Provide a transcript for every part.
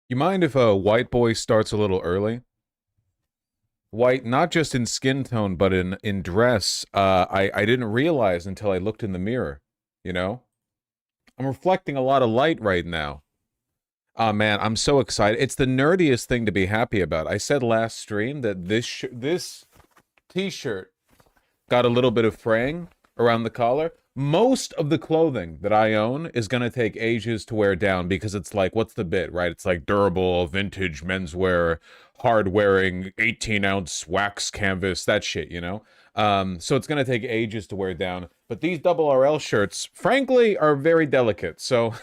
You mind if a white boy starts a little early? White, not just in skin tone, but in dress. I didn't realize until I looked in the mirror. You know, I'm reflecting a lot of light right now. Oh man, I'm so excited. It's the nerdiest thing to be happy about. I said last stream that this t-shirt got a little bit of fraying around the collar. Most of the clothing that I own is going to take ages to wear down because it's like, what's the bit, right? It's like durable, vintage menswear, hard wearing, 18-ounce wax canvas, that shit, you know? So it's going to take ages to wear down. But these double RL shirts, frankly, are very delicate. So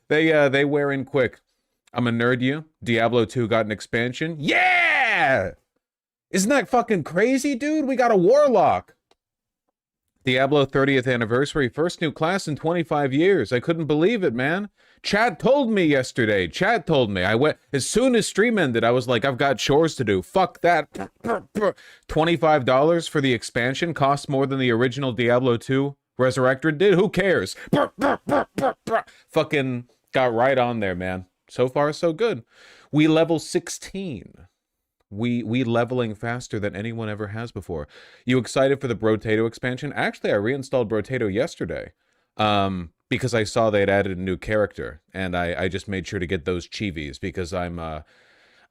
they wear in quick. I'm a nerd you. Diablo 2 got an expansion. Yeah! Isn't that fucking crazy, dude? We got a warlock. Diablo 30th anniversary, first new class in 25 years. I couldn't believe it, man. Chad told me yesterday. Chad told me. I went as soon as stream ended. I was like, I've got chores to do. Fuck that. $25 for the expansion costs more than the original Diablo 2 Resurrected did. Who cares? Fucking got right on there, man. So far, so good. We level 16. We leveling faster than anyone ever has before. You excited for the Brotato expansion? Actually, I reinstalled Brotato yesterday because I saw they had added a new character, and I just made sure to get those chivis because I'm a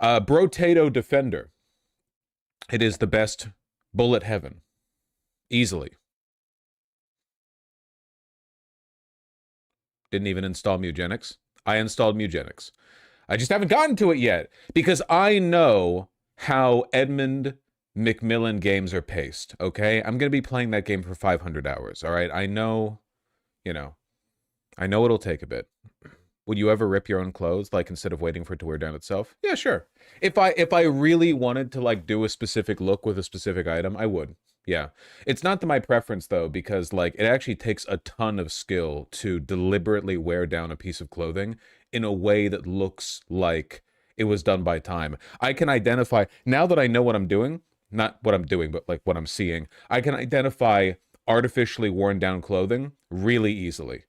Brotato defender. It is the best bullet heaven, easily. Didn't even install Mugenics. I installed Mugenics. I just haven't gotten to it yet because I know how Edmund McMillan games are paced, okay? I'm going to be playing that game for 500 hours, all right? I know, you know, I know it'll take a bit. Would you ever rip your own clothes, like, instead of waiting for it to wear down itself? Yeah, sure. If I really wanted to, like, do a specific look with a specific item, I would. Yeah. It's not to my preference, though, because, like, it actually takes a ton of skill to deliberately wear down a piece of clothing in a way that looks like it was done by time. I can identify, now that I know what I'm doing, not what I'm doing, but, like, what I'm seeing, I can identify artificially worn down clothing really easily.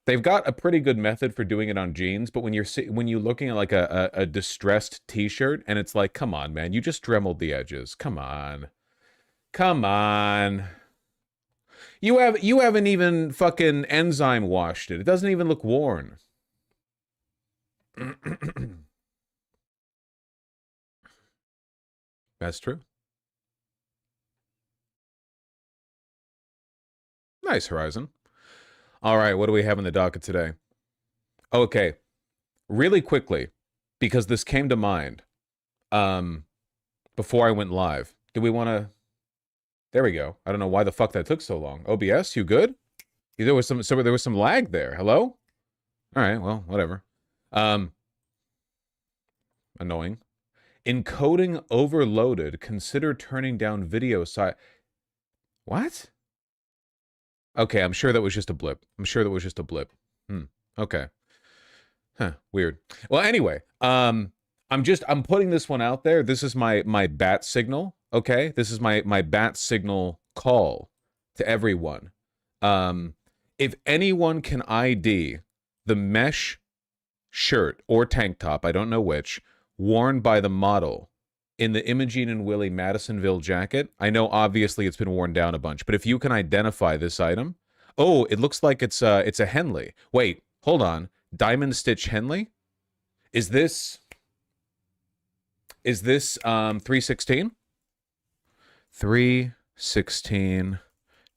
They've got a pretty good method for doing it on jeans, but when you're looking at like a distressed t-shirt and it's like, come on, man, you just dremeled the edges. Come on. Come on. You haven't even fucking enzyme washed it. It doesn't even look worn. That's true. Nice, Horizon. All right, what do we have in the docket today? Okay, really quickly, because this came to mind before I went live. Do we want to... There we go. I don't know why the fuck that took so long. OBS, you good? There was some lag there. Hello? All right, well, whatever. Annoying. Encoding overloaded. Consider turning down video size. What? Okay, I'm sure that was just a blip. I'm sure that was just a blip. Okay. Huh, weird. Well, anyway, I'm putting this one out there. This is my bat signal, okay? This is my bat signal call to everyone. If anyone can ID the mesh shirt or tank top, I don't know which, worn by the model in the Imogene and Willie Madisonville jacket, I know obviously it's been worn down a bunch, but if you can identify this item, oh, it looks like it's a Henley. Wait, hold on. Diamond Stitch Henley? Is this 316? 316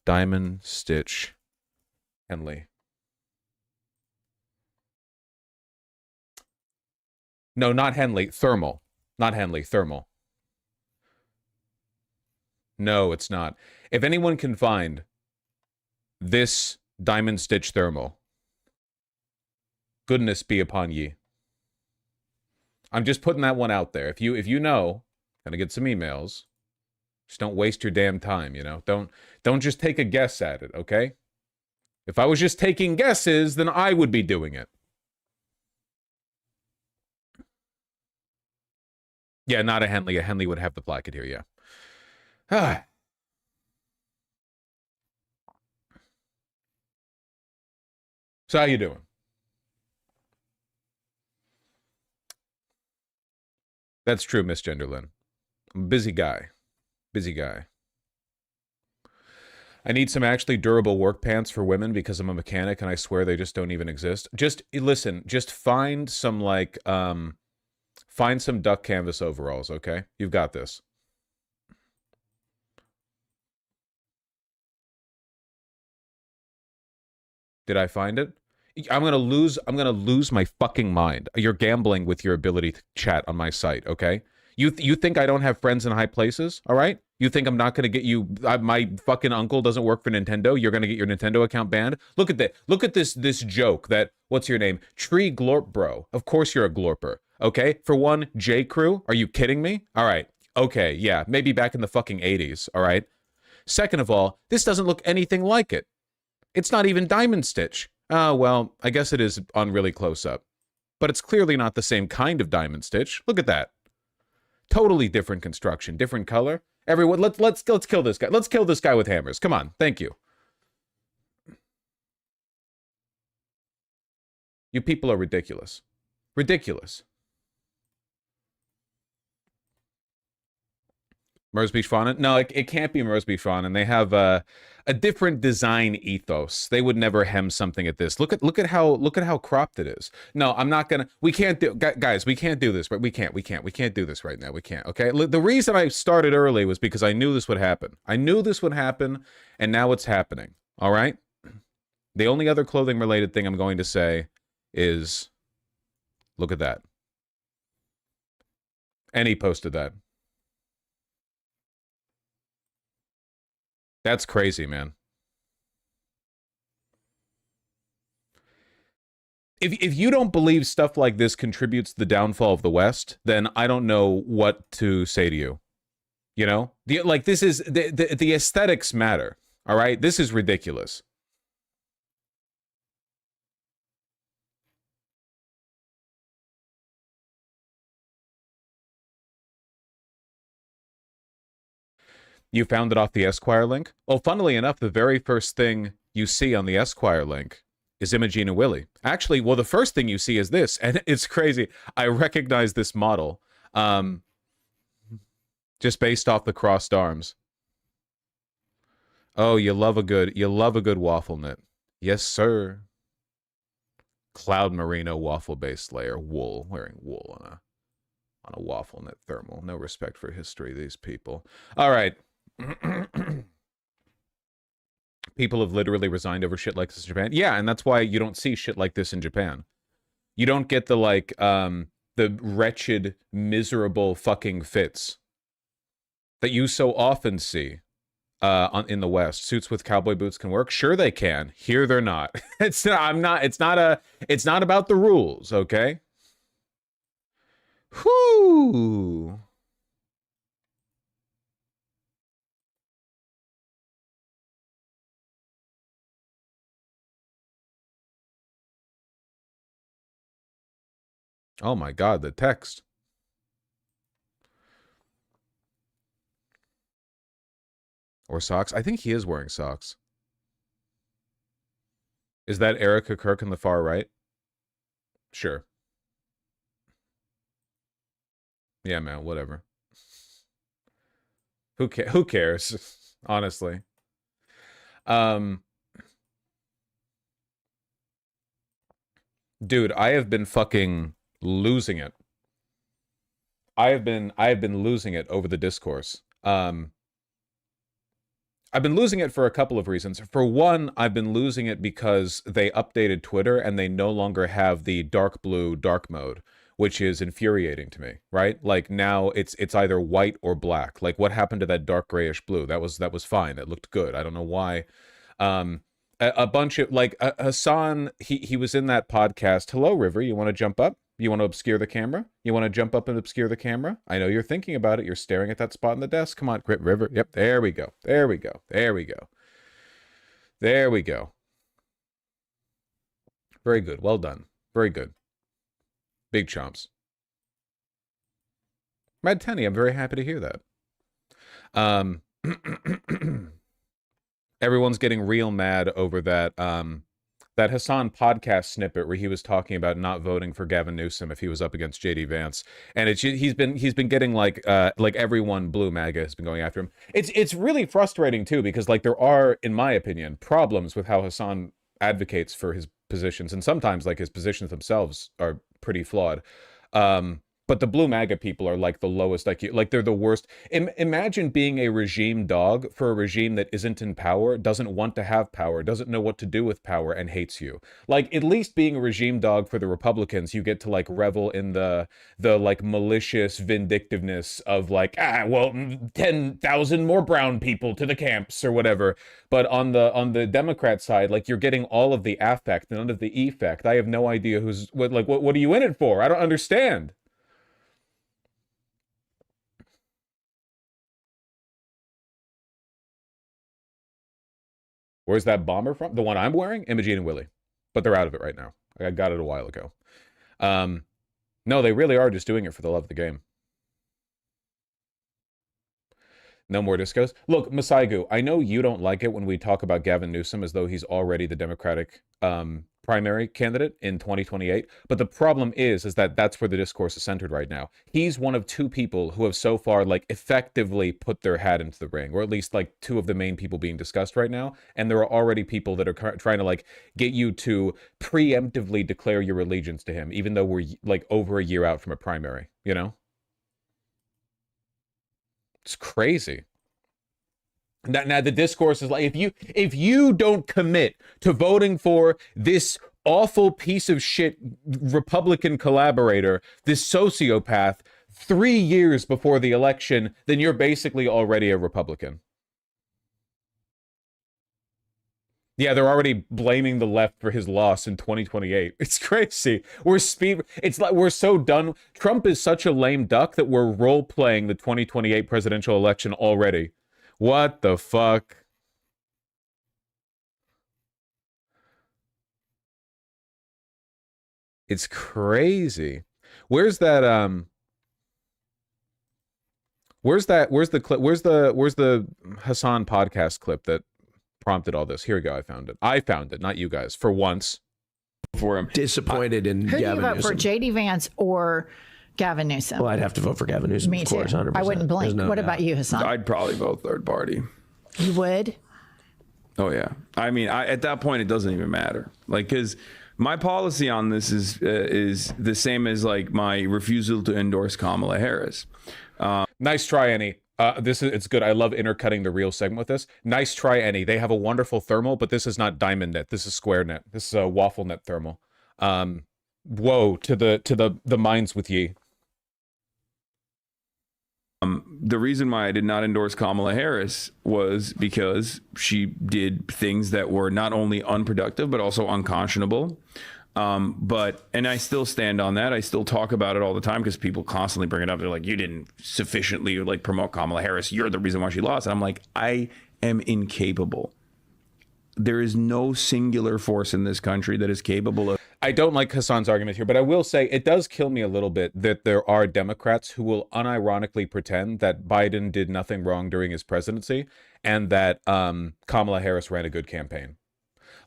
Diamond Stitch Henley. No, not Henley, thermal. Not Henley, thermal. No, it's not. If anyone can find this Diamond Stitch thermal, goodness be upon ye. I'm just putting that one out there. If you know, gonna get some emails. Just don't waste your damn time, you know? Don't just take a guess at it, okay? If I was just taking guesses, then I would be doing it. Yeah, not a Henley. A Henley would have the placket here, yeah. Ah. So how you doing? That's true, Miss Genderlin. I'm a busy guy. Busy guy. I need some actually durable work pants for women because I'm a mechanic and I swear they just don't even exist. Just listen, just find some like find some duck canvas overalls, okay? You've got this. Did I find it? I'm gonna lose my fucking mind. You're gambling with your ability to chat on my site, okay? You think I don't have friends in high places, all right? You think I'm not gonna get you? My fucking uncle doesn't work for Nintendo. You're gonna get your Nintendo account banned. Look at that. Look at this joke. That what's your name? Tree Glorp Bro. Of course you're a glorper. Okay. For one, J Crew. Are you kidding me? All right. Okay. Yeah. Maybe back in the fucking 80s. All right. Second of all, this doesn't look anything like it. It's not even Diamond Stitch. Oh, well, I guess it is on really close up. But it's clearly not the same kind of Diamond Stitch. Look at that. Totally different construction, different color. Everyone, let's kill this guy. Let's kill this guy with hammers. Come on. Thank you. You people are ridiculous. Ridiculous. Mers Beach Fauna? No, it can't be Mers Beach Fauna. And they have a different design ethos. They would never hem something at this. Look at how cropped it is. No, I'm not gonna. We can't do, guys. We can't do this. But we can't do this right now. We can't. Okay. The reason I started early was because I knew this would happen. I knew this would happen, and now it's happening. All right. The only other clothing related thing I'm going to say is, look at that. And he posted that. That's crazy, man. If you don't believe stuff like this contributes to the downfall of the West, then I don't know what to say to you. You know? Like, this is... The aesthetics matter, all right? This is ridiculous. You found it off the Esquire link? Well, funnily enough, the very first thing you see on the Esquire link is Imogene and Willie. Actually, well, the first thing you see is this, and it's crazy. I recognize this model, just based off the crossed arms. Oh, you love a good waffle knit. Yes, sir. Cloud Merino waffle-based layer, wool, wearing wool on a waffle knit thermal. No respect for history, these people. All right. People have literally resigned over shit like this in Japan. Yeah, and that's why you don't see shit like this in Japan. You don't get the, like, the wretched, miserable fucking fits that you so often see in the West. Suits with cowboy boots can work. Sure they can. Here they're not. It's not about the rules, okay? Whoo! Oh my god, the text. Or socks. I think he is wearing socks. Is that Erica Kirk in the far right? Sure. Yeah, man, whatever. Who cares? Honestly. Dude, I have been fucking losing it. I have been losing it over the discourse. I've been losing it for a couple of reasons. For one, I've been losing it because they updated Twitter and they no longer have the dark blue dark mode, which is infuriating to me, right? Like, now it's either white or black. Like, what happened to that dark grayish blue? That was fine. That looked good. I don't know why. A bunch of, like, Hassan, he was in that podcast. Hello, River. You want to jump up? You want to obscure the camera? You want to jump up and obscure the camera? I know you're thinking about it. You're staring at that spot in the desk. Come on, River. Yep, there we go. There we go. There we go. There we go. Very good. Well done. Very good. Big chomps. Mad Tenny, I'm very happy to hear that. Everyone's getting real mad over that That Hassan podcast snippet where he was talking about not voting for Gavin Newsom if he was up against JD Vance, and he's been getting like everyone blue MAGA has been going after him. It's really frustrating too, because like there are, in my opinion, problems with how Hassan advocates for his positions, and sometimes like his positions themselves are pretty flawed. But the blue MAGA people are like the lowest IQ, like they're the worst. Imagine being a regime dog for a regime that isn't in power, doesn't want to have power, doesn't know what to do with power, and hates you. Like, at least being a regime dog for the Republicans, you get to like revel in the like malicious vindictiveness of like, well, 10,000 more brown people to the camps or whatever. But on the Democrat side, like, you're getting all of the affect, none of the effect. I have no idea what are you in it for? I don't understand. Where's that bomber from? The one I'm wearing? Imogene and Willie. But they're out of it right now. I got it a while ago. No, they really are just doing it for the love of the game. No more discos. Look, Masaigu, I know you don't like it when we talk about Gavin Newsom as though he's already the Democratic primary candidate in 2028. But the problem is that that's where the discourse is centered right now. He's one of two people who have so far like effectively put their hat into the ring, or at least like two of the main people being discussed right now. And there are already people that are trying to like get you to preemptively declare your allegiance to him, even though we're like over a year out from a primary, you know? It's crazy. Now the discourse is like, if you don't commit to voting for this awful piece of shit Republican collaborator, this sociopath, 3 years before the election, then you're basically already a Republican. Yeah, they're already blaming the left for his loss in 2028. It's crazy. It's like we're so done. Trump is such a lame duck that we're role-playing the 2028 presidential election already. What the fuck? It's crazy. Where's that where's the clip, where's the Hassan podcast clip that prompted all this? Here we go. I found it, not you guys, for once. For him. Disappointed in Who Gavin do you vote Newsom. for, JD Vance or Gavin Newsom? Well, I'd have to vote for Gavin Newsom. Me of too. course, 100%. I wouldn't blink. No What doubt. about you, Hassan? I'd probably vote third party. You would? Oh yeah. I mean, at that point, it doesn't even matter. Like, because my policy on this is the same as like my refusal to endorse Kamala Harris. Nice try, Annie. It's good. I love intercutting the real segment with this. Nice try, Annie. They have a wonderful thermal, but this is not diamond net. This is square net. This is a waffle net thermal. Whoa to the minds with ye. The reason why I did not endorse Kamala Harris was because she did things that were not only unproductive, but also unconscionable. And I still stand on that. I still talk about it all the time because people constantly bring it up. They're like, you didn't sufficiently like promote Kamala Harris. You're the reason why she lost. And I'm like, I am incapable. There is no singular force in this country that is capable of. I don't like Hassan's argument here, but I will say it does kill me a little bit that there are Democrats who will unironically pretend that Biden did nothing wrong during his presidency and that Kamala Harris ran a good campaign.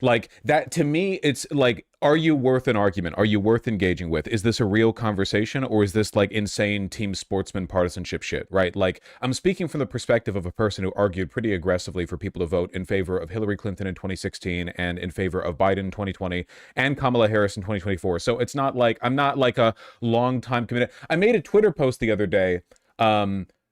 Like that, to me, it's like, are you worth an argument? Are you worth engaging with? Is this a real conversation, or is this like insane team sportsman partisanship shit, right? Like, I'm speaking from the perspective of a person who argued pretty aggressively for people to vote in favor of Hillary Clinton in 2016 and in favor of Biden in 2020 and Kamala Harris in 2024. So it's not like, I'm not like a long time committed. I made a Twitter post the other day,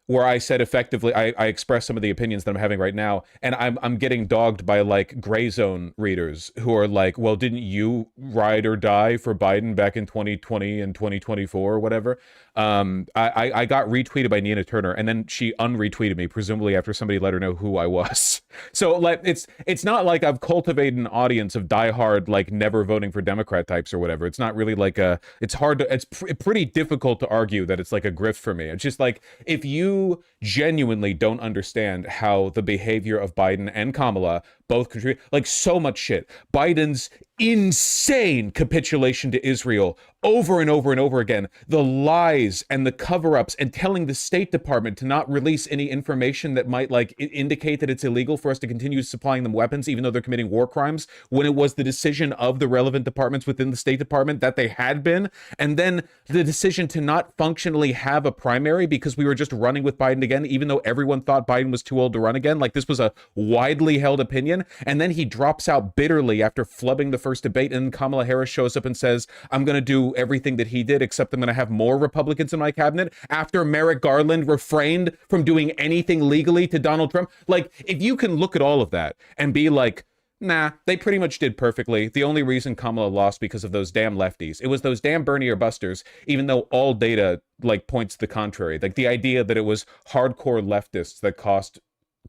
where I said effectively, I expressed some of the opinions that I'm having right now, and I'm getting dogged by like gray zone readers who are like, well, didn't you ride or die for Biden back in 2020 and 2024 or whatever? I got retweeted by Nina Turner, and then she unretweeted me, presumably after somebody let her know who I was. So like, it's not like I've cultivated an audience of diehard, like never voting for Democrat types or whatever. It's not really like it's pretty difficult to argue that it's like a grift for me. It's just like, if you genuinely don't understand how the behavior of Biden and Kamala both contribute. Like, so much shit. Biden's insane capitulation to Israel over and over and over again. The lies and the cover-ups and telling the State Department to not release any information that might like indicate that it's illegal for us to continue supplying them weapons even though they're committing war crimes, when it was the decision of the relevant departments within the State Department that they had been. And then the decision to not functionally have a primary because we were just running with Biden again, even though everyone thought Biden was too old to run again. Like, this was a widely held opinion. And then he drops out bitterly after flubbing the first debate, and Kamala Harris shows up and says, I'm going to do everything that he did, except I'm going to have more Republicans in my cabinet, after Merrick Garland refrained from doing anything legally to Donald Trump. Like, if you can look at all of that and be like, nah, they pretty much did perfectly. The only reason Kamala lost because of those damn lefties. It was those damn Bernie or busters, even though all data like points to the contrary. Like, the idea that it was hardcore leftists that cost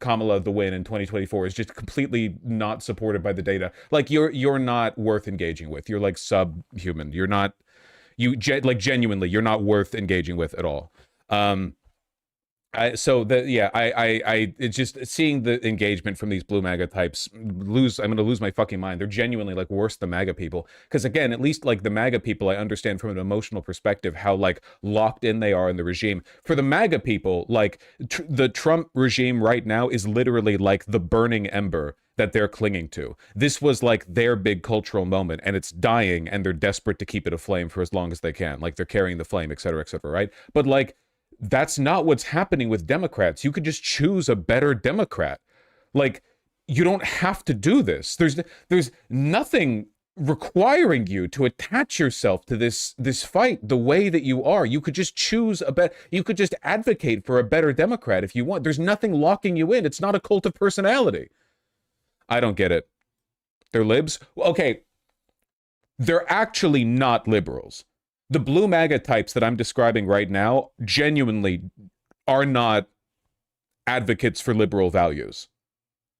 Kamala the win in 2024 is just completely not supported by the data. Like, you're not worth engaging with. You're like subhuman. You're not, genuinely, you're not worth engaging with at all. It's just seeing the engagement from these blue MAGA types I'm going to lose my fucking mind. They're genuinely like worse than MAGA people. Because again, at least like the MAGA people, I understand from an emotional perspective how like locked in they are in the regime. For the MAGA people, like the Trump regime right now is literally like the burning ember that they're clinging to. This was like their big cultural moment, and it's dying, and they're desperate to keep it aflame for as long as they can. Like, they're carrying the flame, et cetera, right? But like, that's not what's happening with Democrats. You could just choose a better Democrat. Like, you don't have to do this. There's nothing requiring you to attach yourself to this fight the way that you are. You could just choose you could just advocate for a better Democrat if you want. There's nothing locking you in. It's not a cult of personality. I don't get it. They're libs? Okay, they're actually not liberals. The blue MAGA types that I'm describing right now genuinely are not advocates for liberal values.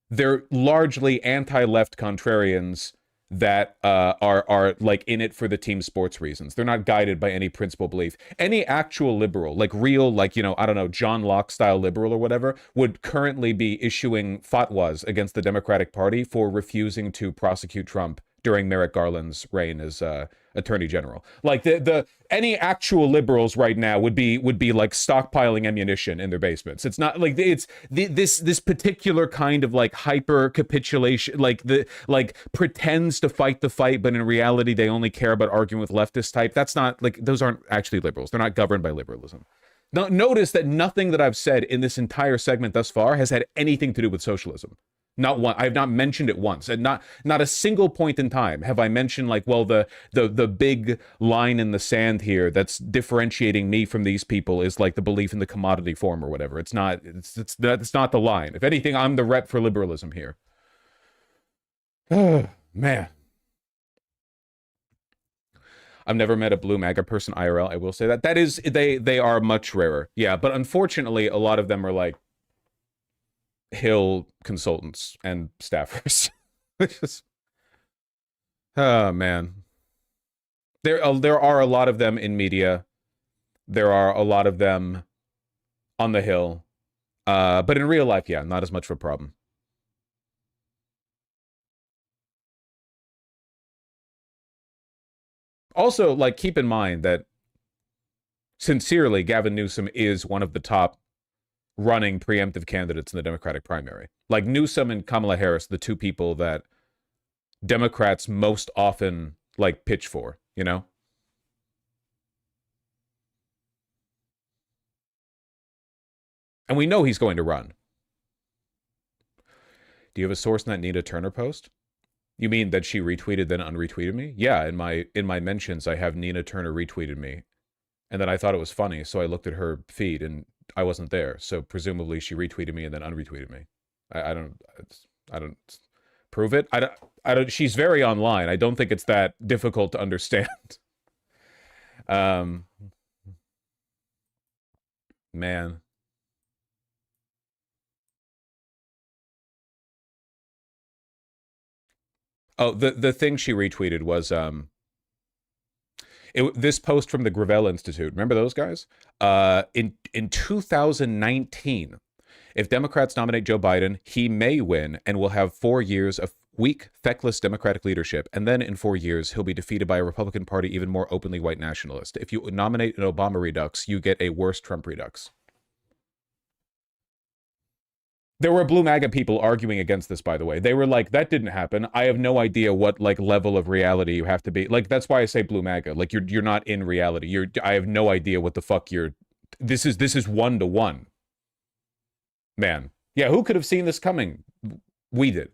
They're largely anti-left contrarians that are like in it for the team sports reasons. They're not guided by any principle belief. Any actual liberal, like real, like, you know, I don't know, John Locke style liberal or whatever, would currently be issuing fatwas against the Democratic Party for refusing to prosecute Trump during Merrick Garland's reign as Attorney General. Like, any actual liberals right now would be like stockpiling ammunition in their basements. It's not like it's this particular kind of like hyper capitulation, like pretends to fight the fight, but in reality they only care about arguing with leftist type. That's not like, those aren't actually liberals. They're not governed by liberalism. Now, notice that nothing that I've said in this entire segment thus far has had anything to do with socialism. Not one. I have not mentioned it once, and not a single point in time have I mentioned like, well, the big line in the sand here that's differentiating me from these people is like the belief in the commodity form or whatever. It's not. It's not the line. If anything, I'm the rep for liberalism here. Oh, man. I've never met a blue MAGA person IRL. I will say that. That is, they are much rarer. Yeah, but unfortunately, a lot of them are like Hill consultants and staffers. Oh man, there are a lot of them in media. There are a lot of them on the Hill, but in real life, yeah, not as much of a problem. Also, like, keep in mind that sincerely, Gavin Newsom is one of the top running preemptive candidates in the Democratic primary. Like, Newsom and Kamala Harris, the two people that Democrats most often like pitch for, you know? And we know he's going to run. Do you have a source in that Nina Turner post? You mean that she retweeted then unretweeted me? Yeah, in my mentions I have Nina Turner retweeted me. And then I thought it was funny, so I looked at her feed and I wasn't there, so presumably she retweeted me and then unretweeted me. I don't prove it. I don't. She's very online. I don't think it's that difficult to understand. Man. Oh, the thing she retweeted was this post from the Gravel Institute. Remember those guys? In 2019, If Democrats nominate Joe Biden, he may win and will have 4 years of weak, feckless Democratic leadership. And then in 4 years, he'll be defeated by a Republican Party even more openly white nationalist. If you nominate an Obama redux, you get a worse Trump redux. There were blue MAGA people arguing against this, by the way. They were like, that didn't happen. I have no idea what like level of reality you have to be. Like, that's why I say blue MAGA. Like, you're not in reality. I have no idea what the fuck this is 1-to-1. Man. Yeah, who could have seen this coming? We did.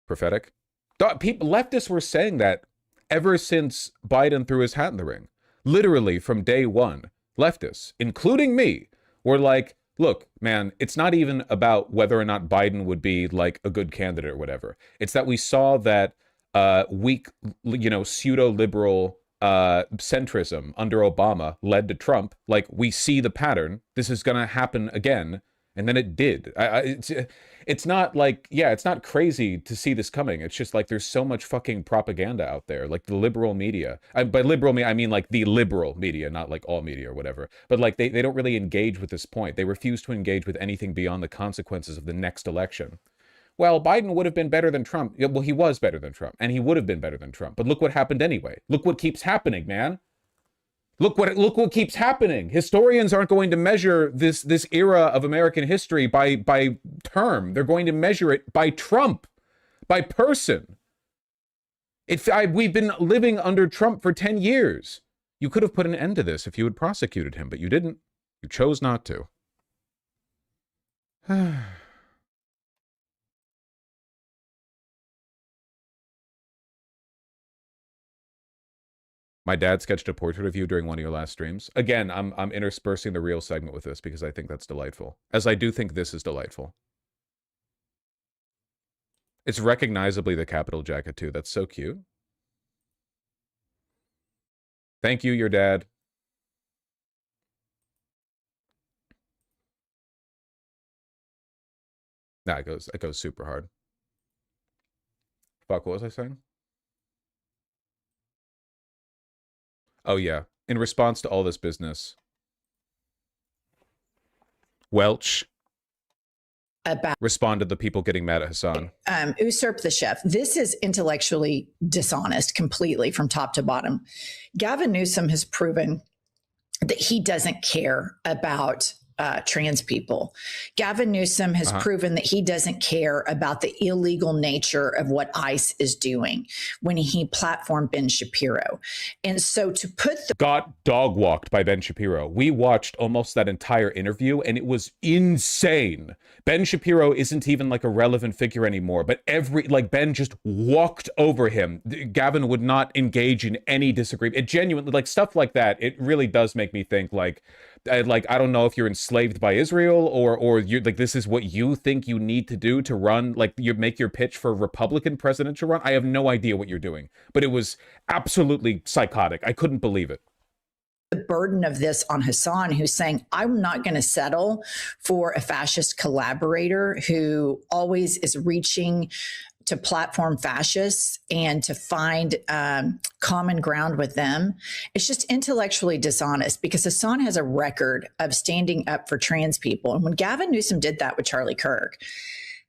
Prophetic. People, leftists were saying that ever since Biden threw his hat in the ring. Literally from day one, leftists, including me, were like, look, man, it's not even about whether or not Biden would be like a good candidate or whatever. It's that we saw that weak, pseudo-liberal centrism under Obama led to Trump. Like, we see the pattern. This is going to happen again. And then it did. It's not like, yeah, it's not crazy to see this coming. It's just like there's so much fucking propaganda out there, like the liberal media. By liberal media, I mean like the liberal media, not like all media or whatever. But like they don't really engage with this point. They refuse to engage with anything beyond the consequences of the next election. Well, Biden would have been better than Trump. Well, he was better than Trump, and he would have been better than Trump. But look what happened anyway. Look what keeps happening, man. Look what keeps happening. Historians aren't going to measure this era of American history by term. They're going to measure it by Trump, by person. We've been living under Trump for 10 years. You could have put an end to this if you had prosecuted him, but you didn't. You chose not to. My dad sketched a portrait of you during one of your last streams. Again, I'm interspersing the real segment with this because I think that's delightful. As I do think this is delightful. It's recognizably the Capitol jacket too. That's so cute. Thank you, your dad. Nah, it goes super hard. Fuck, what was I saying? Oh, yeah. In response to all this business, Welch responded to the people getting mad at Hassan. Usurp the chef. This is intellectually dishonest completely from top to bottom. Gavin Newsom has proven that he doesn't care about trans people. Gavin Newsom has proven that he doesn't care about the illegal nature of what ICE is doing when he platformed Ben Shapiro. And so to put the... Got dog walked by Ben Shapiro. We watched almost that entire interview and it was insane. Ben Shapiro isn't even like a relevant figure anymore, but Ben just walked over him. Gavin would not engage in any disagreement. It genuinely, like stuff like that, it really does make me think like I don't know if you're enslaved by Israel or you're like, this is what you think you need to do to run, like you make your pitch for a Republican presidential run. I have no idea what you're doing, but it was absolutely psychotic. I couldn't believe it. The burden of this on Hassan, who's saying, I'm not going to settle for a fascist collaborator who always is reaching to platform fascists and to find common ground with them. It's just intellectually dishonest because Hassan has a record of standing up for trans people. And when Gavin Newsom did that with Charlie Kirk,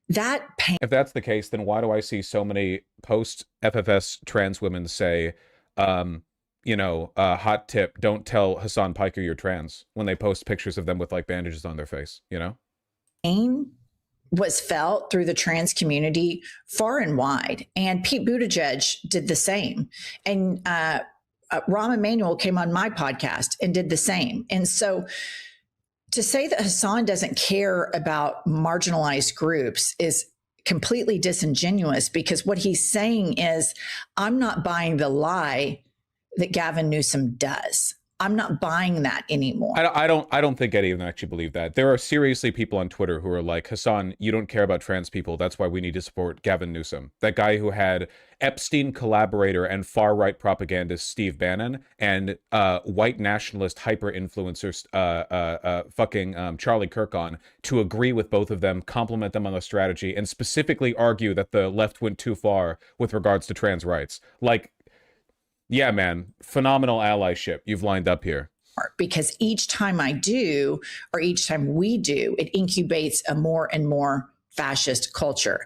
that pain. If that's the case, then why do I see so many post-FFS trans women say, hot tip, don't tell Hassan Piker you're trans when they post pictures of them with like bandages on their face, you know? Pain was felt through the trans community far and wide. And Pete Buttigieg did the same. And Rahm Emanuel came on my podcast and did the same. And so to say that Hassan doesn't care about marginalized groups is completely disingenuous because what he's saying is, I'm not buying the lie that Gavin Newsom does. I'm not buying that anymore. I don't think any of them actually believe that. There are seriously people on Twitter who are like, Hassan, you don't care about trans people. That's why we need to support Gavin Newsom. That guy who had Epstein collaborator and far-right propagandist Steve Bannon and white nationalist hyper-influencer Charlie Kirk on to agree with both of them, compliment them on the strategy, and specifically argue that the left went too far with regards to trans rights. Like, yeah, man, phenomenal allyship you've lined up here. Because each time I do, or each time we do, it incubates a more and more fascist culture.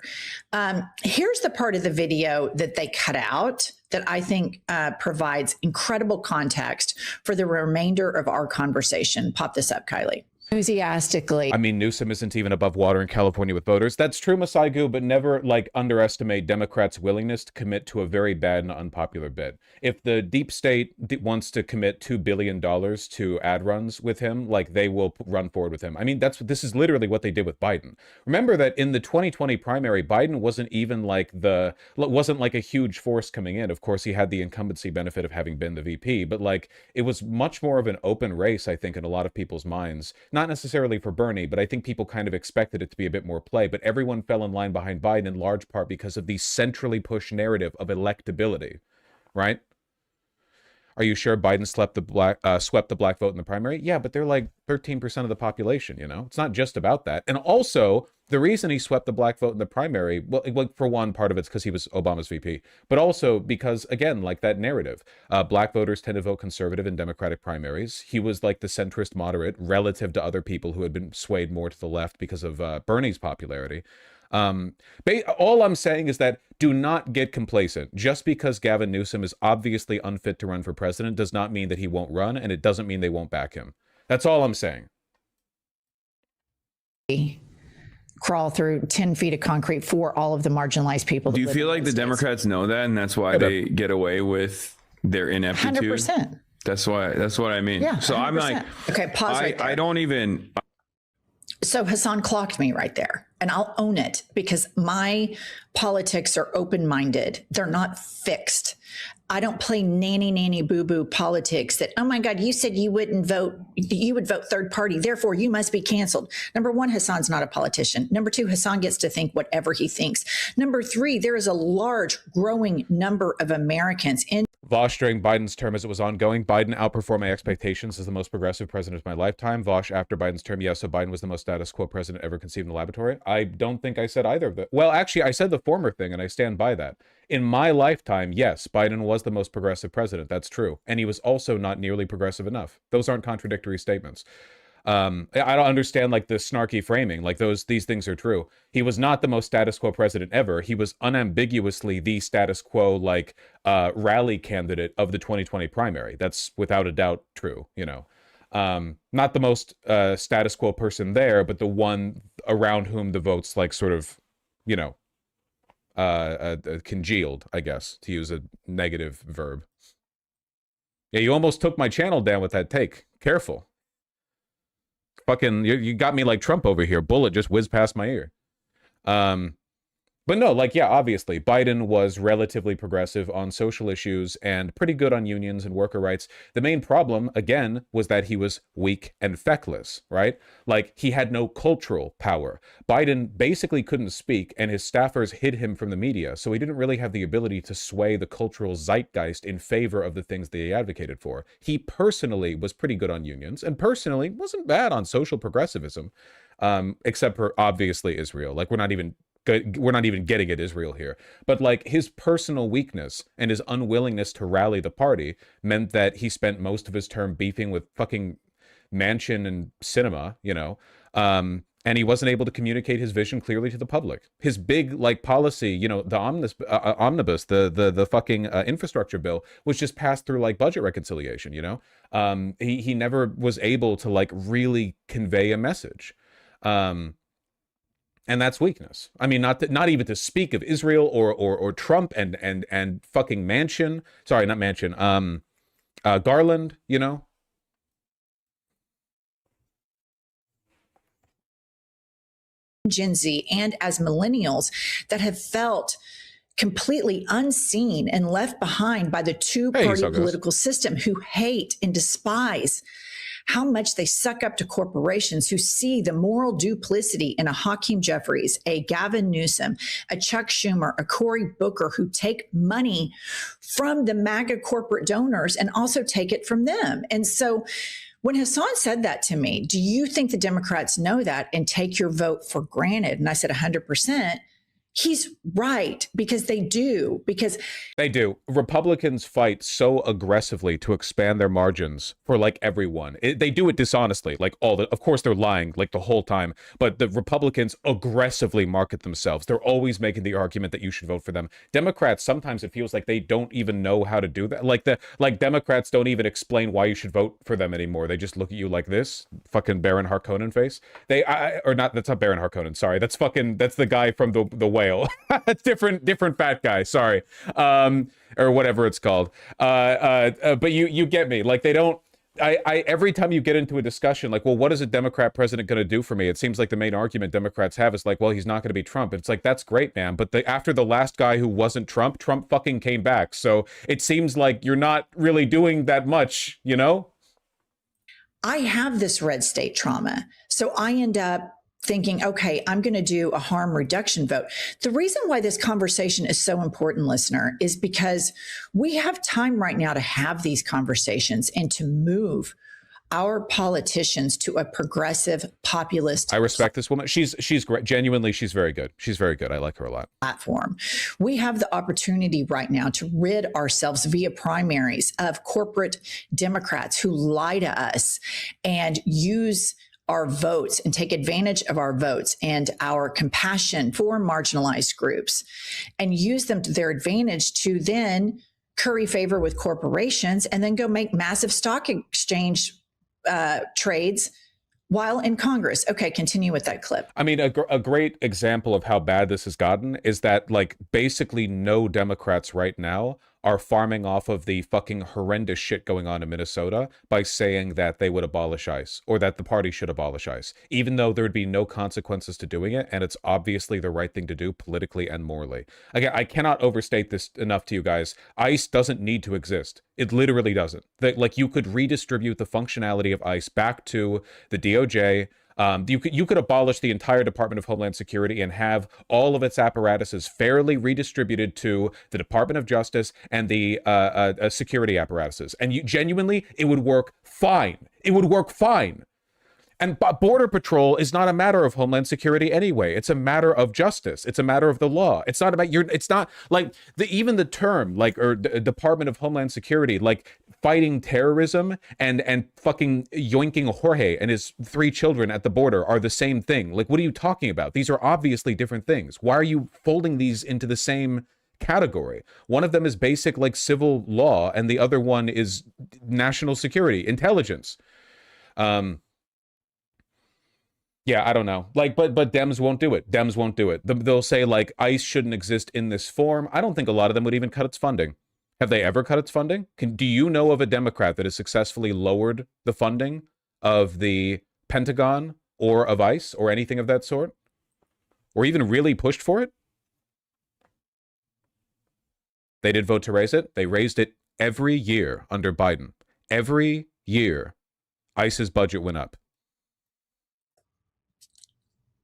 Here's the part of the video that they cut out that I think provides incredible context for the remainder of our conversation. Pop this up, Kylie. Enthusiastically. I mean, Newsom isn't even above water in California with voters. That's true, Masaigu, but never like underestimate Democrats' willingness to commit to a very bad and unpopular bid. If the deep state wants to commit $2 billion to ad runs with him, like they will run forward with him. I mean, this is literally what they did with Biden. Remember that in the 2020 primary, Biden wasn't even like a huge force coming in. Of course, he had the incumbency benefit of having been the VP, but like it was much more of an open race, I think, in a lot of people's minds. Not necessarily for Bernie, but I think people kind of expected it to be a bit more play, but everyone fell in line behind Biden in large part because of the centrally pushed narrative of electability, right? Are you sure Biden swept the black vote in the primary? Yeah, but they're like 13% of the population, you know? It's not just about that. And also, the reason he swept the black vote in the primary, well, for one, part of it's because he was Obama's VP, but also because, again, like that narrative, black voters tend to vote conservative in Democratic primaries. He was like the centrist moderate relative to other people who had been swayed more to the left because of Bernie's popularity. All I'm saying is that do not get complacent. Just because Gavin Newsom is obviously unfit to run for president does not mean that he won't run, and it doesn't mean they won't back him. That's all I'm saying. Crawl through 10 feet of concrete for all of the marginalized people. Do you feel like the Democrats know that, and that's why they get away with their ineptitude? 100%. That's what I mean. Yeah, so 100%. I'm like, okay, pause right there. I don't even. So Hassan clocked me right there, and I'll own it because my politics are open-minded. They're not fixed. I don't play nanny boo-boo politics that, oh my God, you said you would vote third party, therefore you must be canceled. Number one, Hassan's not a politician. Number two, Hassan gets to think whatever he thinks. Number three, there is a large growing number of Americans in Vosh during Biden's term as it was ongoing. Biden outperformed my expectations as the most progressive president of my lifetime. Vosh after Biden's term, yes, so Biden was the most status quo president ever conceived in the laboratory. I don't think I said either of that. Well, actually, I said the former thing, and I stand by that. In my lifetime, yes, Biden was the most progressive president. That's true. And he was also not nearly progressive enough. Those aren't contradictory statements. I don't understand like the snarky framing, like these things are true. He was not the most status quo president ever. He was unambiguously the status quo like rally candidate of the 2020 primary. That's without a doubt true, you know. Not the most status quo person there, but the one around whom the votes like sort of, you know, congealed, I guess, to use a negative verb. Yeah, you almost took my channel down with that take. Careful. Fucking, you got me like Trump over here. Bullet just whizzed past my ear. But no, like, yeah, obviously, Biden was relatively progressive on social issues and pretty good on unions and worker rights. The main problem, again, was that he was weak and feckless, right? Like, he had no cultural power. Biden basically couldn't speak, and his staffers hid him from the media, so he didn't really have the ability to sway the cultural zeitgeist in favor of the things that he advocated for. He personally was pretty good on unions, and personally wasn't bad on social progressivism, except for, obviously, Israel. Like, we're not even getting at Israel here, but like his personal weakness and his unwillingness to rally the party meant that he spent most of his term beefing with fucking Manchin and Sinema, you know, and he wasn't able to communicate his vision clearly to the public. His big like policy, you know, the omnibus, the fucking infrastructure bill was just passed through like budget reconciliation, you know. He never was able to like really convey a message. And that's weakness. I mean, not even to speak of Israel or Trump and fucking Manchin. Sorry, not Manchin. Garland, you know. Gen Z and as millennials that have felt completely unseen and left behind by the two-party political system who hate and despise how much they suck up to corporations who see the moral duplicity in a Hakeem Jeffries, a Gavin Newsom, a Chuck Schumer, a Cory Booker, who take money from the MAGA corporate donors and also take it from them. And so when Hassan said that to me, do you think the Democrats know that and take your vote for granted? And I said 100%. He's right, because they do. Republicans fight so aggressively to expand their margins for like everyone. They do it dishonestly, like of course they're lying like the whole time, but the Republicans aggressively market themselves. They're always making the argument that you should vote for them. Democrats, sometimes it feels like they don't even know how to do that. Like Democrats don't even explain why you should vote for them anymore. They just look at you like this, fucking Baron Harkonnen face. That's not Baron Harkonnen, sorry. That's the guy from the Whale. That's different fat guy, sorry, or whatever it's called, but you get me. Like, they don't, I every time you get into a discussion like, well, what is a Democrat president going to do for me, it seems like the main argument Democrats have is like, well, he's not going to be Trump. It's like, that's great, man, but after the last guy who wasn't Trump fucking came back, so it seems like you're not really doing that much, you know. I have this red state trauma, so I end up thinking, okay, I'm going to do a harm reduction vote. The reason why this conversation is so important, listener, is because we have time right now to have these conversations and to move our politicians to a progressive populist. I respect this woman. She's great. Genuinely, she's very good. She's very good. I like her a lot. Platform. We have the opportunity right now to rid ourselves via primaries of corporate Democrats who lie to us and use our votes and take advantage of our votes and our compassion for marginalized groups and use them to their advantage to then curry favor with corporations and then go make massive stock exchange trades while in Congress. Okay, continue with that clip. I mean, a great example of how bad this has gotten is that, like, basically no Democrats right now are farming off of the fucking horrendous shit going on in Minnesota by saying that they would abolish ICE or that the party should abolish ICE, even though there would be no consequences to doing it, and it's obviously the right thing to do politically and morally. Again, I cannot overstate this enough to you guys. ICE doesn't need to exist. It literally doesn't. Like, you could redistribute the functionality of ICE back to the DOJ. You could abolish the entire Department of Homeland Security and have all of its apparatuses fairly redistributed to the Department of Justice and the security apparatuses. And genuinely, it would work fine. It would work fine. And Border Patrol is not a matter of Homeland Security anyway. It's a matter of justice. It's a matter of the law. It's not about it's not like even the term, like, or Department of Homeland Security, like fighting terrorism and fucking yoinking Jorge and his 3 children at the border are the same thing. Like, what are you talking about? These are obviously different things. Why are you folding these into the same category? One of them is basic, like, civil law, and the other one is national security, intelligence. Yeah, I don't know. Like, but Dems won't do it. Dems won't do it. They'll say, like, ICE shouldn't exist in this form. I don't think a lot of them would even cut its funding. Have they ever cut its funding? Do you know of a Democrat that has successfully lowered the funding of the Pentagon or of ICE or anything of that sort? Or even really pushed for it? They did vote to raise it. They raised it every year under Biden. Every year, ICE's budget went up.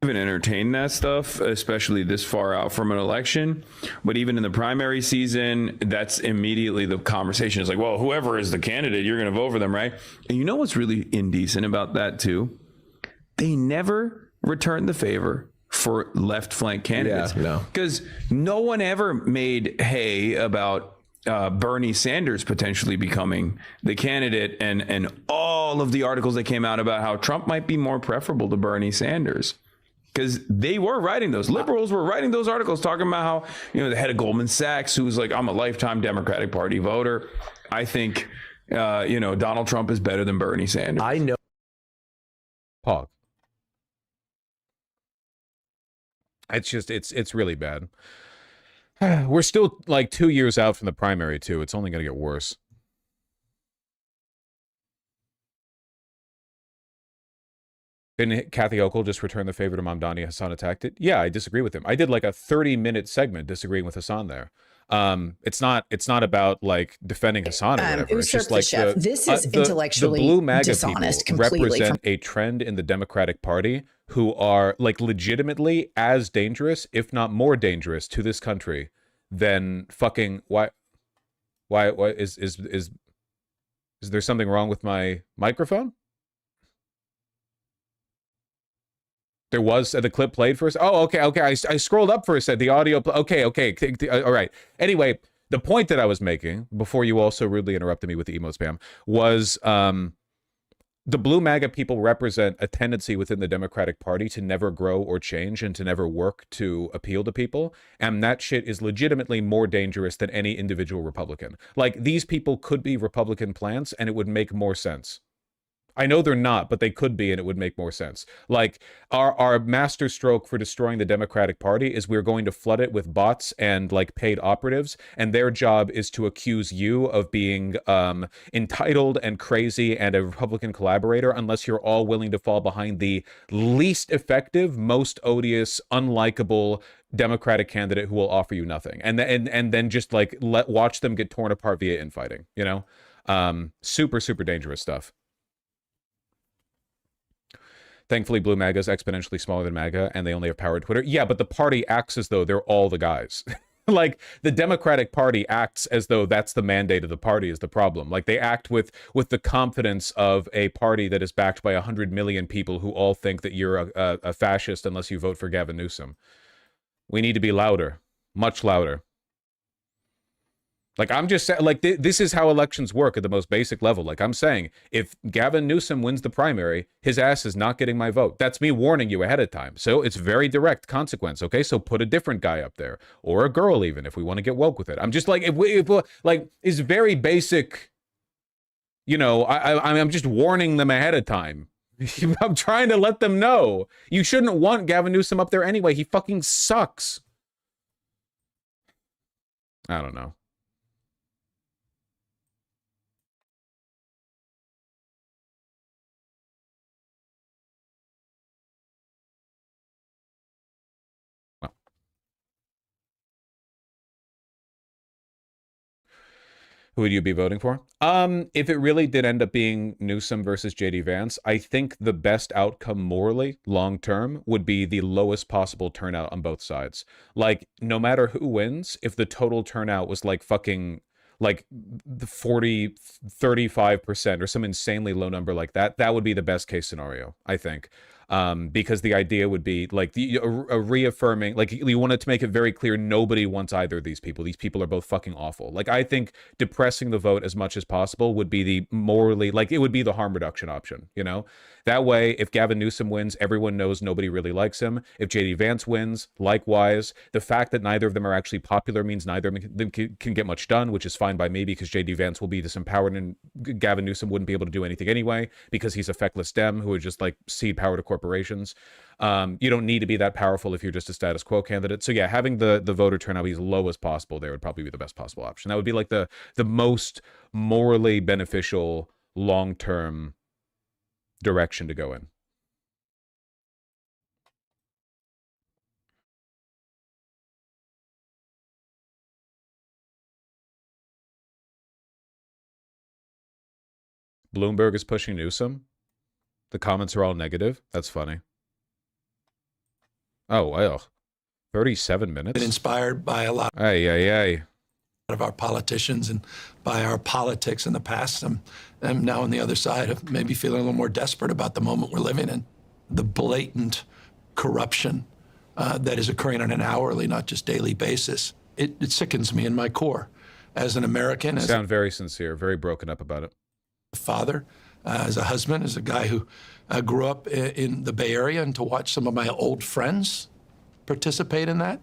Even entertain that stuff, especially this far out from an election. But even in the primary season, that's immediately the conversation is like, well, whoever is the candidate, you're going to vote for them, right? And you know what's really indecent about that too? They never return the favor for left flank candidates. Yeah, no. Because no one ever made hay about Bernie Sanders potentially becoming the candidate and all of the articles that came out about how Trump might be more preferable to Bernie Sanders. Because they were writing those. Liberals were writing those articles talking about how, you know, the head of Goldman Sachs, who's like, I'm a lifetime Democratic Party voter. I think, you know, Donald Trump is better than Bernie Sanders. I know. Pog. It's just, it's really bad. We're still like 2 years out from the primary, too. It's only going to get worse. Didn't Kathy Hochul just return the favor to Mamdani? Hassan attacked it. Yeah, I disagree with him. I did like a 30-minute segment disagreeing with Hassan there. It's not about like defending Hassan or whatever. It's just like this is intellectually the blue MAGA dishonest people completely represent a trend in the Democratic Party who are like legitimately as dangerous, if not more dangerous, to this country than fucking why is there something wrong with my microphone? There was the clip played for us. Oh, okay. I scrolled up for a second. The audio. Okay. All right. Anyway, the point that I was making before you also rudely interrupted me with the emo spam was the blue MAGA people represent a tendency within the Democratic Party to never grow or change and to never work to appeal to people. And that shit is legitimately more dangerous than any individual Republican. Like, these people could be Republican plants and it would make more sense. I know they're not, but they could be, and it would make more sense. Like, our master stroke for destroying the Democratic Party is we're going to flood it with bots and like paid operatives, and their job is to accuse you of being entitled and crazy and a Republican collaborator, unless you're all willing to fall behind the least effective, most odious, unlikable Democratic candidate who will offer you nothing, and then just like watch them get torn apart via infighting. You know, super dangerous stuff. Thankfully, blue MAGA is exponentially smaller than MAGA, and they only have power at Twitter. Yeah, but the party acts as though they're all the guys. Like, the Democratic Party acts as though that's the mandate of the party is the problem. Like, they act with the confidence of a party that is backed by 100 million people who all think that you're a fascist unless you vote for Gavin Newsom. We need to be louder, much louder. Like, I'm just saying, like, this is how elections work at the most basic level. Like, I'm saying, if Gavin Newsom wins the primary, his ass is not getting my vote. That's me warning you ahead of time. So it's very direct consequence, okay? So put a different guy up there, or a girl even, if we want to get woke with it. I'm just like, if like, it's very basic, you know, I'm just warning them ahead of time. I'm trying to let them know. You shouldn't want Gavin Newsom up there anyway. He fucking sucks. I don't know. Who would you be voting for? If it really did end up being Newsom versus JD Vance, I think the best outcome morally, long term, would be the lowest possible turnout on both sides. Like, no matter who wins, if the total turnout was like fucking like the 35% or some insanely low number like that, that would be the best case scenario, I think. Because the idea would be like a reaffirming, like, you wanted to make it very clear nobody wants either of these people. These people are both fucking awful. Like, I think depressing the vote as much as possible would be the morally, like, it would be the harm reduction option, you know? That way, if Gavin Newsom wins, everyone knows nobody really likes him. If JD Vance wins, likewise. The fact that neither of them are actually popular means neither of them can get much done, which is fine by me, because JD Vance will be disempowered and Gavin Newsom wouldn't be able to do anything anyway, because he's a feckless Dem who would just like cede power to corporations. You don't need to be that powerful if you're just a status quo candidate. So yeah, having the voter turnout be as low as possible there would probably be the best possible option. That would be like the most morally beneficial long-term direction to go in. Bloomberg is pushing Newsom. The comments are all negative. That's funny. Oh, well. 37 minutes. Been inspired by a lot of our politicians and by our politics in the past. I'm now on the other side of maybe feeling a little more desperate about the moment we're living in. The blatant corruption that is occurring on an hourly, not just daily basis. It sickens me in my core. As an American, as sound very sincere, very broken up about it. A father, as a husband, as a guy who grew up in the Bay Area, and to watch some of my old friends participate in that,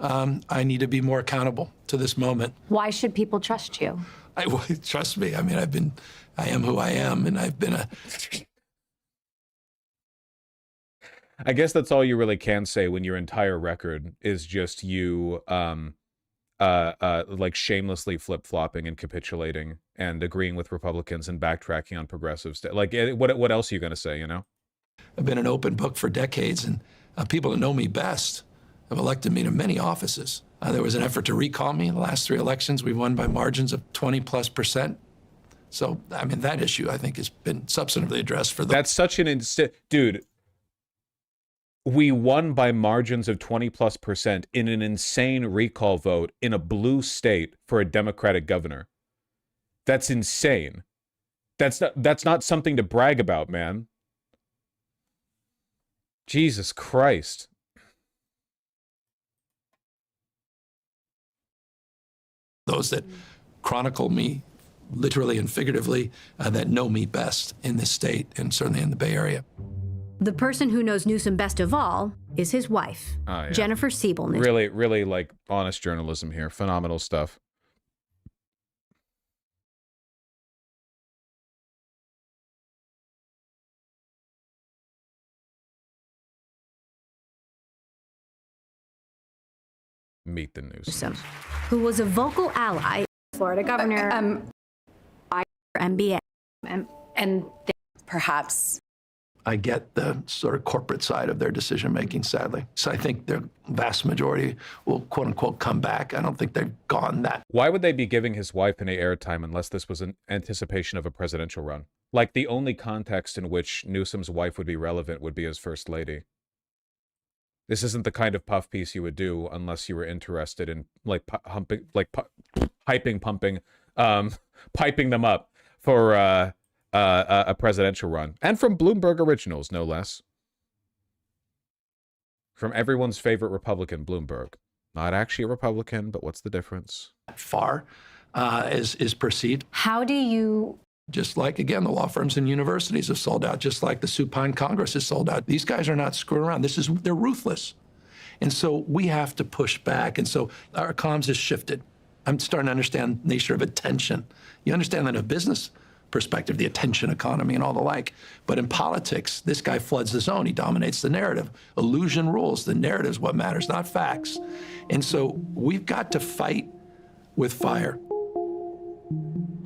I need to be more accountable to this moment. Why should people trust you? Trust me. I mean, I am who I am, and I've been a... I guess that's all you really can say when your entire record is just you like shamelessly flip-flopping and capitulating and agreeing with Republicans and backtracking on progressives. Like, what else are you going to say, you know? I've been an open book for decades, and people that know me best have elected me to many offices. There was an effort to recall me in the last 3 elections. We won by margins of 20+%. So, I mean, that issue, I think, has been substantively addressed for the... That's such an dude. We won by margins of 20+% in an insane recall vote in a blue state for a Democratic governor. That's insane. That's not something to brag about, man. Jesus Christ. Those that chronicle me literally and figuratively, that know me best in this state and certainly in the Bay Area. The person who knows Newsom best of all is his wife, Yeah. Jennifer Siebel. Really, like, honest journalism here. Phenomenal stuff. Meet the Newsom. Who was a vocal ally, Florida governor, MBA. and perhaps. I get the sort of corporate side of their decision-making, sadly. So I think the vast majority will, quote unquote, come back. I don't think they've gone that. Why would they be giving his wife any airtime unless this was in anticipation of a presidential run? Like, the only context in which Newsom's wife would be relevant would be as first lady. This isn't the kind of puff piece you would do unless you were interested in, like, piping them up for a presidential run. And from Bloomberg Originals, no less. From everyone's favorite Republican, Bloomberg. Not actually a Republican, but what's the difference? Far is perceived. How do you? Just like, again, the law firms and universities have sold out, just like the supine Congress has sold out. These guys are not screwing around. They're ruthless. And so we have to push back. And so our comms has shifted. I'm starting to understand the nature of attention. You understand that in a business perspective, the attention economy and all the like. But in politics, this guy floods the zone. He dominates the narrative. Illusion rules. The narrative is what matters, not facts. And so we've got to fight with fire.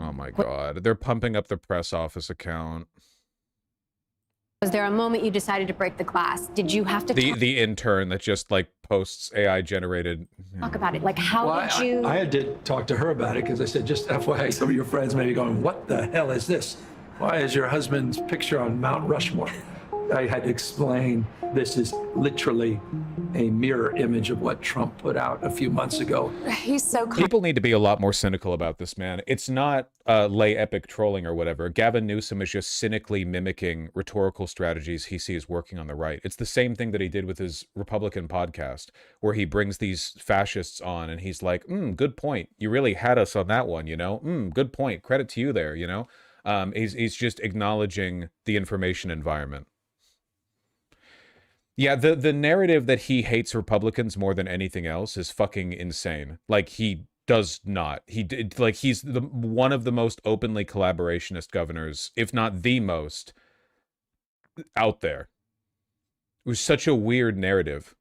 Oh my God. They're pumping up the press office account. Was there a moment you decided to break the glass? Did you have to The intern that just, like, posts AI generated. talk about it? Like, how did you? I had to talk to her about it because I said, just FYI, some of your friends may be going, what the hell is this? Why is your husband's picture on Mount Rushmore? I had to explain this is literally a mirror image of what Trump put out a few months ago. He's so People need to be a lot more cynical about this, man. It's not lay epic trolling or whatever. Gavin Newsom is just cynically mimicking rhetorical strategies he sees working on the right. It's the same thing that he did with his Republican podcast, where he brings these fascists on and he's like, good point. You really had us on that one, you know? Good point. Credit to you there, you know? He's just acknowledging the information environment. Yeah, the narrative that he hates Republicans more than anything else is fucking insane. Like, he does not. He's one of the most openly collaborationist governors, if not the most, out there. It was such a weird narrative.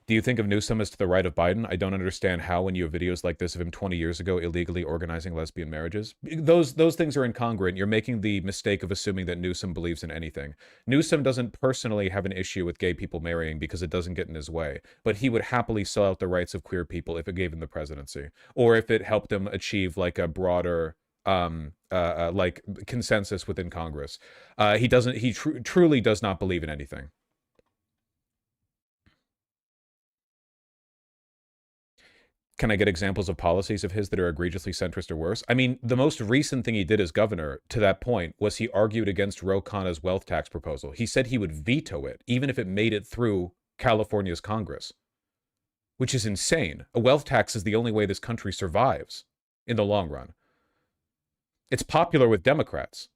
Do you think of Newsom as to the right of Biden? I don't understand how, when you have videos like this of him 20 years ago illegally organizing lesbian marriages. Those things are incongruent. You're making the mistake of assuming that Newsom believes in anything. Newsom doesn't personally have an issue with gay people marrying because it doesn't get in his way, but he would happily sell out the rights of queer people if it gave him the presidency, or if it helped him achieve, like, a broader like, consensus within Congress. He truly does not believe in anything. Can I get examples of policies of his that are egregiously centrist or worse? I mean, the most recent thing he did as governor to that point was he argued against Ro Khanna's wealth tax proposal. He said he would veto it, even if it made it through California's Congress, which is insane. A wealth tax is the only way this country survives in the long run. It's popular with Democrats.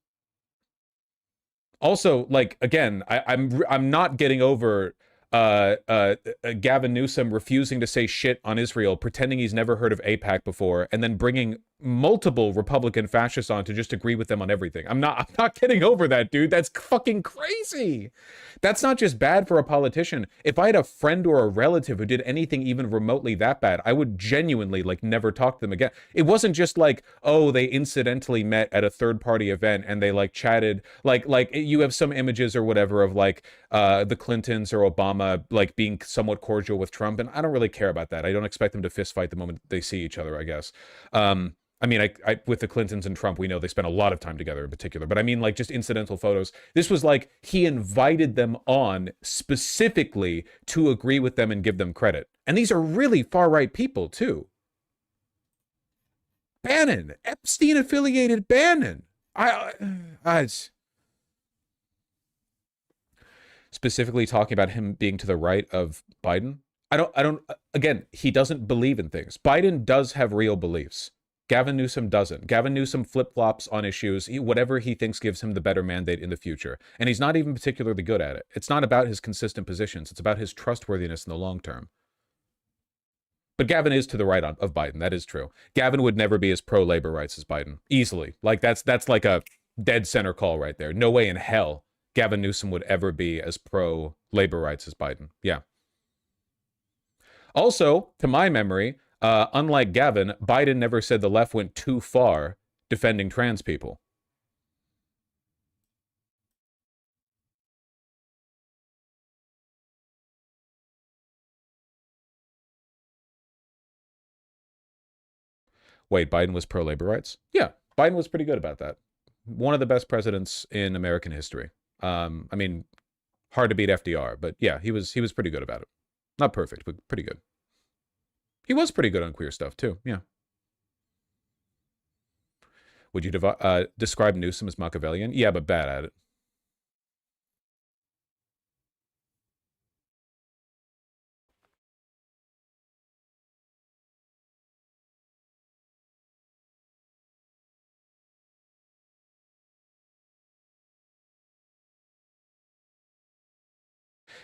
Also, like, again, I'm not getting over Gavin Newsom refusing to say shit on Israel, pretending he's never heard of AIPAC before, and then bringing multiple Republican fascists on to just agree with them on everything. I'm not getting over that, dude. That's fucking crazy. That's not just bad for a politician. If I had a friend or a relative who did anything even remotely that bad, I would genuinely like never talk to them again. It wasn't just like, oh, they incidentally met at a third-party event and they like chatted. Like you have some images or whatever of like the Clintons or Obama like being somewhat cordial with Trump, and I don't really care about that. I don't expect them to fist fight the moment they see each other, I guess. I mean, I with the Clintons and Trump, we know they spent a lot of time together in particular, but I mean like just incidental photos. This was like he invited them on specifically to agree with them and give them credit. And these are really far-right people too. Bannon, Epstein-affiliated Bannon. Specifically talking about him being to the right of Biden. Again, he doesn't believe in things. Biden does have real beliefs. Gavin Newsom doesn't. Gavin Newsom flip-flops on issues, whatever he thinks gives him the better mandate in the future. And he's not even particularly good at it. It's not about his consistent positions. It's about his trustworthiness in the long term. But Gavin is to the right of Biden. That is true. Gavin would never be as pro-labor rights as Biden. Easily. Like, that's like a dead center call right there. No way in hell Gavin Newsom would ever be as pro-labor rights as Biden. Yeah. Also, to my memory, unlike Gavin, Biden never said the left went too far defending trans people. Wait, Biden was pro-labor rights? Yeah, Biden was pretty good about that. One of the best presidents in American history. I mean, hard to beat FDR, but yeah, he was pretty good about it. Not perfect, but pretty good. He was pretty good on queer stuff too. Yeah. Would you describe Newsom as Machiavellian? Yeah, but bad at it.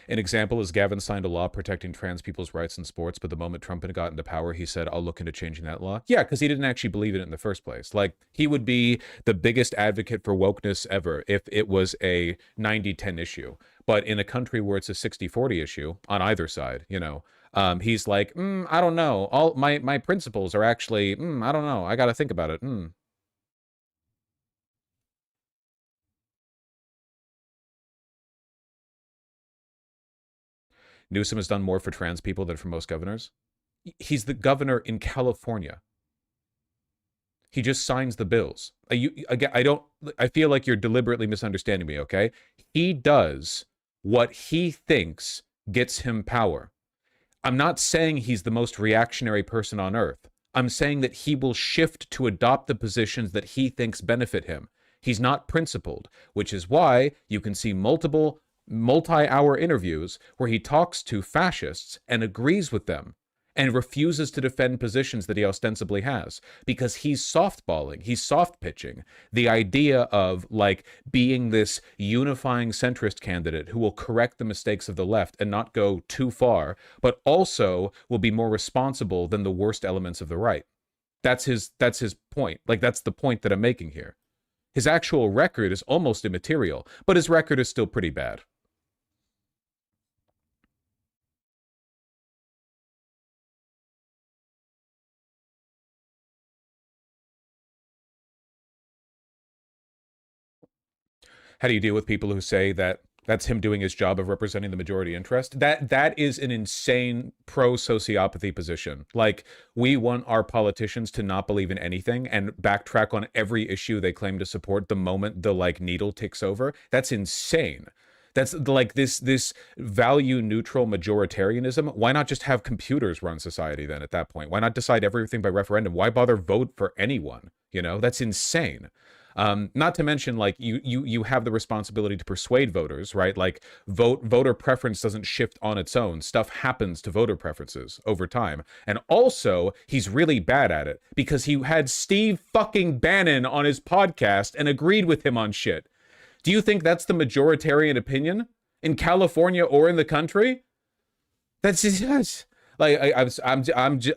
An example is Gavin signed a law protecting trans people's rights in sports, but the moment Trump had got into power, he said, I'll look into changing that law. Yeah, because he didn't actually believe in it in the first place. Like, he would be the biggest advocate for wokeness ever if it was a 90-10 issue. But in a country where it's a 60-40 issue on either side, you know, he's like, I don't know. All my principles are actually, I don't know. I got to think about it. Newsom has done more for trans people than for most governors. He's the governor in California. He just signs the bills. I feel like you're deliberately misunderstanding me, okay? He does what he thinks gets him power. I'm not saying he's the most reactionary person on earth. I'm saying that he will shift to adopt the positions that he thinks benefit him. He's not principled, which is why you can see multiple multi-hour interviews where he talks to fascists and agrees with them and refuses to defend positions that he ostensibly has, because he's softballing, he's soft pitching the idea of like being this unifying centrist candidate who will correct the mistakes of the left and not go too far, but also will be more responsible than the worst elements of the right. That's his point. Like, that's the point that I'm making here. His actual record is almost immaterial, but his record is still pretty bad. How do you deal with people who say that that's him doing his job of representing the majority interest? That is an insane pro-sociopathy position. Like, we want our politicians to not believe in anything and backtrack on every issue they claim to support the moment the like needle ticks over. That's insane. That's like this value neutral majoritarianism. Why not just have computers run society then at that point? Why not decide everything by referendum? Why bother vote for anyone? You know, that's insane. Not to mention, like, you have the responsibility to persuade voters, right? Like, voter preference doesn't shift on its own. Stuff happens to voter preferences over time. And also, he's really bad at it because he had Steve fucking Bannon on his podcast and agreed with him on shit. Do you think that's the majoritarian opinion in California or in the country? That's just like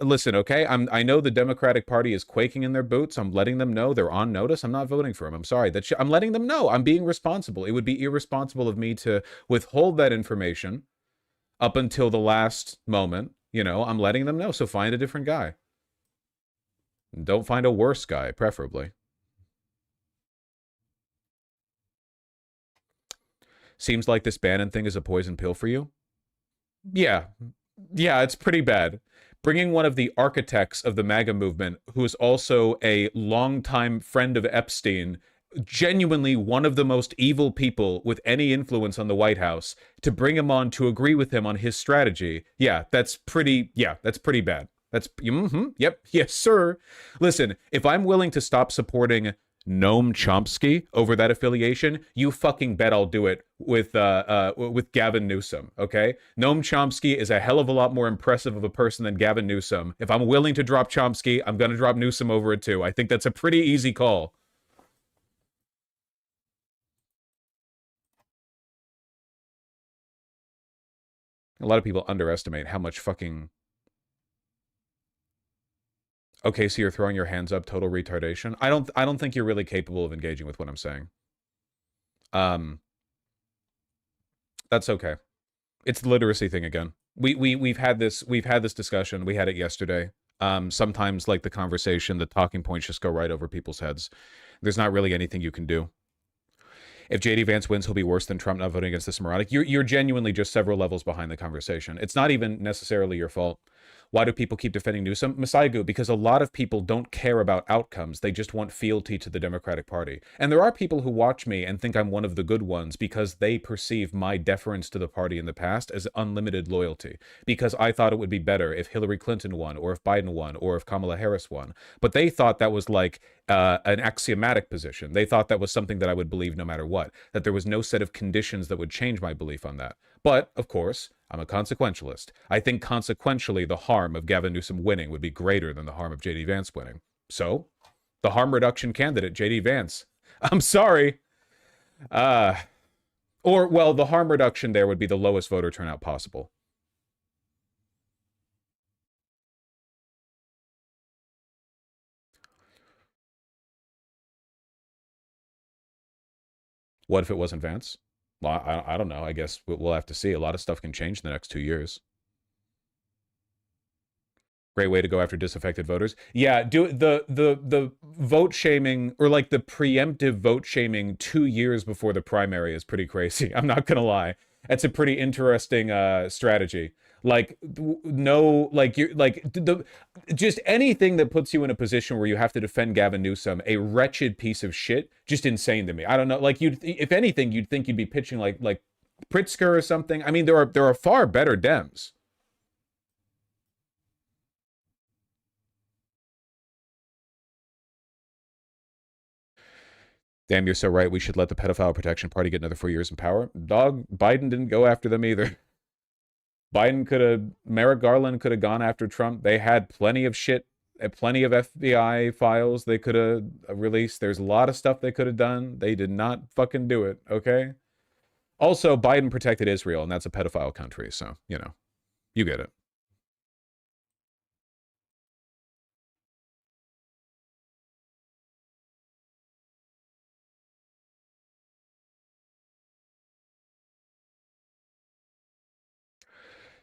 listen, okay? I know the Democratic Party is quaking in their boots. I'm letting them know they're on notice. I'm not voting for him. I'm sorry. I'm letting them know I'm being responsible. It would be irresponsible of me to withhold that information up until the last moment. You know, I'm letting them know. So find a different guy. Don't find a worse guy, preferably. Seems like this Bannon thing is a poison pill for you. Yeah. Yeah, it's pretty bad. Bringing one of the architects of the MAGA movement, who is also a longtime friend of Epstein, genuinely one of the most evil people with any influence on the White House, to bring him on to agree with him on his strategy. Yeah, that's pretty bad. That's, yep, yes, sir. Listen, if I'm willing to stop supporting Noam Chomsky over that affiliation, you fucking bet I'll do it with Gavin Newsom, okay? Noam Chomsky is a hell of a lot more impressive of a person than Gavin Newsom. If I'm willing to drop Chomsky, I'm going to drop Newsom over it too. I think that's a pretty easy call. A lot of people underestimate how much fucking... Okay, so you're throwing your hands up, total retardation. I don't think you're really capable of engaging with what I'm saying. That's okay. It's the literacy thing again. We've had this discussion. We had it yesterday. Sometimes like the conversation, the talking points just go right over people's heads. There's not really anything you can do. If JD Vance wins, he'll be worse than Trump not voting against this moronic. You're genuinely just several levels behind the conversation. It's not even necessarily your fault. Why do people keep defending Newsom? Masaigu, because a lot of people don't care about outcomes. They just want fealty to the Democratic Party. And there are people who watch me and think I'm one of the good ones because they perceive my deference to the party in the past as unlimited loyalty. Because I thought it would be better if Hillary Clinton won, or if Biden won, or if Kamala Harris won. But they thought that was like an axiomatic position. They thought that was something that I would believe no matter what. That there was no set of conditions that would change my belief on that. But, of course, I'm a consequentialist. I think consequentially the harm of Gavin Newsom winning would be greater than the harm of JD Vance winning. So, the harm reduction candidate, JD Vance. I'm sorry. Well, the harm reduction there would be the lowest voter turnout possible. What if it wasn't Vance? Well, I don't know. I guess we'll have to see. A lot of stuff can change in the next 2 years. Great way to go after disaffected voters. Yeah, do the vote shaming, or like the preemptive vote shaming 2 years before the primary is pretty crazy. I'm not gonna lie. That's a pretty interesting strategy. Like just anything that puts you in a position where you have to defend Gavin Newsom, a wretched piece of shit, just insane to me. I don't know. Like if anything, you'd think you'd be pitching like Pritzker or something. I mean, there are far better Dems. Damn, you're so right. We should let the pedophile protection party get another 4 years in power. Dog, Biden didn't go after them either. Merrick Garland could have gone after Trump. They had plenty of shit, plenty of FBI files they could have released. There's a lot of stuff they could have done. They did not fucking do it, okay? Also, Biden protected Israel, and that's a pedophile country, so, you know, you get it.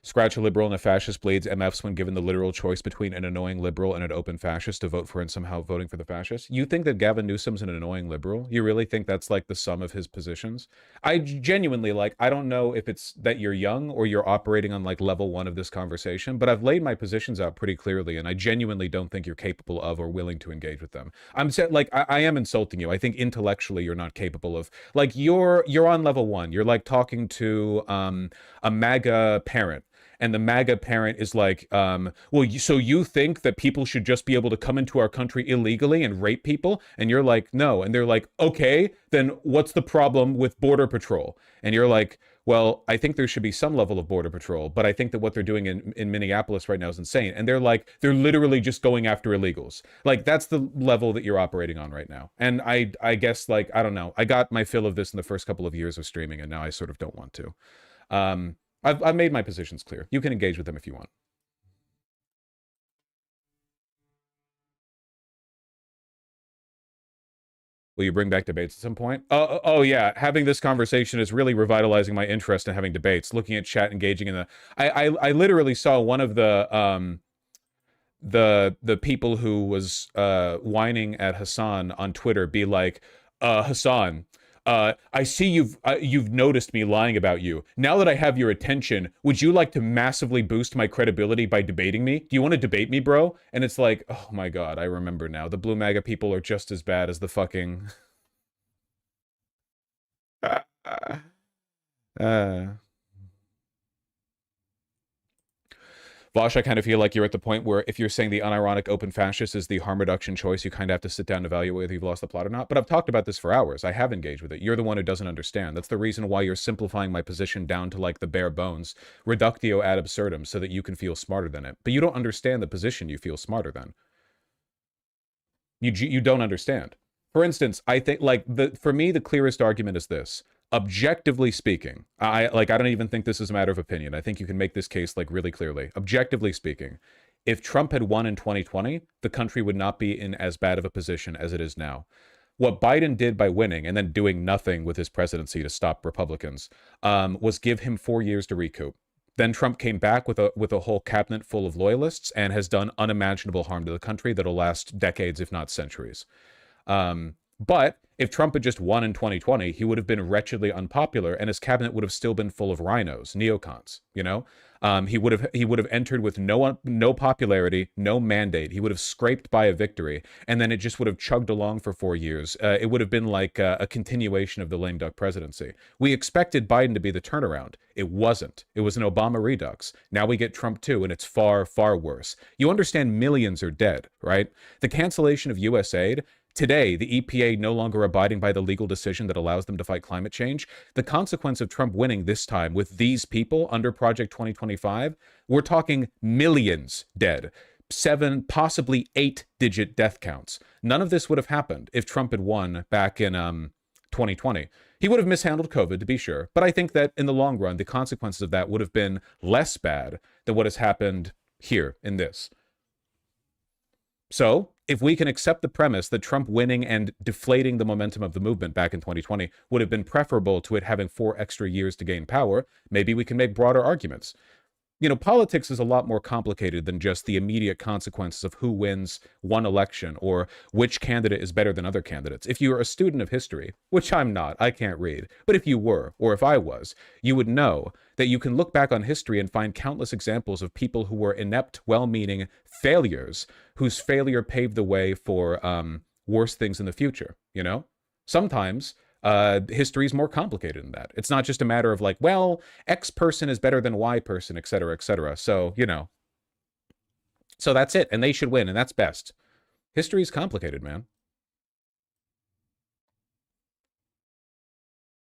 Scratch a liberal and a fascist bleeds MFs when given the literal choice between an annoying liberal and an open fascist to vote for, and somehow voting for the fascist. You think that Gavin Newsom's an annoying liberal? You really think that's like the sum of his positions? I genuinely, like, I don't know if it's that you're young or you're operating on like level 1 of this conversation, but I've laid my positions out pretty clearly, and I genuinely don't think you're capable of or willing to engage with them. I'm saying, like, I am insulting you. I think intellectually you're not capable of, like, you're on level 1. You're like talking to a MAGA parent. And the MAGA parent is like, so you think that people should just be able to come into our country illegally and rape people? And you're like, no. And they're like, okay, then what's the problem with Border Patrol? And you're like, well, I think there should be some level of Border Patrol, but I think that what they're doing in Minneapolis right now is insane. And they're like, they're literally just going after illegals. Like, that's the level that you're operating on right now. And I guess, like, I don't know. I got my fill of this in the first couple of years of streaming, and now I sort of don't want to. I've made my positions clear. You can engage with them if you want. Will you bring back debates at some point? Oh yeah, having this conversation is really revitalizing my interest in having debates. Looking at chat, engaging in the. I literally saw one of the people who was whining at Hassan on Twitter be like, Hassan, I see you've noticed me lying about you. Now that I have your attention, would you like to massively boost my credibility by debating me? Do you want to debate me, bro? And it's like, oh my god, I remember now. The blue MAGA people are just as bad as the fucking... Vosh, I kind of feel like you're at the point where if you're saying the unironic open fascist is the harm reduction choice, you kind of have to sit down and evaluate whether you've lost the plot or not. But I've talked about this for hours. I have engaged with it. You're the one who doesn't understand. That's the reason why you're simplifying my position down to like the bare bones, reductio ad absurdum, so that you can feel smarter than it. But you don't understand the position you feel smarter than. You don't understand. For instance, I think like for me, the clearest argument is this. Objectively speaking, I don't even think this is a matter of opinion. I think you can make this case like really clearly. Objectively speaking, if Trump had won in 2020, the country would not be in as bad of a position as it is now. What Biden did by winning and then doing nothing with his presidency to stop Republicans was give him 4 years to recoup. Then Trump came back with a whole cabinet full of loyalists and has done unimaginable harm to the country that'll last decades, if not centuries. But if Trump had just won in 2020, he would have been wretchedly unpopular, and his cabinet would have still been full of rhinos, neocons. You know, he would have entered with no popularity, no mandate. He would have scraped by a victory, and then it just would have chugged along for 4 years. It would have been like a continuation of the lame duck presidency. We expected Biden to be the turnaround. It wasn't. It was an Obama redux. Now we get Trump too, and it's far, far worse. You understand millions are dead, right? The cancellation of U.S. aid. Today, the EPA no longer abiding by the legal decision that allows them to fight climate change. The consequence of Trump winning this time with these people under Project 2025, we're talking millions dead. 7, possibly 8-digit death counts. None of this would have happened if Trump had won back in 2020. He would have mishandled COVID, to be sure, but I think that in the long run, the consequences of that would have been less bad than what has happened here in this. So, if we can accept the premise that Trump winning and deflating the momentum of the movement back in 2020 would have been preferable to it having 4 extra years to gain power, maybe we can make broader arguments. You know, politics is a lot more complicated than just the immediate consequences of who wins one election or which candidate is better than other candidates. If you're a student of history, which I'm not, I can't read, but if you were, or if I was, you would know that you can look back on history and find countless examples of people who were inept, well-meaning failures whose failure paved the way for worse things in the future, you know? Sometimes history is more complicated than that. It's not just a matter of like, well, X person is better than Y person, et cetera, et cetera. So, you know, so that's it. And they should win. And that's best. History is complicated, man.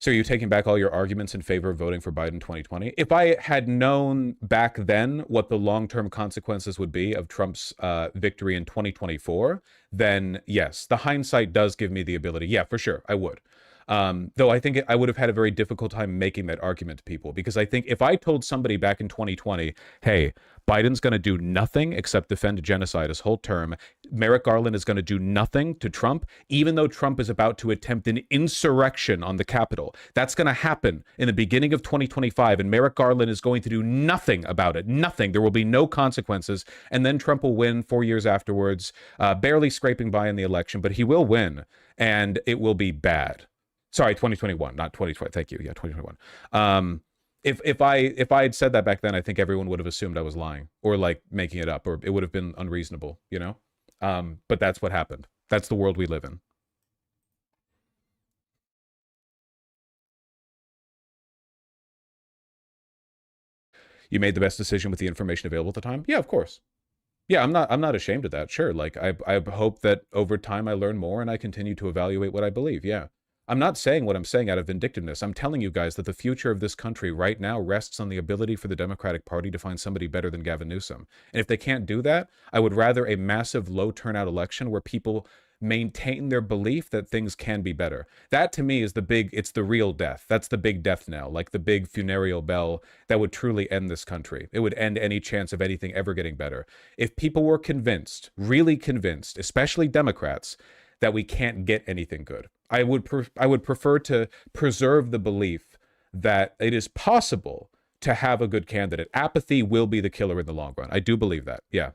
So are you taking back all your arguments in favor of voting for Biden 2020? If I had known back then what the long-term consequences would be of Trump's victory in 2024, then yes, the hindsight does give me the ability. Yeah, for sure, I would. Though I think I would have had a very difficult time making that argument to people, because I think if I told somebody back in 2020, hey, Biden's going to do nothing except defend genocide his whole term, Merrick Garland is going to do nothing to Trump, even though Trump is about to attempt an insurrection on the Capitol. That's going to happen in the beginning of 2025, and Merrick Garland is going to do nothing about it. Nothing. There will be no consequences, and then Trump will win 4 years afterwards, barely scraping by in the election, but he will win, and it will be bad. Sorry, 2021, not 2020. Thank you. Yeah, 2021. If I had said that back then, I think everyone would have assumed I was lying or like making it up, or it would have been unreasonable, you know? But that's what happened. That's the world we live in. You made the best decision with the information available at the time? Yeah, of course. Yeah, I'm not ashamed of that. Sure. Like I hope that over time I learn more and I continue to evaluate what I believe. Yeah. I'm not saying what I'm saying out of vindictiveness. I'm telling you guys that the future of this country right now rests on the ability for the Democratic Party to find somebody better than Gavin Newsom. And if they can't do that, I would rather a massive low turnout election where people maintain their belief that things can be better. That to me is it's the real death. That's the big death knell, like the big funereal bell that would truly end this country. It would end any chance of anything ever getting better. If people were convinced, really convinced, especially Democrats, that we can't get anything good, I would prefer to preserve the belief that it is possible to have a good candidate. Apathy will be the killer in the long run. I do believe that. Yeah.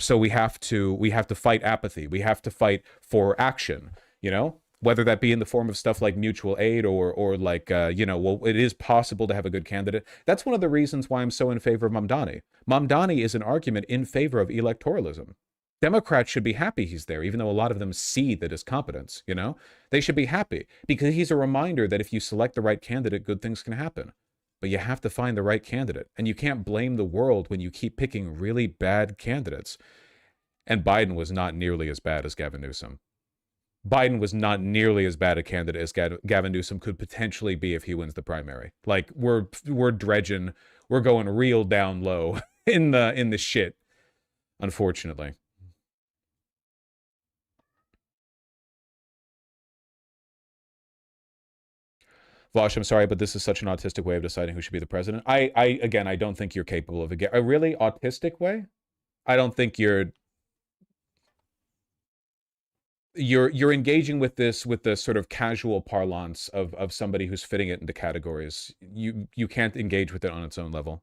So we have to fight apathy. We have to fight for action, you know, whether that be in the form of stuff like mutual aid or like, you know, well, it is possible to have a good candidate. That's one of the reasons why I'm so in favor of Mamdani. Mamdani is an argument in favor of electoralism. Democrats should be happy he's there, even though a lot of them see that his competence, you know, they should be happy because he's a reminder that if you select the right candidate, good things can happen. But you have to find the right candidate. And you can't blame the world when you keep picking really bad candidates. And Biden was not nearly as bad as Gavin Newsom. Biden was not nearly as bad a candidate as Gavin Newsom could potentially be if he wins the primary. Like, we're dredging, we're going real down low in the shit, unfortunately. Vosh, I'm sorry, but this is such an autistic way of deciding who should be the president. Again, I don't think you're capable of a really autistic way. I don't think you're engaging with this with the sort of casual parlance of somebody who's fitting it into categories. You can't engage with it on its own level.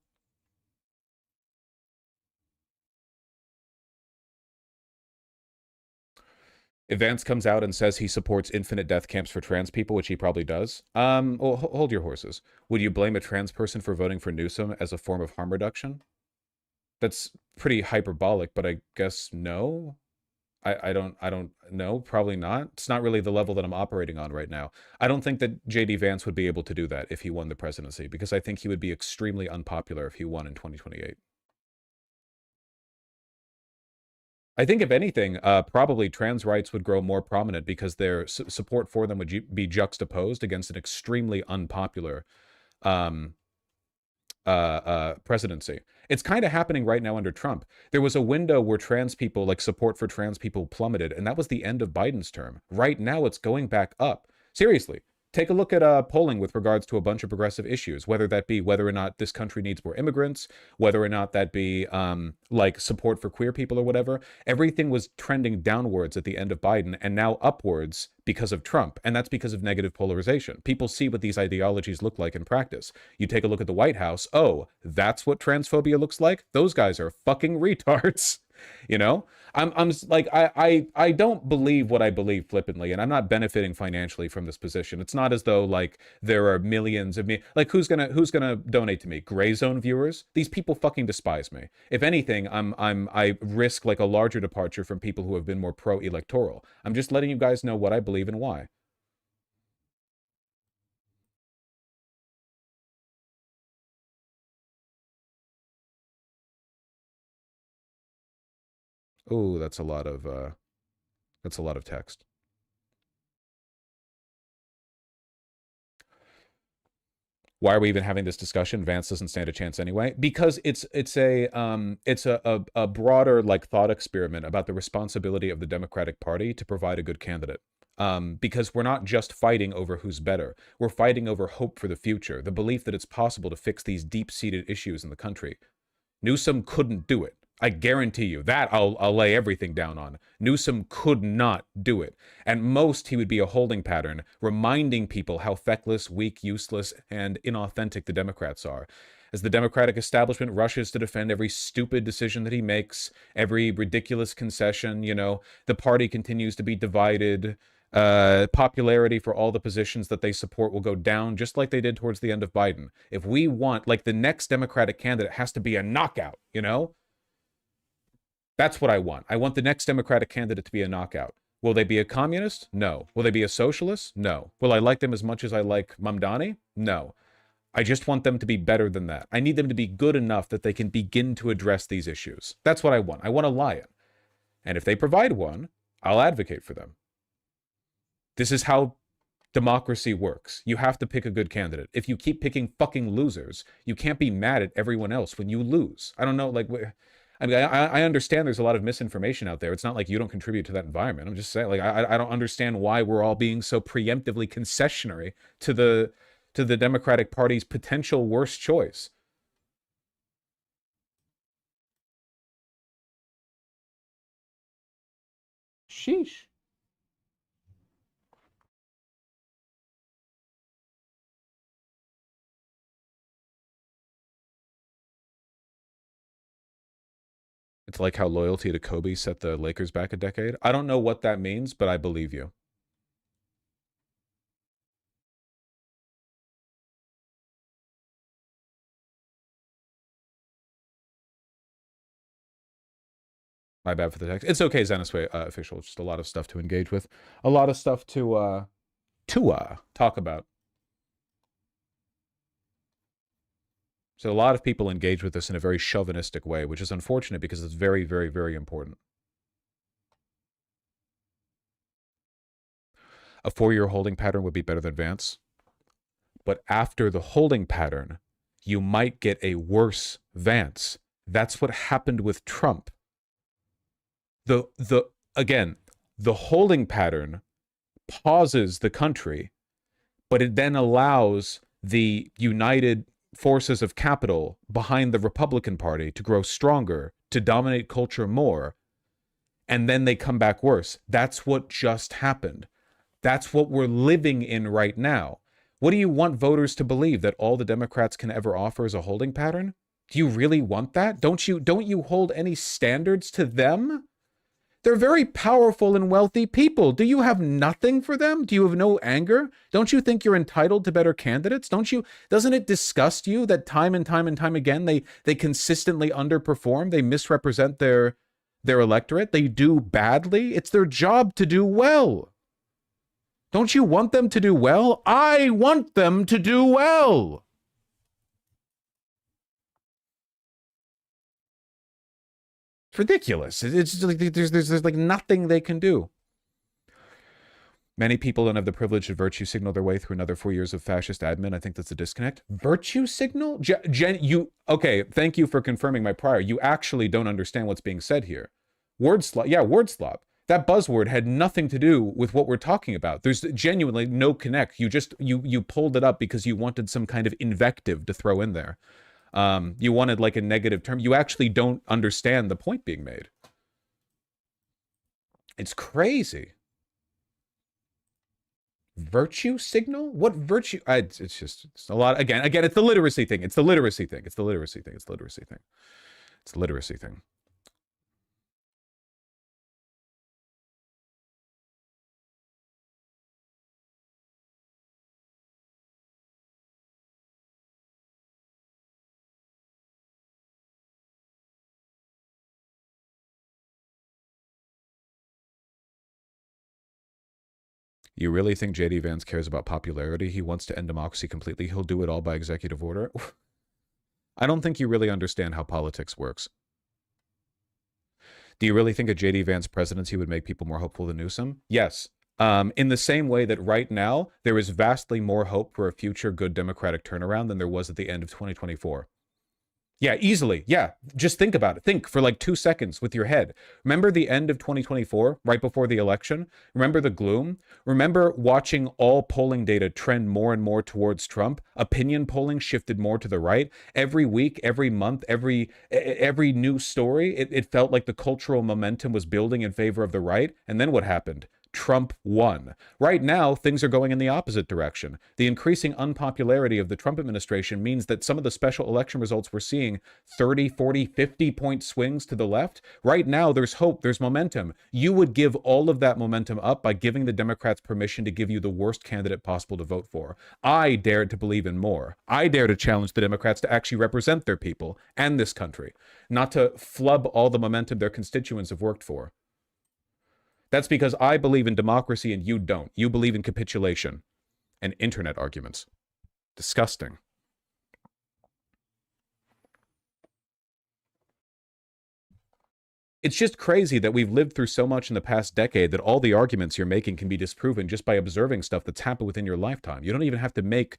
If Vance comes out and says he supports infinite death camps for trans people, which he probably does, well, hold your horses. Would you blame a trans person for voting for Newsom as a form of harm reduction? That's pretty hyperbolic, but I guess no. I don't know. Probably not. It's not really the level that I'm operating on right now. I don't think that J.D. Vance would be able to do that if he won the presidency, because I think he would be extremely unpopular if he won in 2028. I think, if anything, probably trans rights would grow more prominent because their support for them would be juxtaposed against an extremely unpopular presidency. It's kind of happening right now under Trump. There was a window where trans people, like support for trans people, plummeted, and that was the end of Biden's term. Right now, it's going back up. Seriously. Take a look at polling with regards to a bunch of progressive issues, whether that be whether or not this country needs more immigrants, whether or not that be like support for queer people or whatever. Everything was trending downwards at the end of Biden and now upwards because of Trump. And that's because of negative polarization. People see what these ideologies look like in practice. You take a look at the White House. Oh, that's what transphobia looks like? Those guys are fucking retards. You know, I'm like, I don't believe what I believe flippantly, and I'm not benefiting financially from this position. It's not as though like there are millions of me, like who's gonna donate to me? Gray Zone viewers? These people fucking despise me. If anything, I risk like a larger departure from people who have been more pro-electoral. I'm just letting you guys know what I believe and why. Oh, that's a lot of text. Why are we even having this discussion? Vance doesn't stand a chance anyway. Because it's a broader like thought experiment about the responsibility of the Democratic Party to provide a good candidate. Because we're not just fighting over who's better. We're fighting over hope for the future, the belief that it's possible to fix these deep-seated issues in the country. Newsom couldn't do it. I guarantee you that I'll lay everything down on. Newsom could not do it. At most, he would be a holding pattern, reminding people how feckless, weak, useless, and inauthentic the Democrats are. As the Democratic establishment rushes to defend every stupid decision that he makes, every ridiculous concession, you know, the party continues to be divided. Popularity for all the positions that they support will go down, just like they did towards the end of Biden. If we want, like, the next Democratic candidate has to be a knockout, you know? That's what I want. I want the next Democratic candidate to be a knockout. Will they be a communist? No. Will they be a socialist? No. Will I like them as much as I like Mamdani? No. I just want them to be better than that. I need them to be good enough that they can begin to address these issues. That's what I want. I want a lion. And if they provide one, I'll advocate for them. This is how democracy works. You have to pick a good candidate. If you keep picking fucking losers, you can't be mad at everyone else when you lose. I don't know, like, I mean, I understand there's a lot of misinformation out there. It's not like you don't contribute to that environment. I'm just saying, like, I don't understand why we're all being so preemptively concessionary to the Democratic Party's potential worst choice. Sheesh. It's like how loyalty to Kobe set the Lakers back a decade. I don't know what that means, but I believe you. My bad for the text. It's okay, Xenosway official. It's just a lot of stuff to engage with. A lot of stuff to talk about. So a lot of people engage with this in a very chauvinistic way, which is unfortunate because it's very, very, very important. A 4-year holding pattern would be better than Vance. But after the holding pattern, you might get a worse Vance. That's what happened with Trump. Again, the holding pattern pauses the country, but it then allows the united forces of capital behind the Republican Party to grow stronger, to dominate culture more, and then they come back worse. That's what just happened. That's what we're living in right now. What do you want voters to believe? That all the Democrats can ever offer is a holding pattern? Do you really want that? Don't you hold any standards to them? They're very powerful and wealthy people. Do you have nothing for them? Do you have no anger? Don't you think you're entitled to better candidates? Doesn't it disgust you that time and time and time again they consistently underperform? They misrepresent their electorate. They do badly. It's their job to do well. Don't you want them to do well? I want them to do well. It's ridiculous. It's just like there's like nothing they can do. Many people don't have the privilege to virtue signal their way through another 4 years of fascist admin. I think that's a disconnect. Virtue signal? Okay, thank you for confirming my prior. You actually don't understand what's being said here. Word slop. Yeah, word slop. That buzzword had nothing to do with what we're talking about. There's genuinely no connect. You pulled it up because you wanted some kind of invective to throw in there. You wanted like a negative term. You actually don't understand the point being made. It's crazy. Virtue signal? What virtue? It's a lot. Again, it's the literacy thing. It's the literacy thing. It's the literacy thing. It's the literacy thing. It's the literacy thing. You really think J.D. Vance cares about popularity? He wants to end democracy completely. He'll do it all by executive order. I don't think you really understand how politics works. Do you really think a J.D. Vance presidency would make people more hopeful than Newsom? Yes. In the same way that right now, there is vastly more hope for a future good Democratic turnaround than there was at the end of 2024. Yeah, easily. Yeah, just think about it. Think for like 2 seconds with your head. Remember the end of 2024, right before the election? Remember the gloom? Remember watching all polling data trend more and more towards Trump? Opinion polling shifted more to the right. Every week, every month, every news story, it felt like the cultural momentum was building in favor of the right. And then what happened? Trump won. Right now, things are going in the opposite direction. The increasing unpopularity of the Trump administration means that some of the special election results we're seeing, 30, 40, 50-point swings to the left. Right now, there's hope, there's momentum. You would give all of that momentum up by giving the Democrats permission to give you the worst candidate possible to vote for. I dare to believe in more. I dare to challenge the Democrats to actually represent their people and this country, not to flub all the momentum their constituents have worked for. That's because I believe in democracy and you don't. You believe in capitulation and internet arguments. Disgusting. It's just crazy that we've lived through so much in the past decade that all the arguments you're making can be disproven just by observing stuff that's happened within your lifetime. You don't even have to make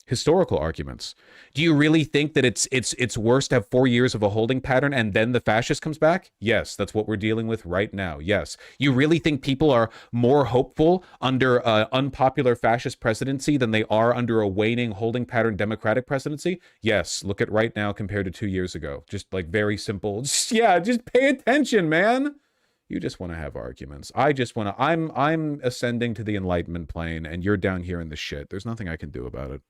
Historical arguments. Do you really think that it's worse to have 4 years of a holding pattern and then the fascist comes back? Yes, that's what we're dealing with right now. Yes. You really think people are more hopeful under an unpopular fascist presidency than they are under a waning holding pattern democratic presidency? Yes. Look at right now compared to 2 years ago. Just like very simple. Just pay attention, man. You just want to have arguments. I just want to. I'm ascending to the enlightenment plane, and you're down here in the shit. There's nothing I can do about it.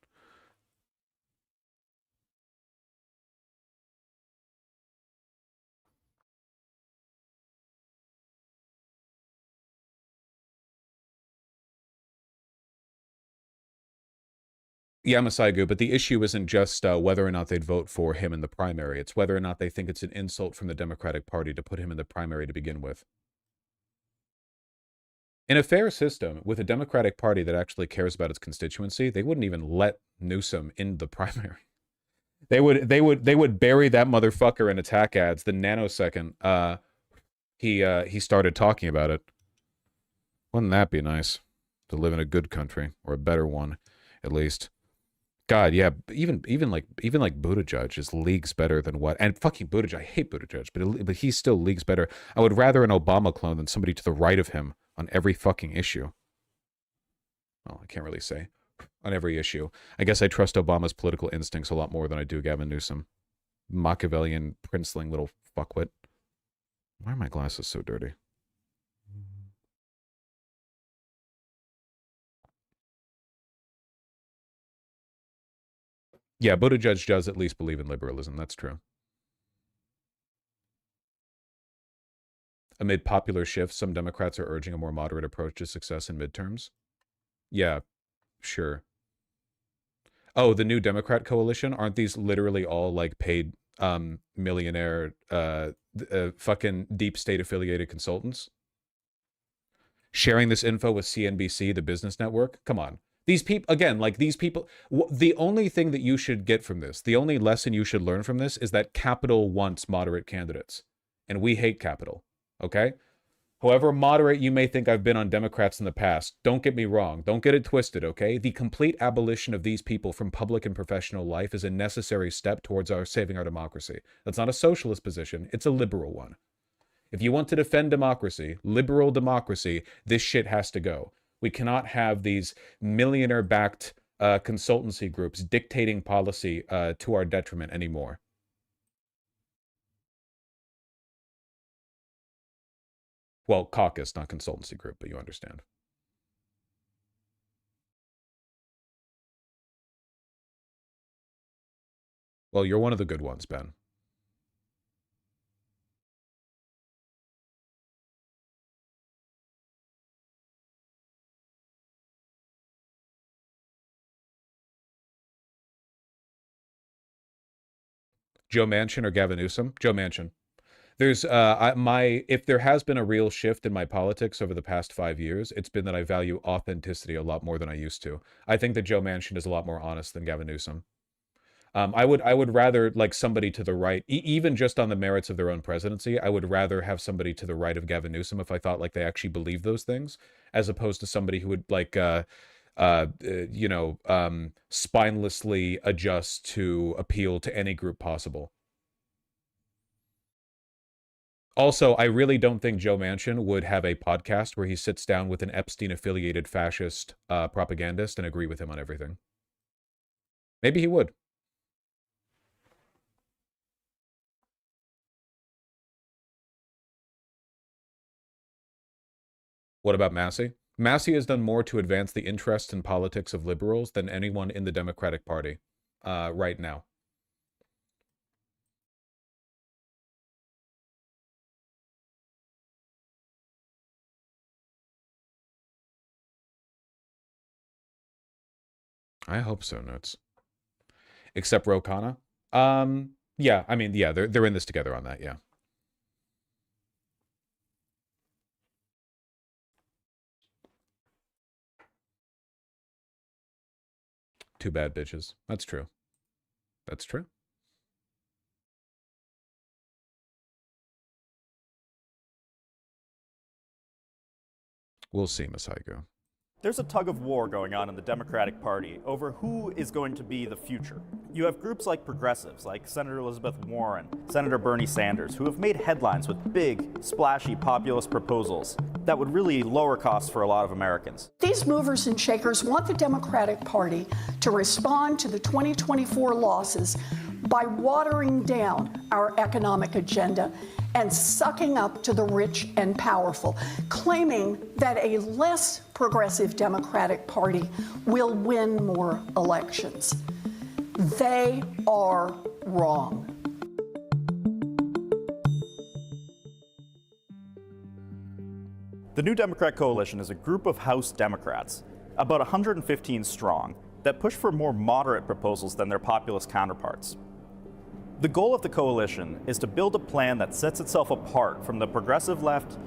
Yeah, Masaigu, but the issue isn't just whether or not they'd vote for him in the primary. It's whether or not they think it's an insult from the Democratic Party to put him in the primary to begin with. In a fair system, with a Democratic Party that actually cares about its constituency, they wouldn't even let Newsom in the primary. They would bury that motherfucker in attack ads the nanosecond he started talking about it. Wouldn't that be nice to live in a good country, or a better one, at least? God, yeah, even like Buttigieg is leagues better than what, and fucking Buttigieg, I hate Buttigieg, but he's still leagues better. I would rather an Obama clone than somebody to the right of him on every fucking issue. Well, I can't really say on every issue. I guess I trust Obama's political instincts a lot more than I do Gavin Newsom. Machiavellian, princeling little fuckwit. Why are my glasses so dirty? Yeah, Buttigieg does at least believe in liberalism. That's true. Amid popular shifts, some Democrats are urging a more moderate approach to success in midterms. Yeah, sure. Oh, the new Democrat coalition? Aren't these literally all like paid millionaire fucking deep state affiliated consultants? Sharing this info with CNBC, the business network? Come on. These people, again, like these people, the only thing that you should get from this, the only lesson you should learn from this is that capital wants moderate candidates. And we hate capital, okay? However moderate you may think I've been on Democrats in the past, don't get me wrong. Don't get it twisted, okay? The complete abolition of these people from public and professional life is a necessary step towards saving our democracy. That's not a socialist position. It's a liberal one. If you want to defend democracy, liberal democracy, this shit has to go. We cannot have these millionaire-backed consultancy groups dictating policy to our detriment anymore. Well, caucus, not consultancy group, but you understand. Well, you're one of the good ones, Ben. Joe Manchin or Gavin Newsom? Joe Manchin. There's if there has been a real shift in my politics over the past 5 years, it's been that I value authenticity a lot more than I used to. I think that Joe Manchin is a lot more honest than Gavin Newsom. I would rather like somebody to the right, even just on the merits of their own presidency. I would rather have somebody to the right of Gavin Newsom if I thought like they actually believe those things, as opposed to somebody who would like spinelessly adjust to appeal to any group possible. Also, I really don't think Joe Manchin would have a podcast where he sits down with an Epstein-affiliated fascist propagandist and agree with him on everything. Maybe he would. What about Massey? Massey has done more to advance the interests and politics of liberals than anyone in the Democratic Party right now. I hope so, Notes. Except Ro Khanna? Yeah, I mean, yeah, they're in this together on that, yeah. Two bad bitches. That's true. That's true. We'll see, Masaigo. There's a tug of war going on in the Democratic Party over who is going to be the future. You have groups like progressives, like Senator Elizabeth Warren, Senator Bernie Sanders, who have made headlines with big, splashy populist proposals that would really lower costs for a lot of Americans. These movers and shakers want the Democratic Party to respond to the 2024 losses by watering down our economic agenda and sucking up to the rich and powerful, claiming that a less progressive Democratic Party will win more elections. They are wrong. The New Democrat Coalition is a group of House Democrats, about 115 strong, that push for more moderate proposals than their populist counterparts. The goal of the coalition is to build a plan that sets itself apart from the progressive left,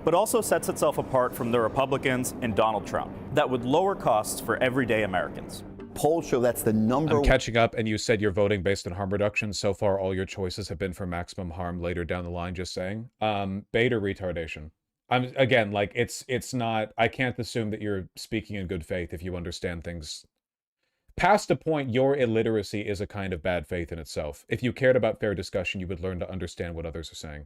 but also sets itself apart from the Republicans and Donald Trump, that would lower costs for everyday Americans. Polls show that's the number. I'm catching up, and you said you're voting based on harm reduction. So far, all your choices have been for maximum harm later down the line, just saying. Beta retardation. Again, like, it's not, I can't assume that you're speaking in good faith if you understand things. Past a point, your illiteracy is a kind of bad faith in itself. If you cared about fair discussion, you would learn to understand what others are saying.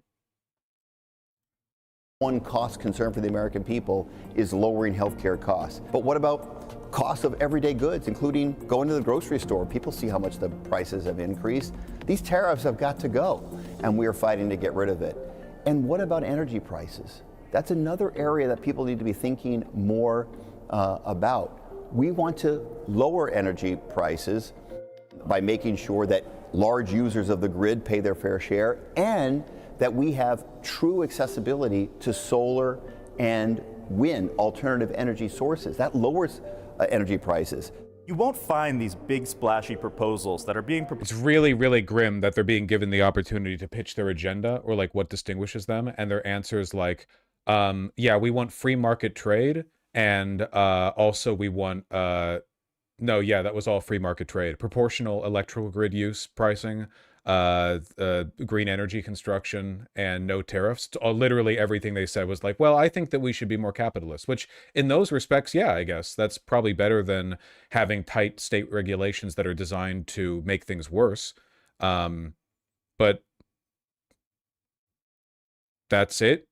One cost concern for the American people is lowering healthcare costs. But what about costs of everyday goods, including going to the grocery store? People see how much the prices have increased. These tariffs have got to go, and we are fighting to get rid of it. And what about energy prices? That's another area that people need to be thinking more about. We want to lower energy prices by making sure that large users of the grid pay their fair share, and that we have true accessibility to solar and wind, alternative energy sources. That lowers energy prices. You won't find these big splashy proposals that are being proposed. It's really, really grim that they're being given the opportunity to pitch their agenda, or like what distinguishes them, and their answers like, yeah, we want free market trade, and also we want, no, yeah, that was all free market trade. Proportional electrical grid use pricing, green energy construction, and no tariffs. Literally everything they said was like, well, I think that we should be more capitalist, which in those respects, yeah, I guess that's probably better than having tight state regulations that are designed to make things worse. But that's it.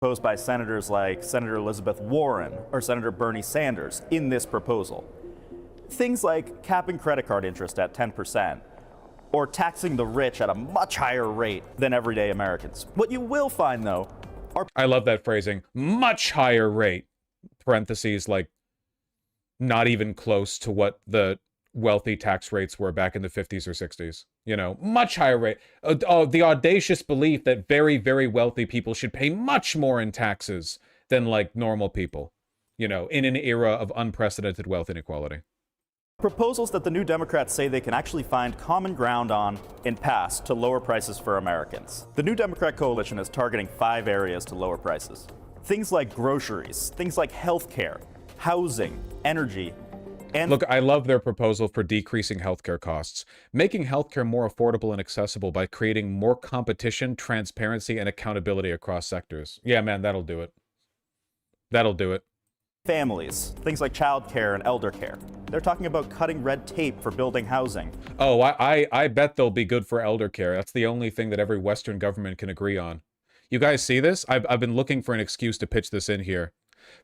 Proposed by senators like Senator Elizabeth Warren or Senator Bernie Sanders in this proposal. Things like capping credit card interest at 10%, or taxing the rich at a much higher rate than everyday Americans. What you will find, though, are... I love that phrasing. Much higher rate. Parentheses, like, not even close to what the wealthy tax rates were back in the 50s or 60s. You know, much higher rate. The audacious belief that very, very wealthy people should pay much more in taxes than, like, normal people. You know, in an era of unprecedented wealth inequality. Proposals that the New Democrats say they can actually find common ground on and pass to lower prices for Americans. The New Democrat Coalition is targeting 5 areas to lower prices. Things like groceries, things like healthcare, housing, energy, and... Look, I love their proposal for decreasing healthcare costs, making healthcare more affordable and accessible by creating more competition, transparency, and accountability across sectors. Yeah, man, that'll do it. That'll do it. Families, things like childcare and elder care. They're talking about cutting red tape for building housing. Oh, I bet they'll be good for elder care. That's the only thing that every Western government can agree on. You guys see this? I've been looking for an excuse to pitch this in here.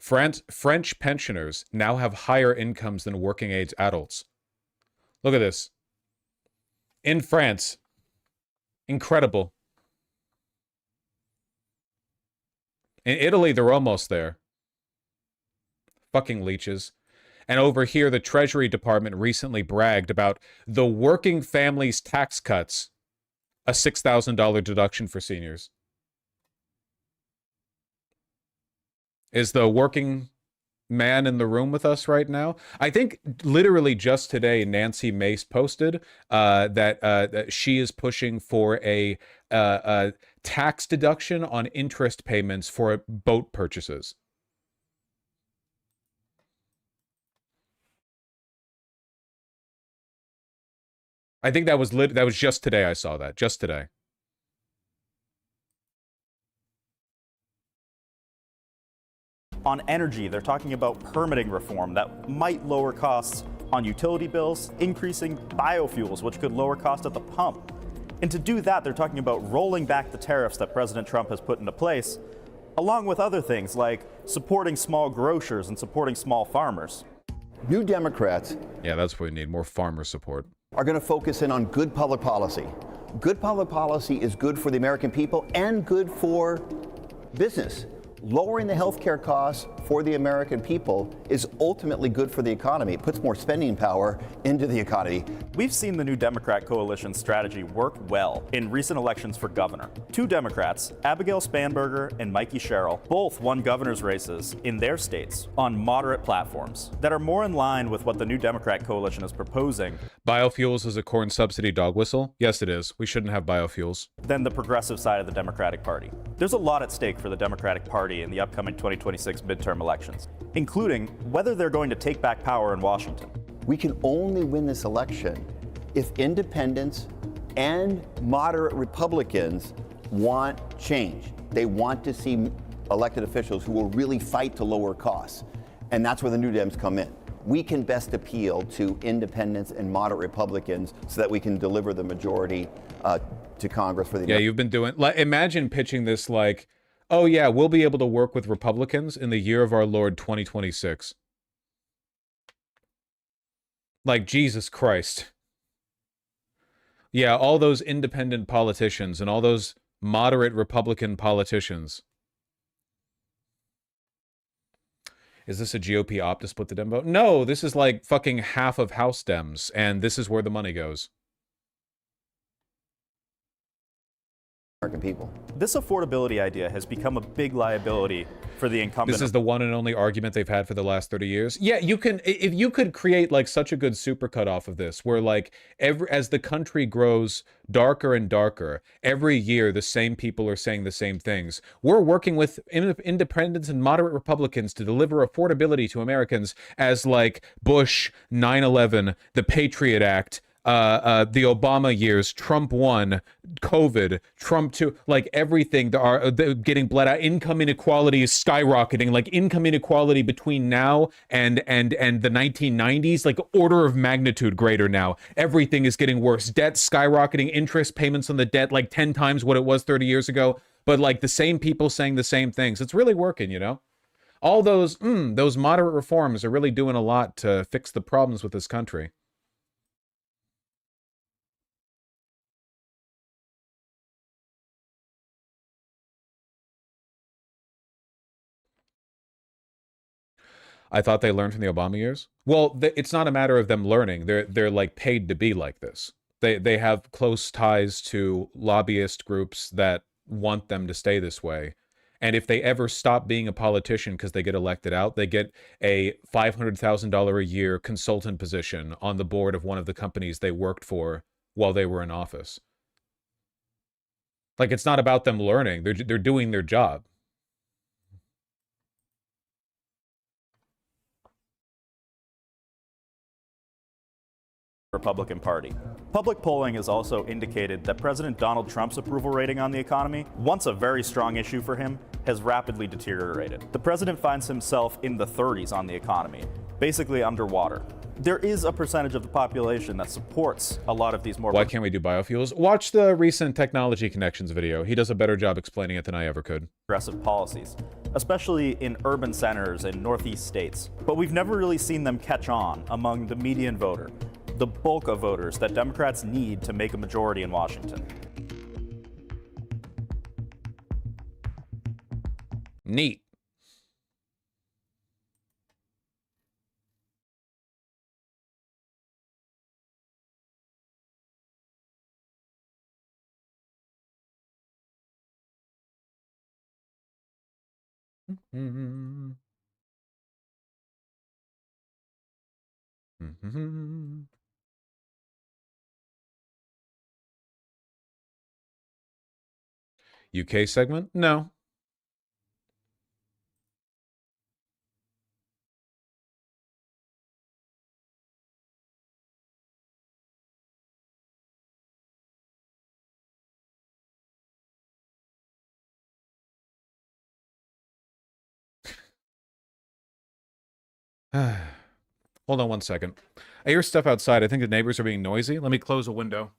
French pensioners now have higher incomes than working age adults. Look at this. In France. Incredible. In Italy, they're almost there. Fucking leeches. And over here, the Treasury Department recently bragged about the working families tax cuts, a $6,000 deduction for seniors. Is the working man in the room with us right now? I think literally just today, Nancy Mace posted that she is pushing for a tax deduction on interest payments for boat purchases. I think that was just today. I saw that just today. On energy, they're talking about permitting reform that might lower costs on utility bills, increasing biofuels, which could lower cost at the pump. And to do that, they're talking about rolling back the tariffs that President Trump has put into place, along with other things like supporting small grocers and supporting small farmers. New Democrats Yeah, that's what we need, more farmer support. are going to focus in on good public policy. Good public policy is good for the American people and good for business. Lowering the healthcare costs for the American people is ultimately good for the economy. It puts more spending power into the economy. We've seen the New Democrat coalition strategy work well in recent elections for governor. Two Democrats, Abigail Spanberger and Mikey Sherrill, both won governor's races in their states on moderate platforms that are more in line with what the New Democrat coalition is proposing Biofuels is a corn subsidy dog whistle? Yes, it is. We shouldn't have biofuels. than the progressive side of the Democratic Party. There's a lot at stake for the Democratic Party in the upcoming 2026 midterm elections, including whether they're going to take back power in Washington. We can only win this election if independents and moderate Republicans want change. They want to see elected officials who will really fight to lower costs. And that's where the New Dems come in. We can best appeal to independents and moderate Republicans so that we can deliver the majority to Congress for the Yeah, you've been doing... Like, imagine pitching this like, oh yeah, we'll be able to work with Republicans in the year of our Lord 2026. Like, Jesus Christ. Yeah, all those independent politicians and all those moderate Republican politicians. Is this a GOP op to split the Dem vote? No, this is like fucking half of House Dems, and this is where the money goes. American people. This affordability idea has become a big liability for the incumbent. This is the one and only argument they've had for the last 30 years. Yeah, you can, if you could create like such a good supercut off of this, where like as the country grows darker and darker, every year the same people are saying the same things. We're working with independents and moderate Republicans to deliver affordability to Americans as like Bush, 9/11, the Patriot Act, the Obama years, Trump 1, COVID, Trump 2, like everything they're getting bled out. Income inequality is skyrocketing, like income inequality between now and the 1990s, like order of magnitude greater now. Everything is getting worse. Debt skyrocketing, interest payments on the debt like 10 times what it was 30 years ago. But like the same people saying the same things. It's really working, you know? All those moderate reforms are really doing a lot to fix the problems with this country. I thought they learned from the Obama years. Well, it's not a matter of them learning. They're like paid to be like this. They have close ties to lobbyist groups that want them to stay this way. And if they ever stop being a politician because they get elected out, they get a $500,000 a year consultant position on the board of one of the companies they worked for while they were in office. Like, it's not about them learning. They're doing their job. Republican Party. Public polling has also indicated that President Donald Trump's approval rating on the economy, once a very strong issue for him, has rapidly deteriorated. The president finds himself in the 30s on the economy, basically underwater. There is a percentage of the population that supports a lot of these more... Why can't we do biofuels? Watch the recent Technology Connections video. He does a better job explaining it than I ever could. ...progressive policies, especially in urban centers and northeast states. But we've never really seen them catch on among the median voter, the bulk of voters that Democrats need to make a majority in Washington. Neat. Mm-hmm. Mm-hmm. UK segment? No. Hold on one second. I hear stuff outside. I think the neighbors are being noisy. Let me close a window.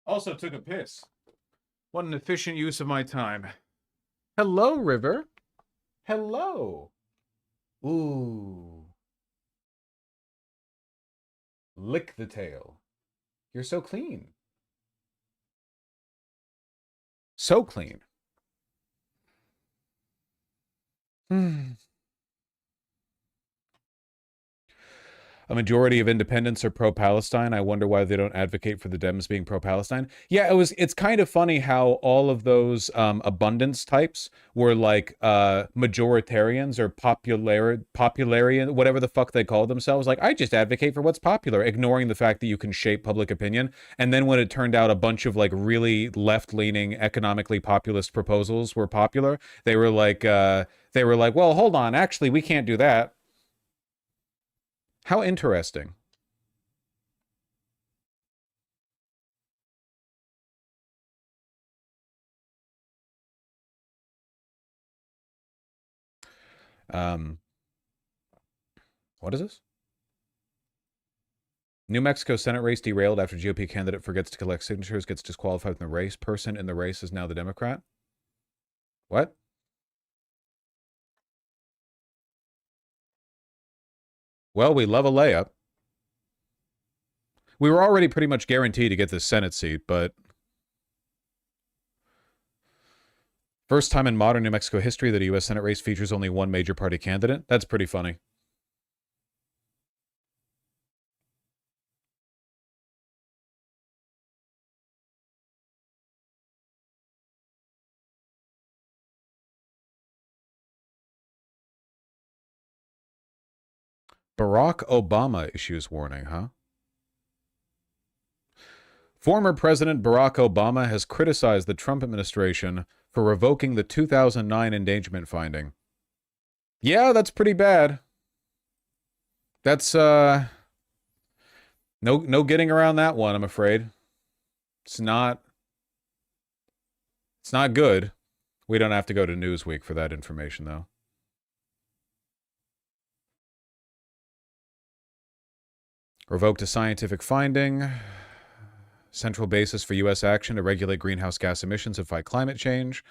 Also took a piss. What an efficient use of my time. Hello, River. Hello. Ooh. Lick the tail. You're so clean. So clean. A majority of independents are pro-Palestine. I wonder why they don't advocate for the Dems being pro-Palestine. Yeah, it's kind of funny how all of those abundance types were like majoritarians or popularian, whatever the fuck they call themselves. Like, I just advocate for what's popular, ignoring the fact that you can shape public opinion. And then when it turned out a bunch of like really left-leaning, economically populist proposals were popular, they were like, well, hold on, actually, we can't do that. How interesting. What is this? New Mexico Senate race derailed after GOP candidate forgets to collect signatures, gets disqualified from the race. Person in the race is now the Democrat. What? Well, we love a layup. We were already pretty much guaranteed to get this Senate seat, but first time in modern New Mexico history that a U.S. Senate race features only one major party candidate. That's pretty funny. Barack Obama issues warning, huh? Former President Barack Obama has criticized the Trump administration for revoking the 2009 endangerment finding. Yeah, that's pretty bad. That's no getting around that one, I'm afraid. It's not good. We don't have to go to Newsweek for that information though. Revoked a scientific finding. Central basis for U.S. action to regulate greenhouse gas emissions and fight climate change.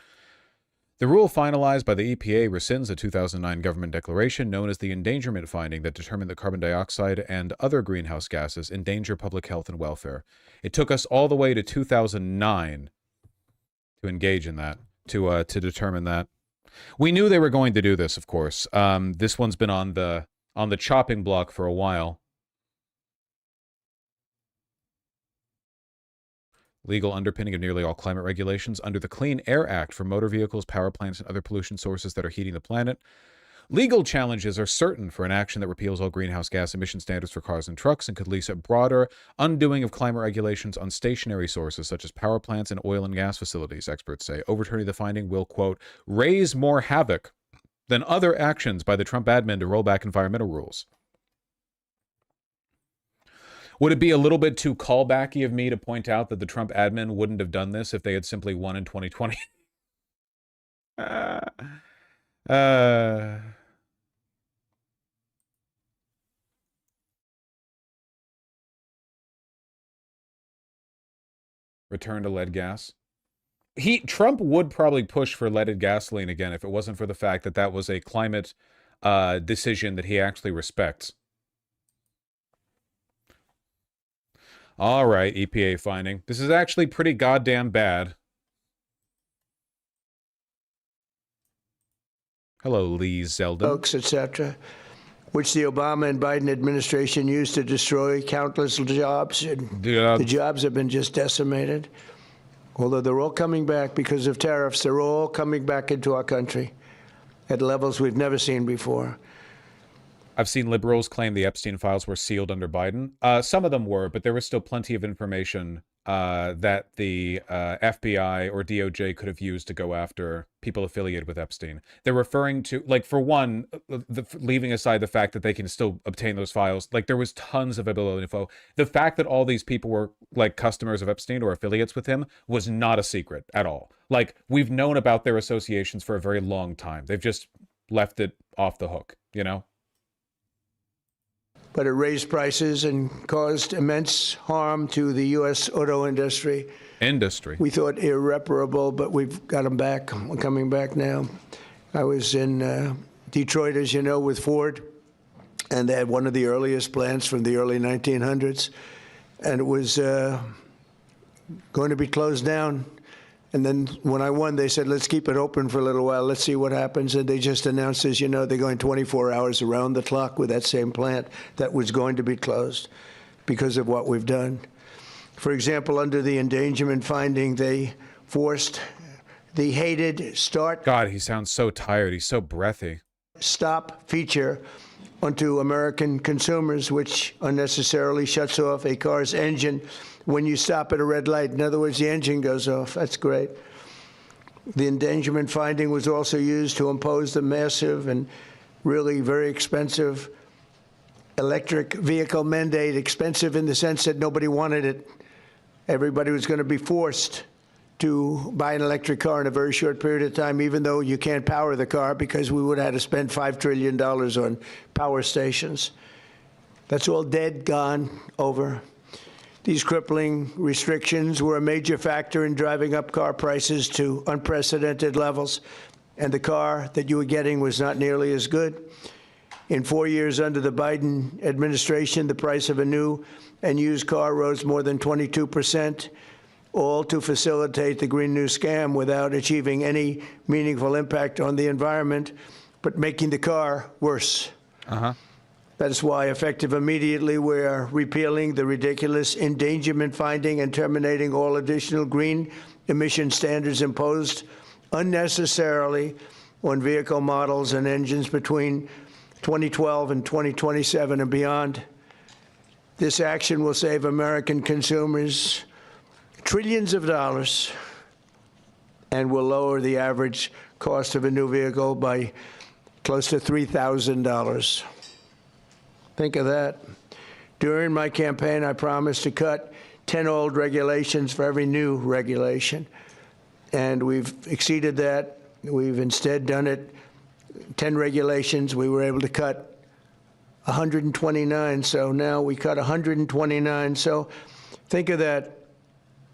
The rule finalized by the EPA rescinds a 2009 government declaration known as the endangerment finding that determined that carbon dioxide and other greenhouse gases endanger public health and welfare. It took us all the way to 2009 to engage in that, to determine that. We knew they were going to do this, of course. This one's been on the chopping block for a while. Legal underpinning of nearly all climate regulations under the Clean Air Act for motor vehicles, power plants, and other pollution sources that are heating the planet. Legal challenges are certain for an action that repeals all greenhouse gas emission standards for cars and trucks and could lead to a broader undoing of climate regulations on stationary sources such as power plants and oil and gas facilities, experts say. Overturning the finding will, quote, raise more havoc than other actions by the Trump admin to roll back environmental rules. Would it be a little bit too callbacky of me to point out that the Trump admin wouldn't have done this if they had simply won in 2020? Return to lead gas. Trump would probably push for leaded gasoline again if it wasn't for the fact that that was a climate decision that he actually respects. All right, EPA finding. This is actually pretty goddamn bad. Hello, Lee Zeldin. Folks, etc., which the Obama and Biden administration used to destroy countless jobs. The jobs have been just decimated. Although they're all coming back because of tariffs, they're all coming back into our country at levels we've never seen before. I've seen liberals claim the Epstein files were sealed under Biden. Some of them were, but there was still plenty of information that the FBI or DOJ could have used to go after people affiliated with Epstein. They're referring to, like, for one, leaving aside the fact that they can still obtain those files, like, there was tons of available info. The fact that all these people were, like, customers of Epstein or affiliates with him was not a secret at all. Like, we've known about their associations for a very long time. They've just left it off the hook, you know? But it raised prices and caused immense harm to the U.S. auto industry. We thought irreparable, but we've got them back. We're coming back now. I was in Detroit, as you know, with Ford, and they had one of the earliest plants from the early 1900s, and it was going to be closed down. And then when I won, they said, let's keep it open for a little while. Let's see what happens. And they just announced, as you know, they're going 24 hours around the clock with that same plant that was going to be closed because of what we've done. For example, under the endangerment finding, they forced the hated start. God, he sounds so tired. He's so breathy. Stop feature onto American consumers, which unnecessarily shuts off a car's engine when you stop at a red light. In other words, the engine goes off. That's great. The endangerment finding was also used to impose the massive and really very expensive electric vehicle mandate. Expensive in the sense that nobody wanted it. Everybody was going to be forced to buy an electric car in a very short period of time, even though you can't power the car, because we would have had to spend $5 trillion on power stations. That's all dead, gone, over. These crippling restrictions were a major factor in driving up car prices to unprecedented levels, and the car that you were getting was not nearly as good. In 4 years under the Biden administration, the price of a new and used car rose more than 22%, all to facilitate the Green New Scam without achieving any meaningful impact on the environment, but making the car worse. That is why, effective immediately, we are repealing the ridiculous endangerment finding and terminating all additional green emission standards imposed unnecessarily on vehicle models and engines between 2012 and 2027 and beyond. This action will save American consumers trillions of dollars and will lower the average cost of a new vehicle by close to $3,000. Think of that. During my campaign, I promised to cut 10 old regulations for every new regulation. And we've exceeded that. We've instead done it 10 regulations. We were able to cut 129. So now we cut 129. So think of that.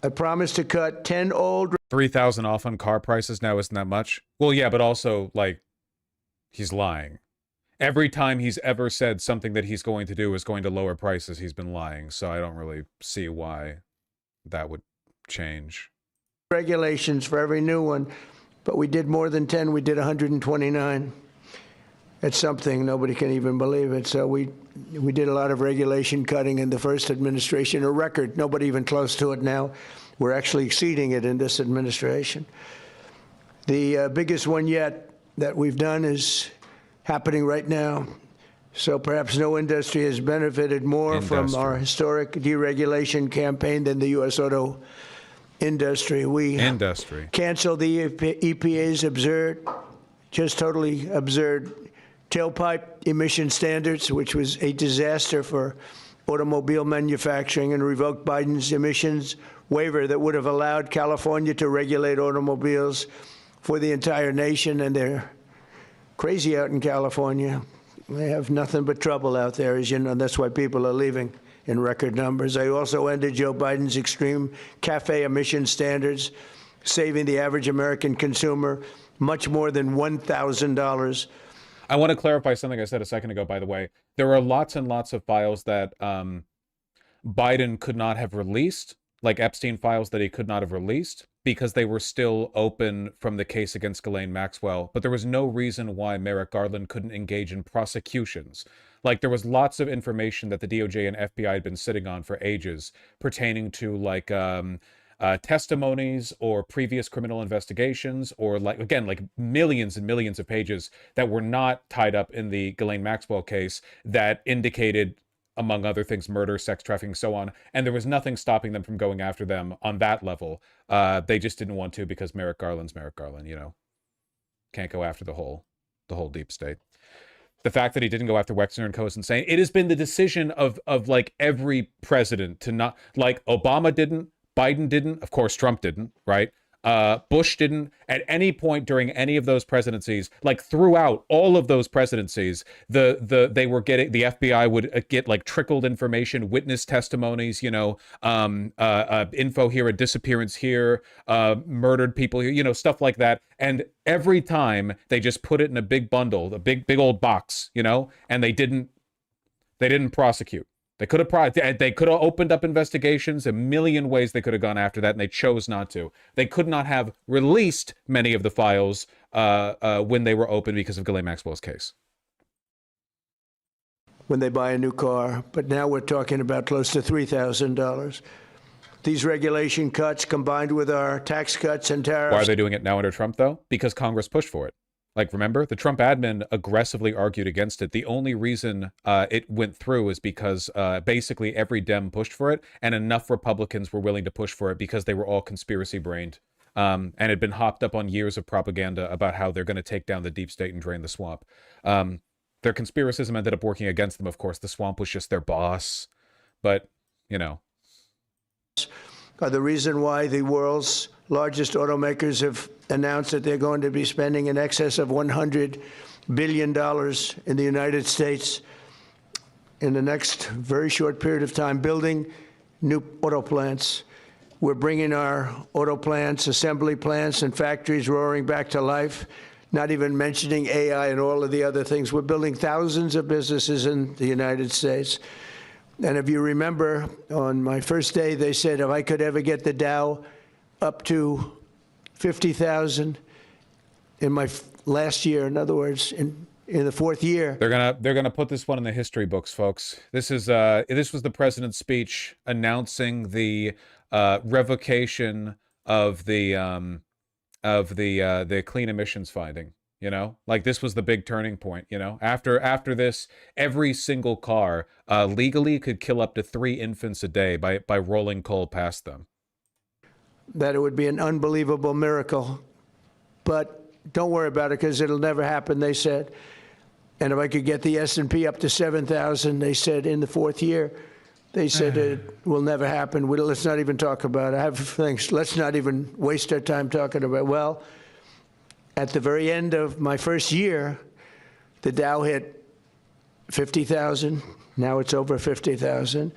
I promised to cut 10 old. 3,000 off on car prices now isn't that much? Well, yeah, but also, like, he's lying. Every time he's ever said something that he's going to do is going to lower prices, he's been lying. So I don't really see why that would change. Regulations for every new one, but we did more than 10. We did 129. It's something. Nobody can even believe it. So we did a lot of regulation cutting in the first administration, a record. Nobody even close to it now. We're actually exceeding it in this administration. The biggest one yet that we've done is happening right now. So perhaps no industry has benefited more from our historic deregulation campaign than the U.S. auto industry. We canceled the EPA's absurd, just totally absurd tailpipe emission standards, which was a disaster for automobile manufacturing, and revoked Biden's emissions waiver that would have allowed California to regulate automobiles for the entire nation. And they're crazy out in California. They have nothing but trouble out there, as you know. That's why people are leaving in record numbers. I also ended Joe Biden's extreme CAFE emission standards saving the average American consumer much more than $1,000. I want to clarify something I said a second ago, by the way. There are lots and lots of files that Biden could not have released, like Epstein files that he could not have released, because they were still open from the case against Ghislaine Maxwell. But there was no reason why Merrick Garland couldn't engage in prosecutions. Like, there was lots of information that the DOJ and FBI had been sitting on for ages pertaining to, like, testimonies or previous criminal investigations, or, like, again, like millions and millions of pages that were not tied up in the Ghislaine Maxwell case that indicated, among other things, murder, sex trafficking, so on. And there was nothing stopping them from going after them on that level. They just didn't want to, because Merrick Garland's Merrick Garland, you know. Can't go after the whole deep state. The fact that he didn't go after Wexner and Co. is insane. It has been the decision of like every president to not, like, Obama didn't, Biden didn't, of course Trump didn't, right? Bush didn't. At any point during any of those presidencies, like throughout all of those presidencies, they were getting, the FBI would get like trickled information, witness testimonies, you know, info here, a disappearance here, murdered people here, you know, stuff like that. And every time they just put it in a big bundle, a big old box, you know, and they didn't prosecute. They could have opened up investigations, a million ways they could have gone after that, and they chose not to. They could not have released many of the files when they were open because of Ghislaine Maxwell's case. When they buy a new car, but now we're talking about close to $3,000. These regulation cuts combined with our tax cuts and tariffs. Why are they doing it now under Trump, though? Because Congress pushed for it. Like, remember, the Trump admin aggressively argued against it. The only reason it went through is because basically every Dem pushed for it, and enough Republicans were willing to push for it because they were all conspiracy-brained and had been hopped up on years of propaganda about how they're going to take down the deep state and drain the swamp. Their conspiracism ended up working against them, of course. The swamp was just their boss. But, you know. Are the reason why the world's largest automakers have announced that they're going to be spending in excess of $100 billion in the United States in the next very short period of time, building new auto plants. We're bringing our auto plants, assembly plants, and factories roaring back to life, not even mentioning AI and all of the other things. We're building thousands of businesses in the United States. And if you remember, on my first day, they said if I could ever get the Dow up to 50,000 in my last year, in other words, in the fourth year. They're gonna put this one in the history books, folks. This was the president's speech announcing the revocation of the clean emissions finding. You know, like, this was the big turning point. You know, after this, every single car legally could kill up to 3 infants a day by rolling coal past them. That it would be an unbelievable miracle, but don't worry about it because it'll never happen, they said. And if I could get the S&P up to 7,000, they said in the fourth year, they said it will never happen. Let's not even talk about it. I have things. Let's not even waste our time talking about it. Well, at the very end of my first year, the Dow hit 50,000. Now it's over 50,000.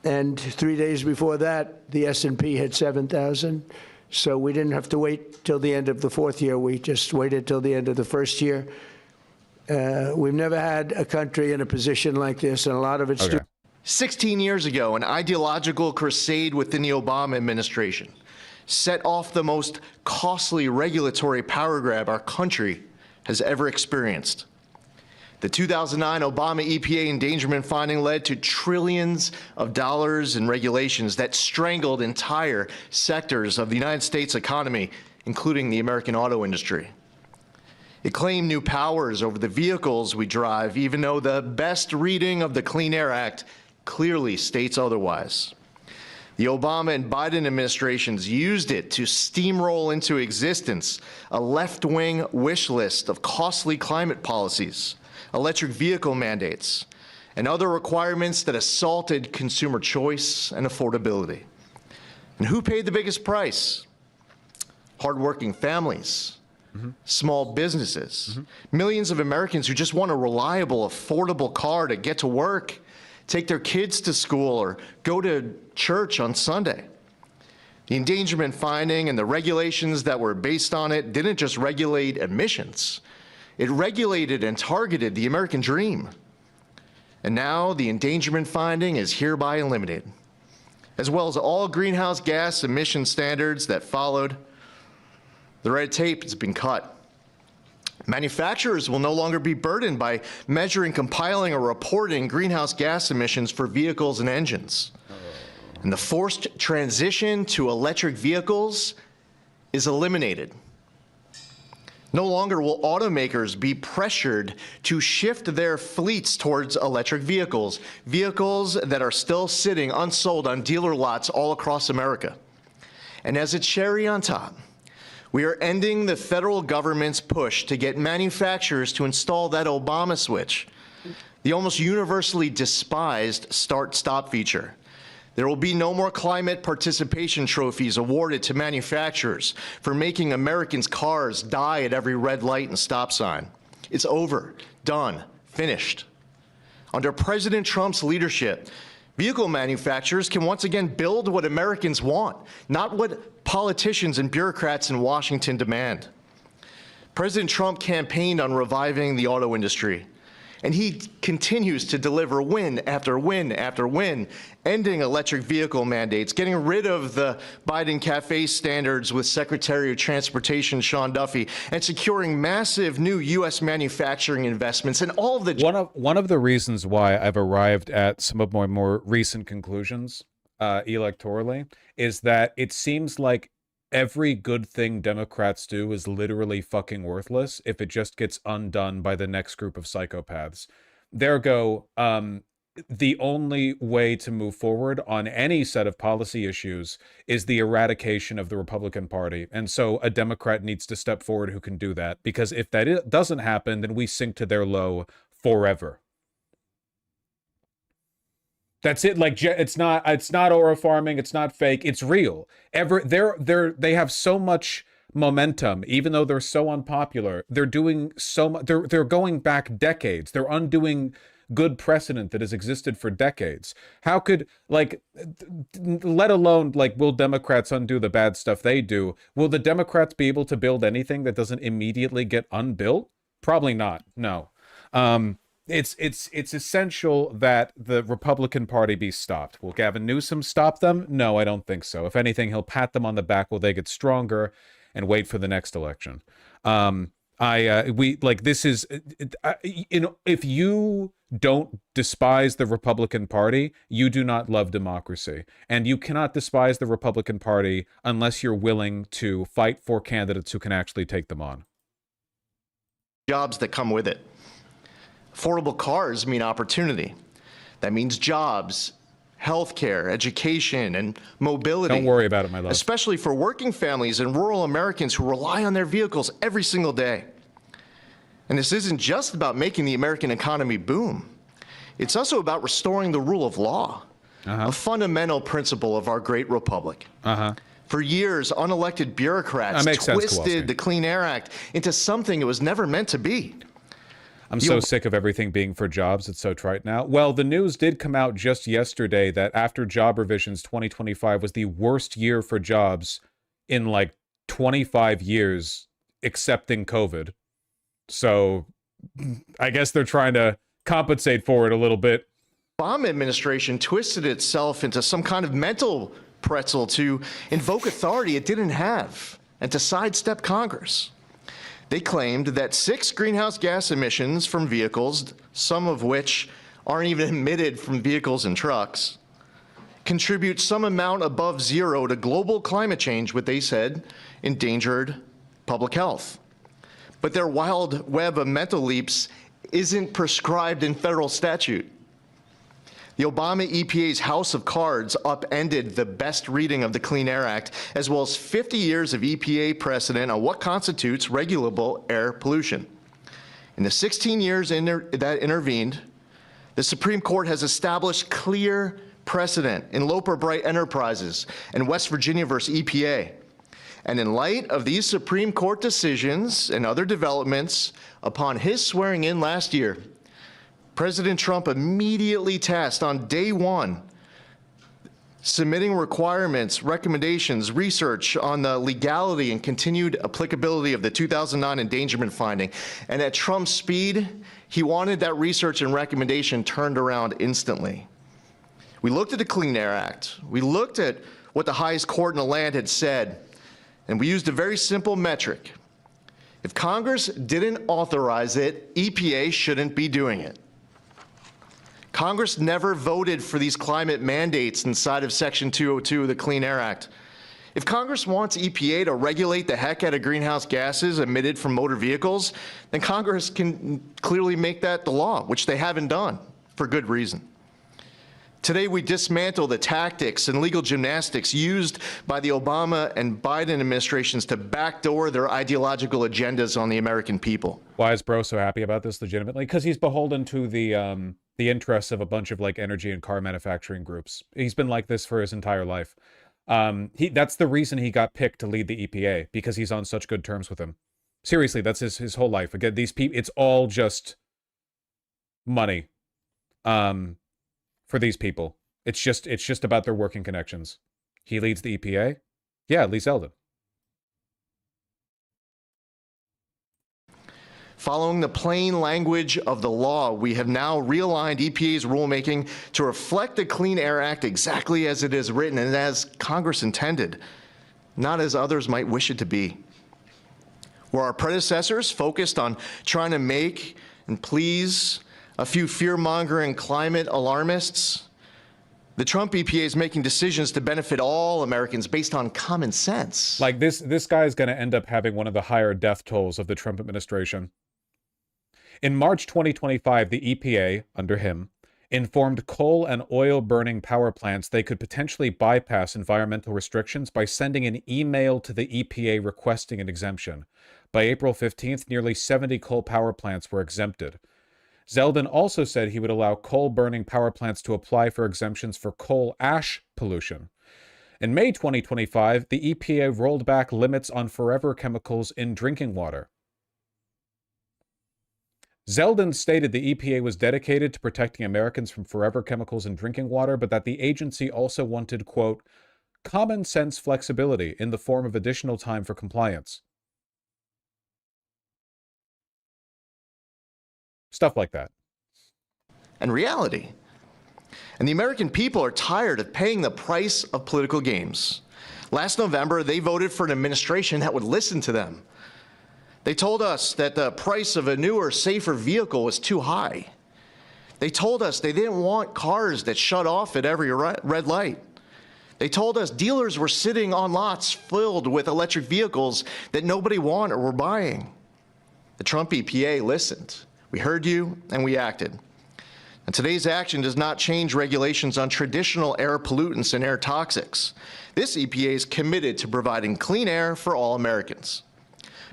And 3 days before that, the S&P hit 7,000. So we didn't have to wait till the end of the fourth year. We just waited till the end of the first year. We've never had a country in a position like this, and a lot of it's... Okay. 16 years ago, an ideological crusade within the Obama administration set off the most costly regulatory power grab our country has ever experienced. The 2009 Obama EPA endangerment finding led to trillions of dollars in regulations that strangled entire sectors of the United States economy, including the American auto industry. It claimed new powers over the vehicles we drive, even though the best reading of the Clean Air Act clearly states otherwise. The Obama and Biden administrations used it to steamroll into existence a left-wing wish list of costly climate policies, electric vehicle mandates, and other requirements that assaulted consumer choice and affordability. And who paid the biggest price? Hardworking families, small businesses, millions of Americans who just want a reliable, affordable car to get to work, take their kids to school, or go to church on Sunday. The endangerment finding and the regulations that were based on it didn't just regulate emissions. It regulated and targeted the American dream. And now the endangerment finding is hereby eliminated, as well as all greenhouse gas emission standards that followed. The red tape has been cut. Manufacturers will no longer be burdened by measuring, compiling, or reporting greenhouse gas emissions for vehicles and engines. And the forced transition to electric vehicles is eliminated. No longer will automakers be pressured to shift their fleets towards electric vehicles, vehicles that are still sitting unsold on dealer lots all across America. And as a cherry on top, we are ending the federal government's push to get manufacturers to install that Obama switch, the almost universally despised start-stop feature. There will be no more climate participation trophies awarded to manufacturers for making Americans' cars die at every red light and stop sign. It's over, done, finished. Under President Trump's leadership, vehicle manufacturers can once again build what Americans want, not what politicians and bureaucrats in Washington demand. President Trump campaigned on reviving the auto industry, and he continues to deliver win after win after win, ending electric vehicle mandates, getting rid of the Biden Cafe standards with Secretary of Transportation Sean Duffy, and securing massive new U.S. manufacturing investments and all of the... One of the reasons why I've arrived at some of my more recent conclusions electorally is that it seems like every good thing Democrats do is literally fucking worthless if it just gets undone by the next group of psychopaths. Ergo, the only way to move forward on any set of policy issues is the eradication of the Republican Party. And so a Democrat needs to step forward who can do that, because if that doesn't happen, then we sink to their low forever. That's it. Like, it's not aura farming. It's not fake. It's real. They have so much momentum, even though they're so unpopular. They're doing so much. They're going back decades. They're undoing good precedent that has existed for decades. How could, like, let alone, like, will Democrats undo the bad stuff they do? Will the Democrats be able to build anything that doesn't immediately get unbuilt? Probably not. No. It's essential that the Republican Party be stopped. Will Gavin Newsom stop them? No, I don't think so. If anything, he'll pat them on the back while they get stronger and wait for the next election. If you don't despise the Republican Party, you do not love democracy. And you cannot despise the Republican Party unless you're willing to fight for candidates who can actually take them on. Jobs that come with it. Affordable cars mean opportunity. That means jobs, healthcare, education, and mobility. Don't worry about it, my love. Especially for working families and rural Americans who rely on their vehicles every single day. And this isn't just about making the American economy boom. It's also about restoring the rule of law, a fundamental principle of our great republic. For years, unelected bureaucrats twisted the Clean Air Act into something it was never meant to be. I'm so sick of everything being for jobs. It's so trite now. Well, the news did come out just yesterday that after job revisions, 2025 was the worst year for jobs in like 25 years, excepting COVID. So I guess they're trying to compensate for it a little bit. Obama administration twisted itself into some kind of mental pretzel to invoke authority it didn't have and to sidestep Congress. They claimed that 6 greenhouse gas emissions from vehicles, some of which aren't even emitted from vehicles and trucks, contribute some amount above zero to global climate change, what they said endangered public health. But their wild web of mental leaps isn't prescribed in federal statute. The Obama EPA's House of Cards upended the best reading of the Clean Air Act, as well as 50 years of EPA precedent on what constitutes regulable air pollution. In the 16 years that intervened, the Supreme Court has established clear precedent in Loper Bright Enterprises and West Virginia versus EPA. And in light of these Supreme Court decisions and other developments, upon his swearing in last year, President Trump immediately tasked on day one submitting requirements, recommendations, research on the legality and continued applicability of the 2009 endangerment finding. And at Trump's speed, he wanted that research and recommendation turned around instantly. We looked at the Clean Air Act. We looked at what the highest court in the land had said, and we used a very simple metric. If Congress didn't authorize it, EPA shouldn't be doing it. Congress never voted for these climate mandates inside of Section 202 of the Clean Air Act. If Congress wants EPA to regulate the heck out of greenhouse gases emitted from motor vehicles, then Congress can clearly make that the law, which they haven't done for good reason. Today, we dismantle the tactics and legal gymnastics used by the Obama and Biden administrations to backdoor their ideological agendas on the American people. Why is Bro so happy about this legitimately? Because he's beholden to the interests of a bunch of like energy and car manufacturing groups. He's been like this for his entire life. That's the reason he got picked to lead the EPA, because he's on such good terms with him. Seriously, that's his whole life. Again, these people, it's all just money. For these people, it's just about their working connections. He leads the EPA. Yeah, Lee Zeldin. Following the plain language of the law, we have now realigned EPA's rulemaking to reflect the Clean Air Act exactly as it is written and as Congress intended, not as others might wish it to be. Where our predecessors focused on trying to make and please a few fear-mongering climate alarmists, the Trump EPA is making decisions to benefit all Americans based on common sense. Like this guy is going to end up having one of the higher death tolls of the Trump administration. In March 2025, the EPA, under him, informed coal and oil-burning power plants they could potentially bypass environmental restrictions by sending an email to the EPA requesting an exemption. By April 15th, nearly 70 coal power plants were exempted. Zeldin also said he would allow coal-burning power plants to apply for exemptions for coal ash pollution. In May 2025, the EPA rolled back limits on forever chemicals in drinking water. Zeldin stated the EPA was dedicated to protecting Americans from forever chemicals in drinking water, but that the agency also wanted, quote, common sense flexibility in the form of additional time for compliance. Stuff like that. And reality. And the American people are tired of paying the price of political games. Last November, they voted for an administration that would listen to them. They told us that the price of a newer, safer vehicle was too high. They told us they didn't want cars that shut off at every red light. They told us dealers were sitting on lots filled with electric vehicles that nobody wanted or were buying. The Trump EPA listened. We heard you, and we acted. And today's action does not change regulations on traditional air pollutants and air toxics. This EPA is committed to providing clean air for all Americans.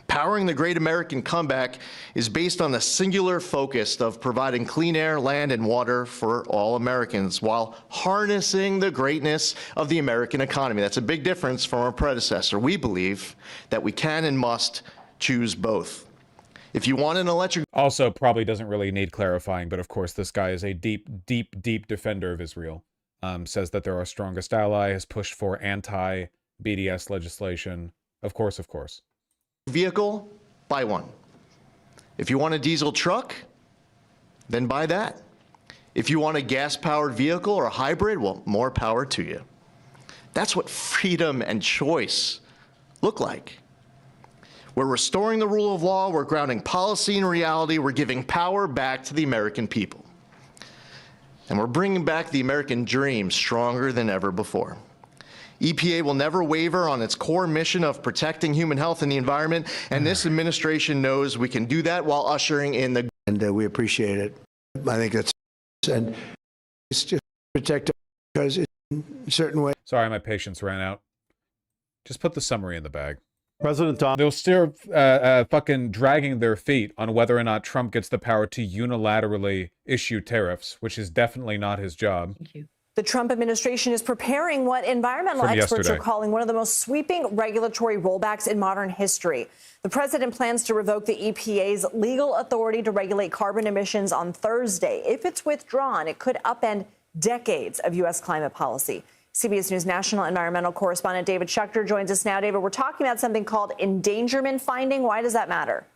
Powering the great American comeback is based on the singular focus of providing clean air, land, and water for all Americans while harnessing the greatness of the American economy. That's a big difference from our predecessor. We believe that we can and must choose both. If you want an electric... Also, probably doesn't really need clarifying, but of course this guy is a deep, deep, deep defender of Israel. Says that they're our strongest ally, has pushed for anti-BDS legislation. Of course, of course. Vehicle, buy one. If you want a diesel truck, then buy that. If you want a gas-powered vehicle or a hybrid, well, more power to you. That's what freedom and choice look like. We're restoring the rule of law, we're grounding policy in reality, we're giving power back to the American people. And we're bringing back the American dream stronger than ever before. EPA will never waver on its core mission of protecting human health and the environment, and this administration knows we can do that while ushering in the... And we appreciate it. I think that's... And it's just protect because in a certain way... Sorry, my patience ran out. Just put the summary in the bag. President Donald... They'll still fucking dragging their feet on whether or not Trump gets the power to unilaterally issue tariffs, which is definitely not his job. Thank you. The Trump administration is preparing what environmental experts are calling one of the most sweeping regulatory rollbacks in modern history. The president plans to revoke the EPA's legal authority to regulate carbon emissions on Thursday. If it's withdrawn, it could upend decades of U.S. climate policy. CBS News national environmental correspondent David Schechter joins us now. David, we're talking about something called endangerment finding. Why does that matter?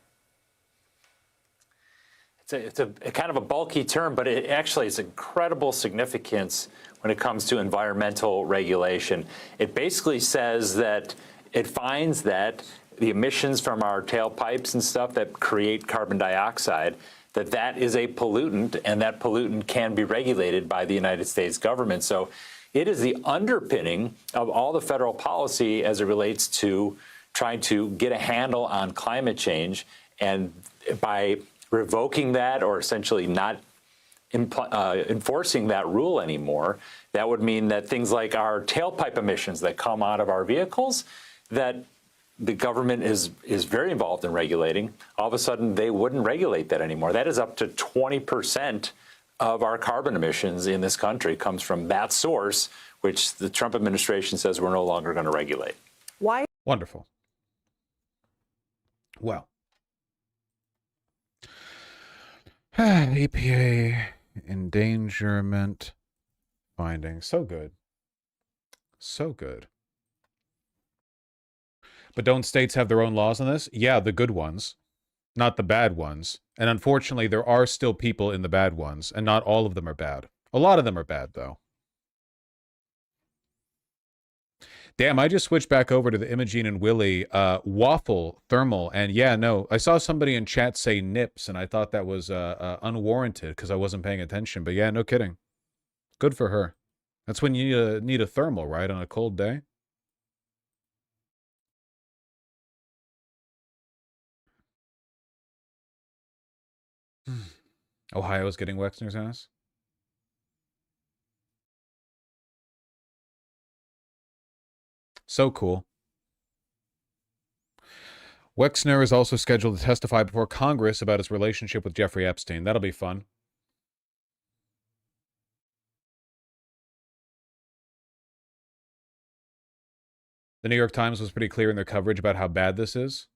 It's a kind of a bulky term, but it actually is incredible significance when it comes to environmental regulation. It basically says that it finds that the emissions from our tailpipes and stuff that create carbon dioxide, that is a pollutant, and that pollutant can be regulated by the United States government. So it is the underpinning of all the federal policy as it relates to trying to get a handle on climate change. And by revoking that, or essentially not enforcing that rule anymore, that would mean that things like our tailpipe emissions that come out of our vehicles, that the government is very involved in regulating, all of a sudden they wouldn't regulate that anymore. That is up to 20% of our carbon emissions in this country comes from that source, which the Trump administration says we're no longer going to regulate. Why? Wonderful. Well. EPA endangerment finding. So good. So good. But don't states have their own laws on this? Yeah, the good ones, not the bad ones. And unfortunately, there are still people in the bad ones, and not all of them are bad. A lot of them are bad, though. Damn, I just switched back over to the Imogene and Willie waffle thermal, and yeah, no, I saw somebody in chat say nips, and I thought that was unwarranted because I wasn't paying attention. But yeah, no kidding. Good for her. That's when you need a thermal, right, on a cold day? Ohio's getting Wexner's ass. So cool. Wexner is also scheduled to testify before Congress about his relationship with Jeffrey Epstein. That'll be fun. The New York Times was pretty clear in their coverage about how bad this is.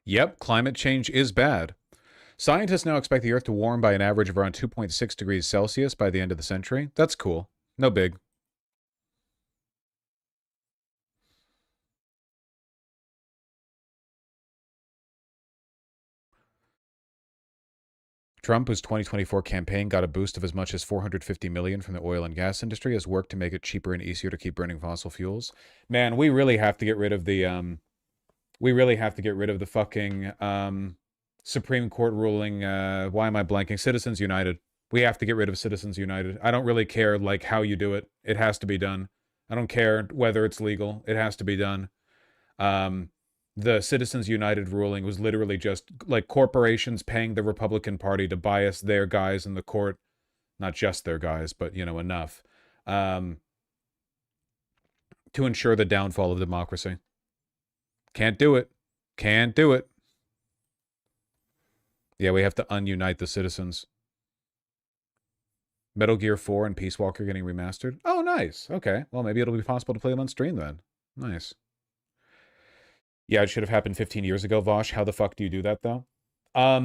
Yep, climate change is bad. Scientists now expect the Earth to warm by an average of around 2.6 degrees Celsius by the end of the century. That's cool. No big. Trump's 2024 campaign got a boost of as much as $450 million from the oil and gas industry as work to make it cheaper and easier to keep burning fossil fuels. Man, we really have to get rid of the fucking Supreme Court ruling. Why am I blanking? Citizens United. We have to get rid of Citizens United. I don't really care like how you do it. It has to be done. I don't care whether it's legal. It has to be done. The Citizens United ruling was literally just like corporations paying the Republican Party to bias their guys in the court. Not just their guys, but, you know, enough. To ensure the downfall of democracy. Can't do it. Can't do it. Yeah, we have to unite the citizens. Metal Gear 4 and Peace Walker getting remastered. Oh, nice. Okay. Well, maybe it'll be possible to play them on stream then. Nice. Yeah, it should have happened 15 years ago, Vosh. How the fuck do you do that, though? A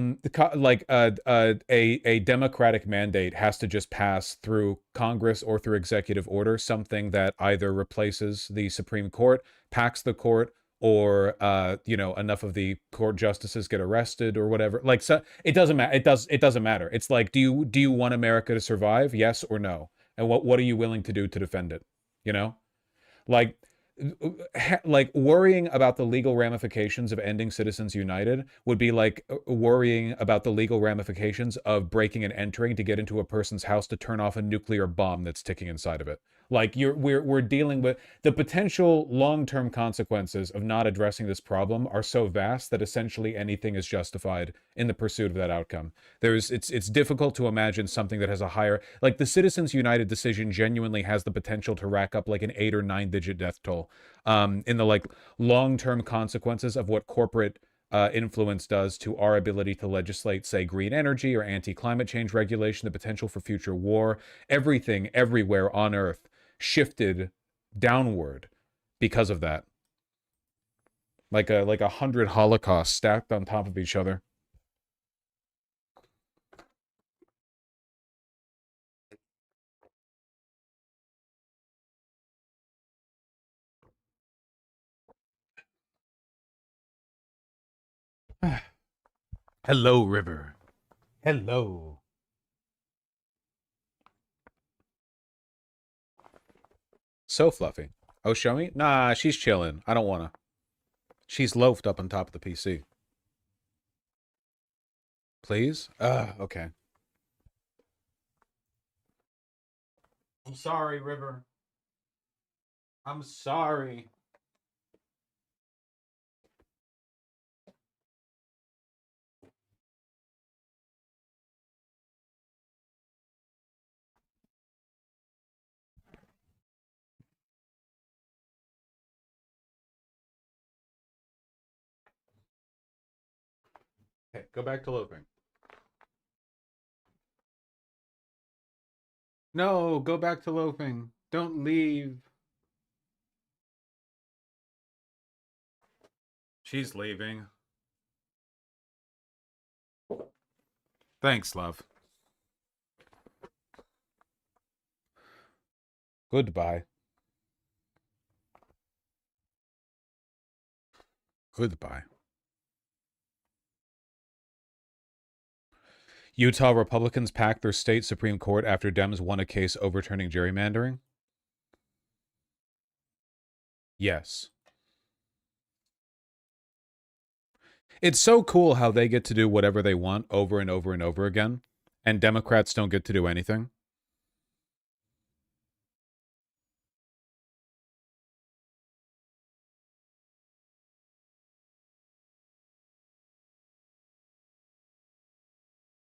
democratic mandate has to just pass through Congress or through executive order, something that either replaces the Supreme Court, packs the court, or you know, enough of the court justices get arrested or whatever. Like, so it doesn't matter. It doesn't matter. It's like, do you want America to survive? Yes or no? And what are you willing to do to defend it? You know, like worrying about the legal ramifications of ending Citizens United would be like worrying about the legal ramifications of breaking and entering to get into a person's house to turn off a nuclear bomb that's ticking inside of it. Like we're dealing with the potential long-term consequences of not addressing this problem are so vast that essentially anything is justified in the pursuit of that outcome. It's difficult to imagine something that has a higher, like the Citizens United decision genuinely has the potential to rack up like an 8 or 9 digit death toll in the like long-term consequences of what corporate influence does to our ability to legislate, say, green energy or anti-climate change regulation, the potential for future war. Everything, everywhere on Earth shifted downward because of that. Like 100 holocausts stacked on top of each other. Hello, River. Hello. So fluffy. Oh, show me? Nah, she's chilling. I don't wanna. She's loafed up on top of the PC. Please? Okay. I'm sorry, River. I'm sorry. Okay, go back to loafing. No, go back to loafing. Don't leave. She's leaving. Thanks, love. Goodbye. Goodbye. Utah Republicans packed their state Supreme Court after Dems won a case overturning gerrymandering. Yes. It's so cool how they get to do whatever they want over and over and over again, and Democrats don't get to do anything.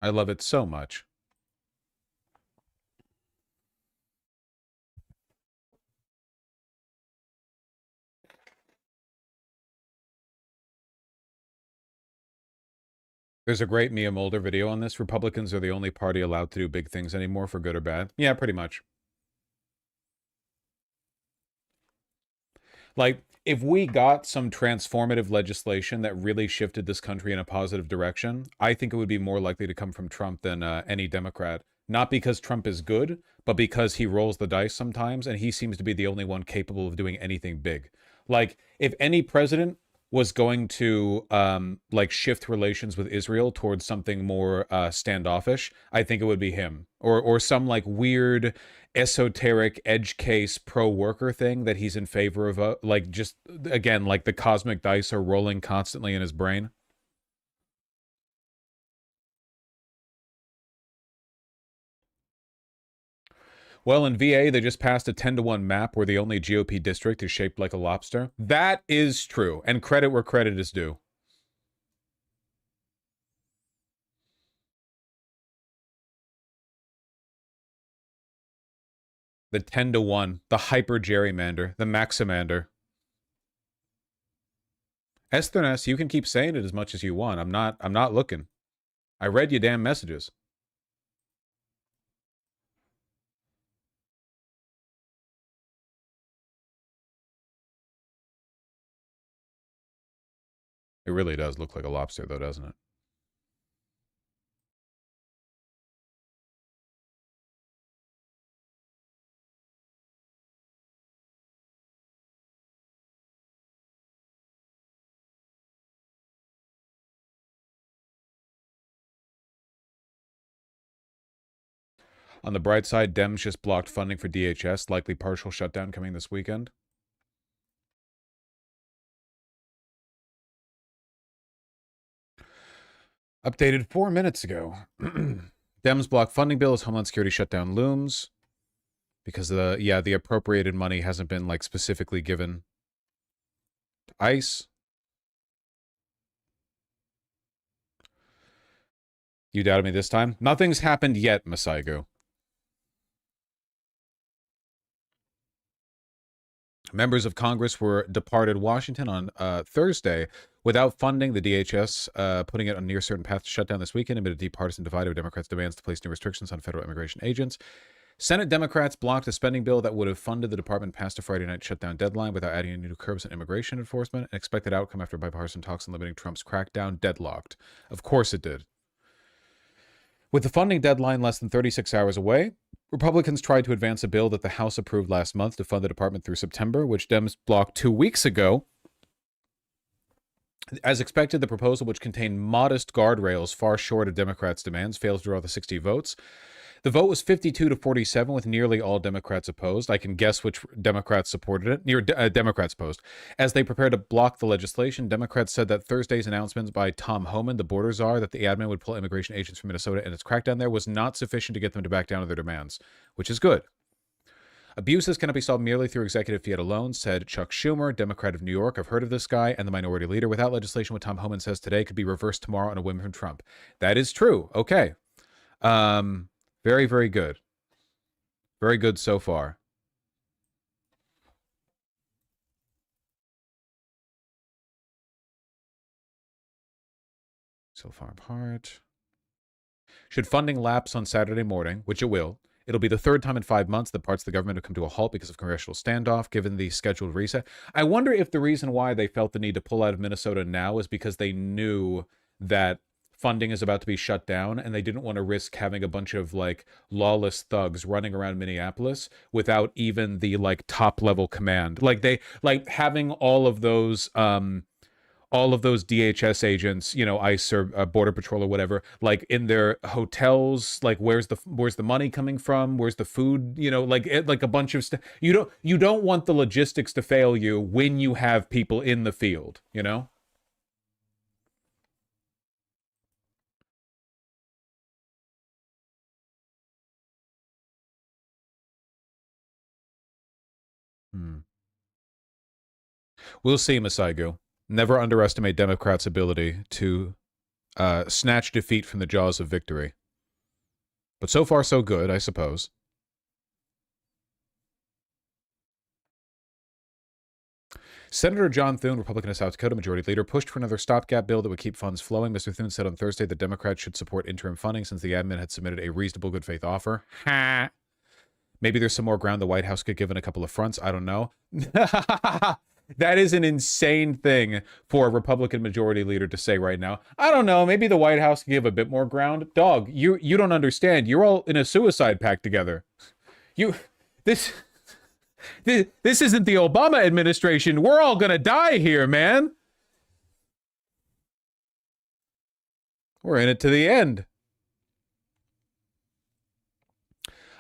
I love it so much. There's a great Mia Mulder video on this. Republicans are the only party allowed to do big things anymore, for good or bad. Yeah, pretty much. Like, if we got some transformative legislation that really shifted this country in a positive direction, I think it would be more likely to come from Trump than any Democrat. Not because Trump is good, but because he rolls the dice sometimes, and he seems to be the only one capable of doing anything big. Like, if any president was going to like shift relations with Israel towards something more standoffish, I think it would be him, or some like weird esoteric edge case pro-worker thing that he's in favor of, like, just again, like the cosmic dice are rolling constantly in his brain. Well, in VA, they just passed a 10-to-1 map where the only GOP district is shaped like a lobster. That is true, and credit where credit is due. The 10-to-1, the hyper gerrymander, the maximander. Esthernes, you can keep saying it as much as you want. I'm not looking. I read your damn messages. It really does look like a lobster, though, doesn't it? On the bright side, Dems just blocked funding for DHS, likely partial shutdown coming this weekend. Updated 4 minutes ago. Dems block funding bill as Homeland Security shutdown looms. Because the appropriated money hasn't been like specifically given to ICE. You doubted me this time? Nothing's happened yet, Masaigo. Members of Congress were departed Washington on Thursday without funding. The DHS putting it on a near certain path to shut down this weekend amid a deep partisan divide of Democrats' demands to place new restrictions on federal immigration agents. Senate Democrats blocked a spending bill that would have funded the department past a Friday night shutdown deadline without adding any new curbs on immigration enforcement. An expected outcome after bipartisan talks on limiting Trump's crackdown deadlocked. Of course it did. With the funding deadline less than 36 hours away, Republicans tried to advance a bill that the House approved last month to fund the department through September, which Dems blocked 2 weeks ago. As expected, the proposal, which contained modest guardrails far short of Democrats' demands, failed to draw the 60 votes. The vote was 52 to 47, with nearly all Democrats opposed. I can guess which Democrats supported it. Democrats opposed. As they prepared to block the legislation, Democrats said that Thursday's announcements by Tom Homan, the border czar, that the admin would pull immigration agents from Minnesota and its crackdown there was not sufficient to get them to back down on their demands, which is good. Abuses cannot be solved merely through executive fiat alone, said Chuck Schumer, Democrat of New York. I've heard of this guy, and the minority leader. Without legislation, what Tom Homan says today could be reversed tomorrow on a whim from Trump. That is true. Okay. Very, very good. Very good so far. So far apart. Should funding lapse on Saturday morning, which it will, it'll be the third time in 5 months that parts of the government have come to a halt because of congressional standoff, given the scheduled reset. I wonder if the reason why they felt the need to pull out of Minnesota now is because they knew that funding is about to be shut down, and they didn't want to risk having a bunch of like lawless thugs running around Minneapolis without even the like top level command. Like they like having all of those DHS agents, you know, ICE or Border Patrol or whatever, like in their hotels. Like where's the money coming from? Where's the food? You know, like like a bunch of stuff. You don't want the logistics to fail you when you have people in the field. You know. We'll see, Masaigu. Never underestimate Democrats' ability to snatch defeat from the jaws of victory. But so far, so good, I suppose. Senator John Thune, Republican of South Dakota, Majority Leader, pushed for another stopgap bill that would keep funds flowing. Mr. Thune said on Thursday that Democrats should support interim funding since the admin had submitted a reasonable good faith offer. Ha! Maybe there's some more ground the White House could give in a couple of fronts. I don't know. That is an insane thing for a Republican majority leader to say right now. I don't know. Maybe the White House could give a bit more ground. Dog, you don't understand. You're all in a suicide pact together. This isn't the Obama administration. We're all gonna die here, man. We're in it to the end.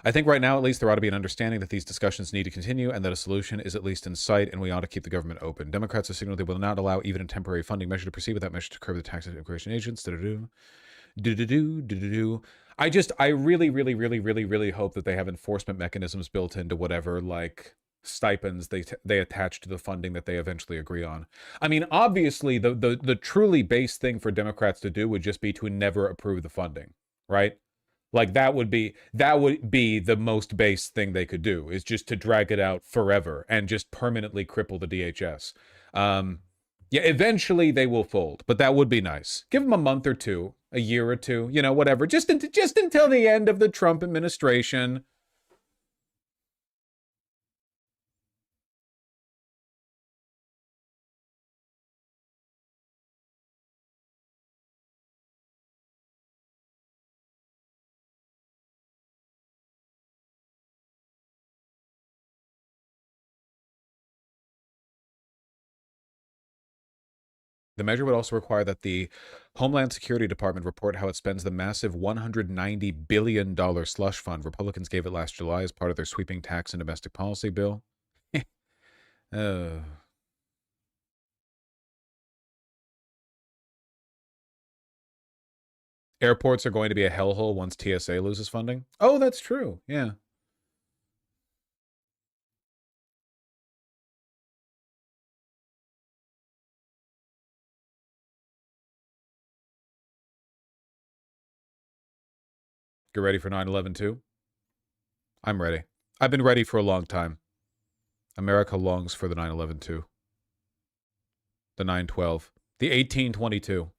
I think right now, at least, there ought to be an understanding that these discussions need to continue and that a solution is at least in sight, and we ought to keep the government open. Democrats have signaled they will not allow even a temporary funding measure to proceed without measure to curb the tax of immigration agents. I really hope that they have enforcement mechanisms built into whatever, like, stipends they attach to the funding that they eventually agree on. I mean, obviously, the truly base thing for Democrats to do would just be to never approve the funding, right? Like that would be the most base thing they could do, is just to drag it out forever and just permanently cripple the DHS. Yeah, eventually they will fold, but that would be nice. Give them a month or two, a year or two, you know, whatever. Just until the end of the Trump administration. The measure would also require that the Homeland Security Department report how it spends the massive $190 billion slush fund Republicans gave it last July as part of their sweeping tax and domestic policy bill. Airports are going to be a hellhole once TSA loses funding. Oh, that's true. Yeah. Get ready for 9/11 too? I'm ready. I've been ready for a long time. America longs for the 9/11 too. The 9/12. The 1822.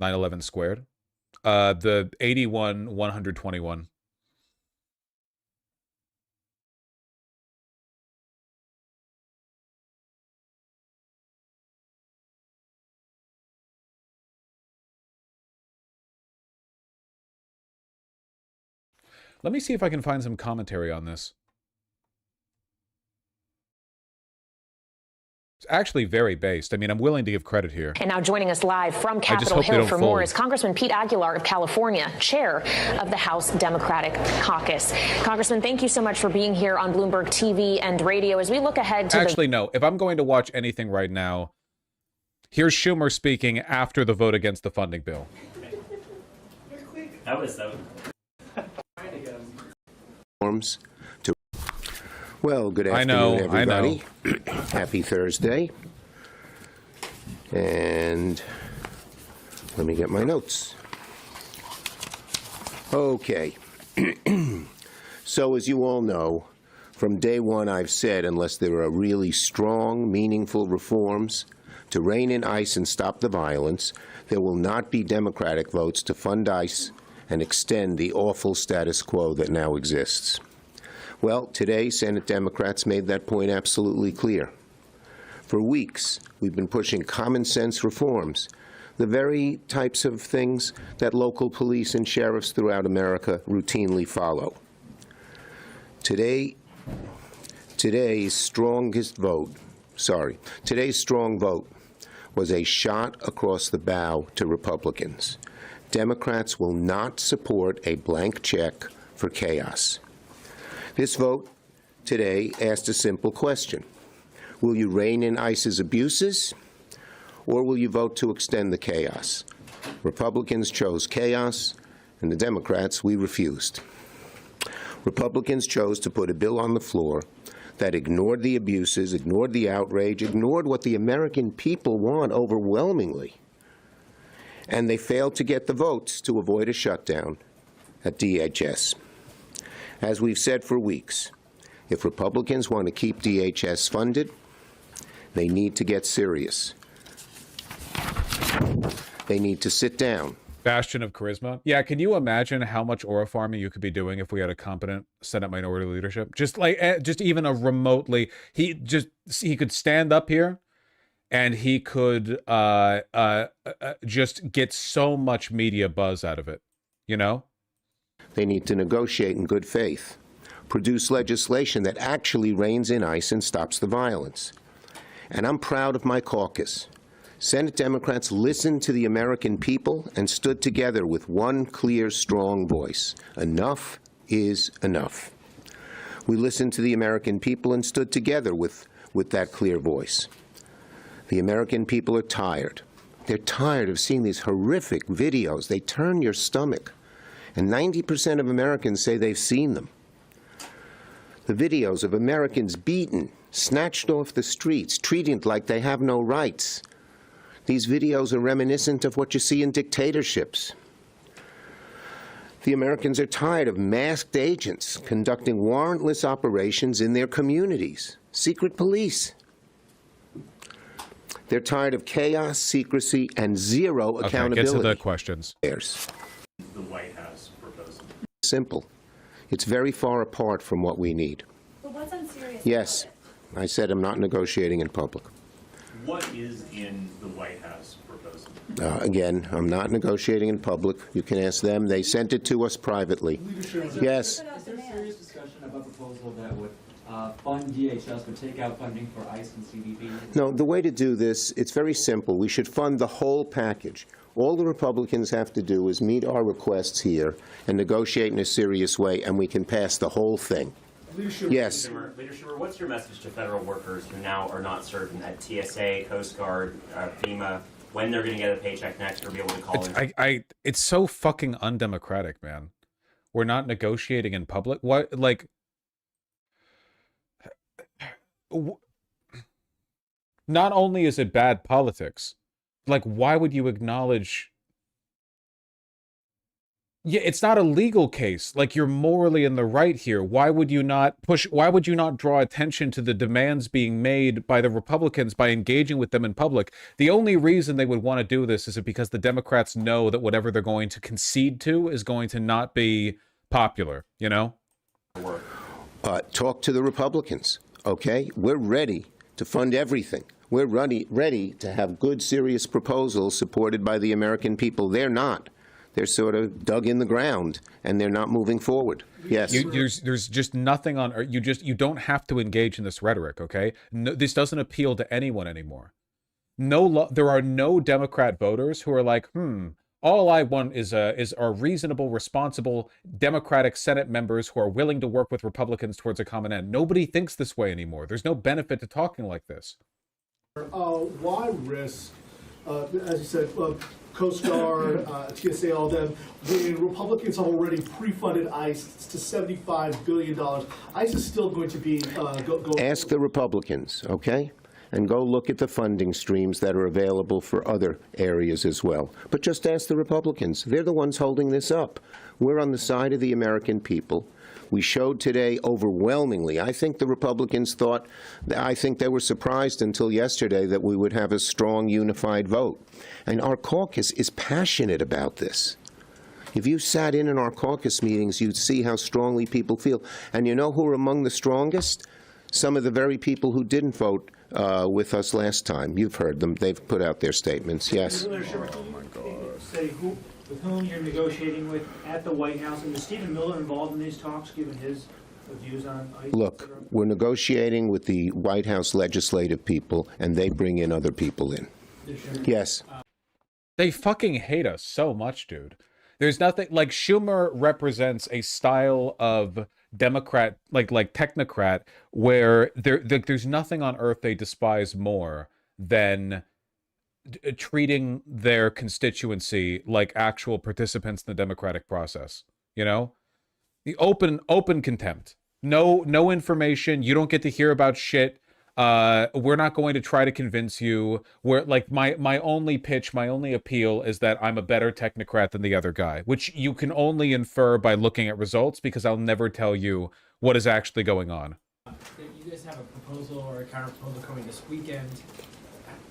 9/11 squared. The 81-121. Let me see if I can find some commentary on this. It's actually very based. I mean, I'm willing to give credit here. And now joining us live from Capitol Hill for more is Congressman Pete Aguilar of California, chair of the House Democratic Caucus. Congressman, thank you so much for being here on Bloomberg TV and radio. As we look ahead to Actually, no. If I'm going to watch anything right now, here's Schumer speaking after the vote against the funding bill. That was so. Well, good afternoon, everybody. Happy Thursday. And let me get my notes. Okay. So, as you all know, from day one I've said unless there are really strong, meaningful reforms to rein in ICE and stop the violence, there will not be Democratic votes to fund ICE and extend the awful status quo that now exists. Well, today, Senate Democrats made that point absolutely clear. For weeks, we've been pushing common sense reforms, the very types of things that local police and sheriffs throughout America routinely follow. Today's strong vote was a shot across the bow to Republicans. Democrats will not support a blank check for chaos. This vote today asked a simple question. Will you rein in ICE's abuses, or will you vote to extend the chaos? Republicans chose chaos, and the Democrats, we refused. Republicans chose to put a bill on the floor that ignored the abuses, ignored the outrage, ignored what the American people want overwhelmingly. And they failed to get the votes to avoid a shutdown at DHS. As we've said for weeks, if Republicans want to keep DHS funded, they need to get serious. They need to sit down. Bastion of charisma. Yeah, can you imagine how much aura farming you could be doing if we had a competent Senate minority leadership? Just even a remotely, he could stand up here and he could just get so much media buzz out of it, you know? They need to negotiate in good faith, produce legislation that actually reins in ICE and stops the violence. And I'm proud of my caucus. Senate Democrats listened to the American people and stood together with one clear, strong voice. Enough is enough. We listened to the American people and stood together with that clear voice. The American people are tired. They're tired of seeing these horrific videos. They turn your stomach. And 90% of Americans say they've seen them. The videos of Americans beaten, snatched off the streets, treated like they have no rights. These videos are reminiscent of what you see in dictatorships. The Americans are tired of masked agents conducting warrantless operations in their communities, secret police. They're tired of chaos, secrecy, and zero accountability. Get to the questions. The White House proposal. Simple. It's very far apart from what we need. But what's unserious? Yes, I said I'm not negotiating in public. What is in the White House proposal? Again, I'm not negotiating in public. You can ask them. They sent it to us privately. Yes. Is there serious discussion of a proposal that would fund DHS but take out funding for ICE and CBP? No, the way to do this, it's very simple. We should fund the whole package. All the Republicans have to do is meet our requests here and negotiate in a serious way, and we can pass the whole thing. Yes. Leader Schumer, what's your message to federal workers who now are not serving at TSA, Coast Guard, FEMA, when they're going to get a paycheck next or be able to call in? It's so fucking undemocratic, man. We're not negotiating in public. What, like, not only is it bad politics, like, why would you acknowledge Yeah, it's not a legal case. Like, you're morally in the right here. Why would you not draw attention to the demands being made by the Republicans by engaging with them in public? The only reason they would want to do this is because the Democrats know that whatever they're going to concede to is going to not be popular, you know? Talk to the Republicans, okay? We're ready to fund everything. We're ready to have good, serious proposals supported by the American people. They're not. They're sort of dug in the ground, and they're not moving forward. Yes. There's just nothing on earth. You don't have to engage in this rhetoric, okay? No, this doesn't appeal to anyone anymore. There are no Democrat voters who are like, all I want is are reasonable, responsible Democratic Senate members who are willing to work with Republicans towards a common end. Nobody thinks this way anymore. There's no benefit to talking like this. Why risk, as you said, Coast Guard, TSA, all them, when Republicans have already pre-funded ICE to $75 billion? ICE is still going to be... Ask the Republicans, okay? And go look at the funding streams that are available for other areas as well. But just ask the Republicans. They're the ones holding this up. We're on the side of the American people. We showed today overwhelmingly. I think the Republicans I think they were surprised until yesterday that we would have a strong, unified vote. And our caucus is passionate about this. If you sat in our caucus meetings, you'd see how strongly people feel. And you know who are among the strongest? Some of the very people who didn't vote with us last time. You've heard them. They've put out their statements. Yes. Oh, my God. Say with whom you're negotiating with at the White House, and is Stephen Miller involved in these talks, given his views on ICE? Look, we're negotiating with the White House legislative people, and they bring in other people in. Yes. They fucking hate us so much, dude. There's nothing like Schumer represents a style of Democrat, like technocrat, where there's nothing on earth they despise more than treating their constituency like actual participants in the democratic process. You know, the open contempt. No information. You don't get to hear about shit. We're not going to try to convince you. We're like my only pitch, my only appeal is that I'm a better technocrat than the other guy, which you can only infer by looking at results, because I'll never tell you what is actually going on. You guys have a proposal or a counter proposal coming this weekend.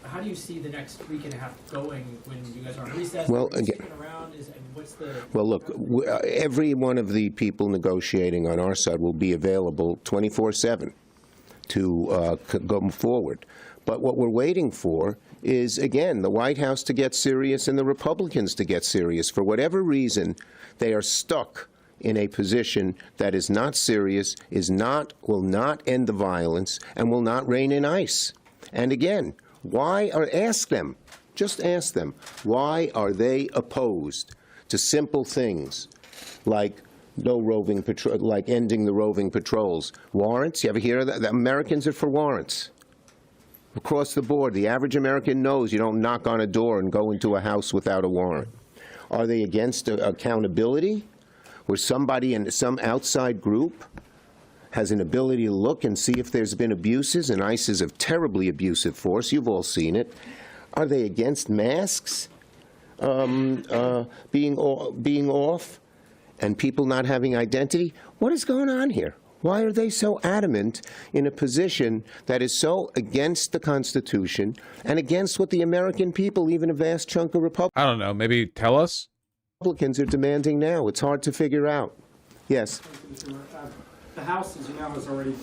How do you see the next week and a half going when you guys are on recess? Well, again, well, look, every one of the people negotiating on our side will be available 24/7 to go forward. But what we're waiting for is, again, the White House to get serious and the Republicans to get serious. For whatever reason, they are stuck in a position that is not serious, will not end the violence, and will not rein in ICE. And again, just ask them, why are they opposed to simple things like no roving patrol, like ending the roving patrols? Warrants, you ever hear of that? The Americans are for warrants. Across the board, the average American knows you don't knock on a door and go into a house without a warrant. Are they against accountability, where somebody in some outside group has an ability to look and see if there's been abuses, and ICE is a terribly abusive force. You've all seen it. Are they against masks being off and people not having identity? What is going on here? Why are they so adamant in a position that is so against the Constitution and against what the American people, even a vast chunk of Republicans, I don't know, maybe tell us? Republicans are demanding now. It's hard to figure out. Yes. The House, as you know, has already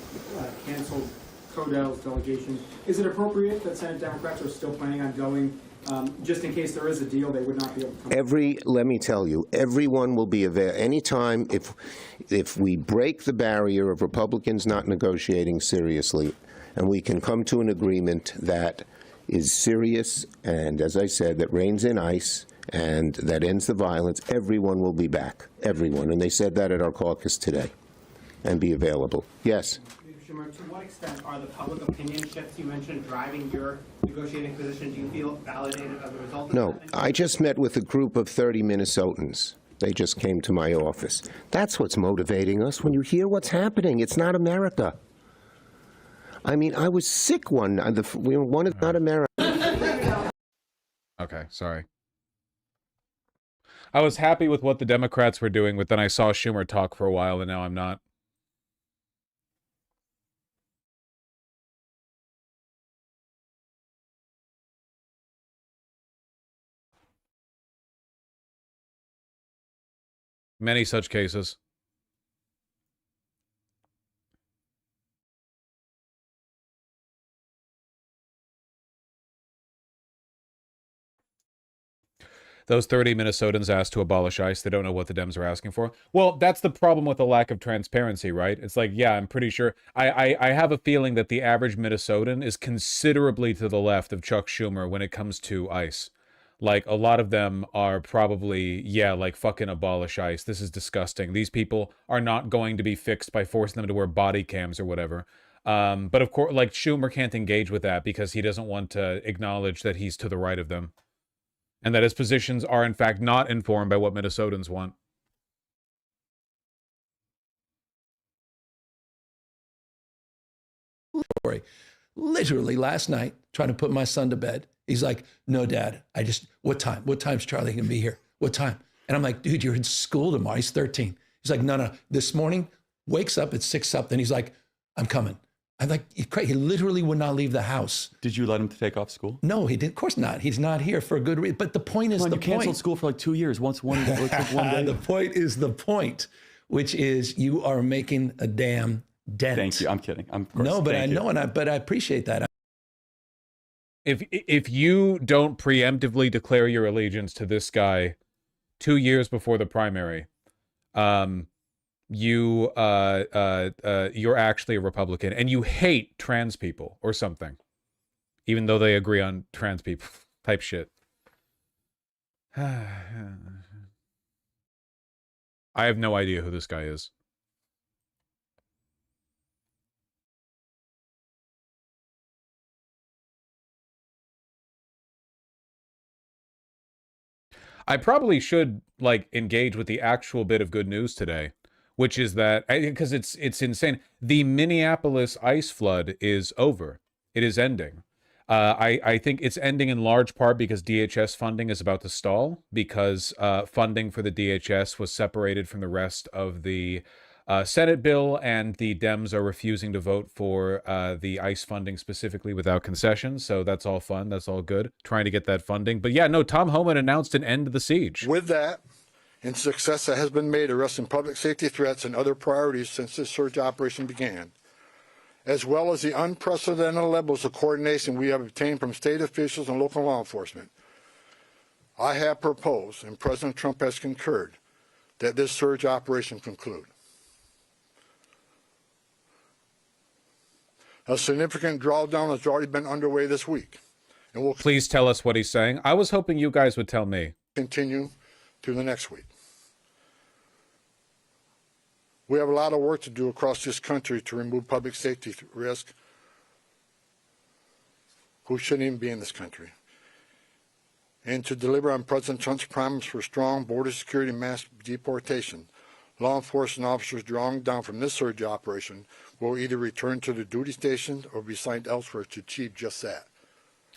canceled Kodell's delegation. Is it appropriate that Senate Democrats are still planning on going, just in case there is a deal, they would not be able to come? Let me tell you, everyone will be available. Anytime, if we break the barrier of Republicans not negotiating seriously, and we can come to an agreement that is serious, and as I said, that reins in ICE, and that ends the violence, everyone will be back. Everyone. And they said that at our caucus today. And be available. Yes. Schumer, to what extent are the public opinion shifts you mentioned driving your negotiating position? Do you feel validated as a result of No, that? I just met with a group of 30 Minnesotans. They just came to my office. That's what's motivating us. When you hear what's happening, it's not America. I mean, I was sick one is not America. Okay, sorry. I was happy with what the Democrats were doing, but then I saw Schumer talk for a while, and now I'm not. Many such cases. Those 30 Minnesotans asked to abolish ICE. They don't know what the Dems are asking for. Well, that's the problem with the lack of transparency, right? It's like, yeah, I'm pretty sure. I have a feeling that the average Minnesotan is considerably to the left of Chuck Schumer when it comes to ICE. Like, a lot of them are probably, yeah, like, fucking abolish ICE. This is disgusting. These people are not going to be fixed by forcing them to wear body cams or whatever. But of course, like, Schumer can't engage with that because he doesn't want to acknowledge that he's to the right of them. And that his positions are, in fact, not informed by what Minnesotans want. Literally last night, trying to put my son to bed. He's like, no, Dad, what time? What time's Charlie going to be here? What time? And I'm like, dude, you're in school tomorrow. He's 13. He's like, no. This morning, wakes up at 6 something. He's like, I'm coming. I'm like, he literally would not leave the house. Did you let him take off school? No, he did. Of course not. He's not here for a good reason. But the point is you canceled school for like 2 years. One day. The point is the point, which is you are making a damn dent. Thank you. I'm kidding. But I know, but I appreciate that. If you don't preemptively declare your allegiance to this guy 2 years before the primary, you're actually a Republican and you hate trans people or something, even though they agree on trans people type shit. I have no idea who this guy is. I probably should like engage with the actual bit of good news today, which is that, because it's insane. The Minneapolis ice flood is over. It is ending. I think it's ending in large part because DHS funding is about to stall, because funding for the DHS was separated from the rest of the Senate bill, and the Dems are refusing to vote for the ICE funding specifically without concessions. So that's all fun. That's all good. Trying to get that funding. But yeah, no, Tom Homan announced an end to the siege. With that, and success that has been made addressing public safety threats and other priorities since this surge operation began, as well as the unprecedented levels of coordination we have obtained from state officials and local law enforcement, I have proposed, and President Trump has concurred, that this surge operation conclude. A significant drawdown has already been underway this week, and will please tell us what he's saying. I was hoping you guys would tell me. Continue through the next week. We have a lot of work to do across this country to remove public safety risk who shouldn't even be in this country, and to deliver on President Trump's promise for strong border security and mass deportation. Law enforcement officers drawn down from this surge operation will either return to the duty station or be assigned elsewhere to achieve just that.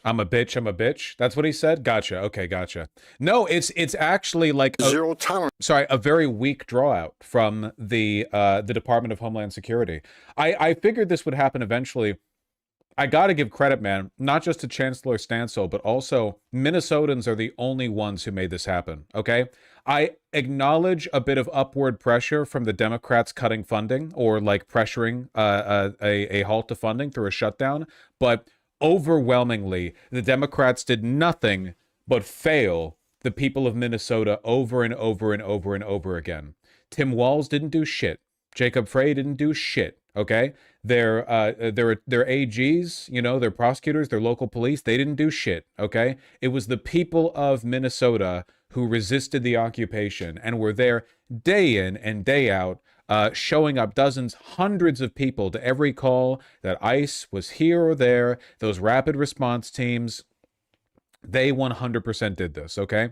I'm a bitch. That's what he said? Gotcha. Okay, gotcha. No, it's actually like zero tolerance. Sorry, a very weak draw out from the Department of Homeland Security. I figured this would happen eventually. I got to give credit, man, not just to Chancellor Stansel, but also Minnesotans are the only ones who made this happen, okay? I acknowledge a bit of upward pressure from the Democrats cutting funding or like pressuring a halt to funding through a shutdown, but overwhelmingly, the Democrats did nothing but fail the people of Minnesota over and over and over and over again. Tim Walz didn't do shit. Jacob Frey didn't do shit, okay? Their AGs, you know, their prosecutors, their local police, they didn't do shit, okay? It was the people of Minnesota who resisted the occupation and were there day in and day out, showing up dozens, hundreds of people to every call that ICE was here or there. Those rapid response teams, they 100% did this, okay?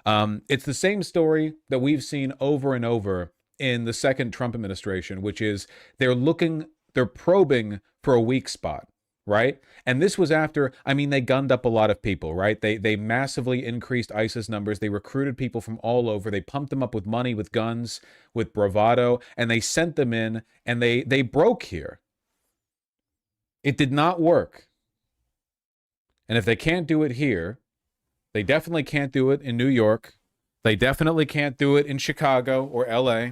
It's the same story that we've seen over and over in the second Trump administration, which is they're probing for a weak spot, right? And this was after, I mean, they gunned up a lot of people, right? They massively increased ISIS numbers. They recruited people from all over. They pumped them up with money, with guns, with bravado, and they sent them in, and they broke here. It did not work. And if they can't do it here, they definitely can't do it in New York. They definitely can't do it in Chicago or LA.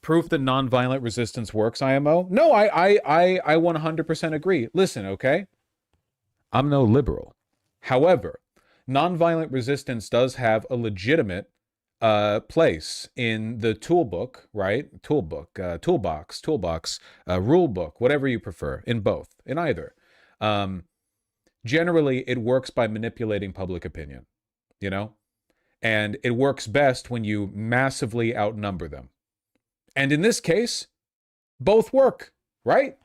Proof that nonviolent resistance works, IMO? No, I 100% agree. Listen, okay? I'm no liberal. However, nonviolent resistance does have a legitimate place in the toolbook, right? Toolbox, rule book, whatever you prefer, in both, in either. Generally, it works by manipulating public opinion, you know? And it works best when you massively outnumber them. And in this case, both work, right?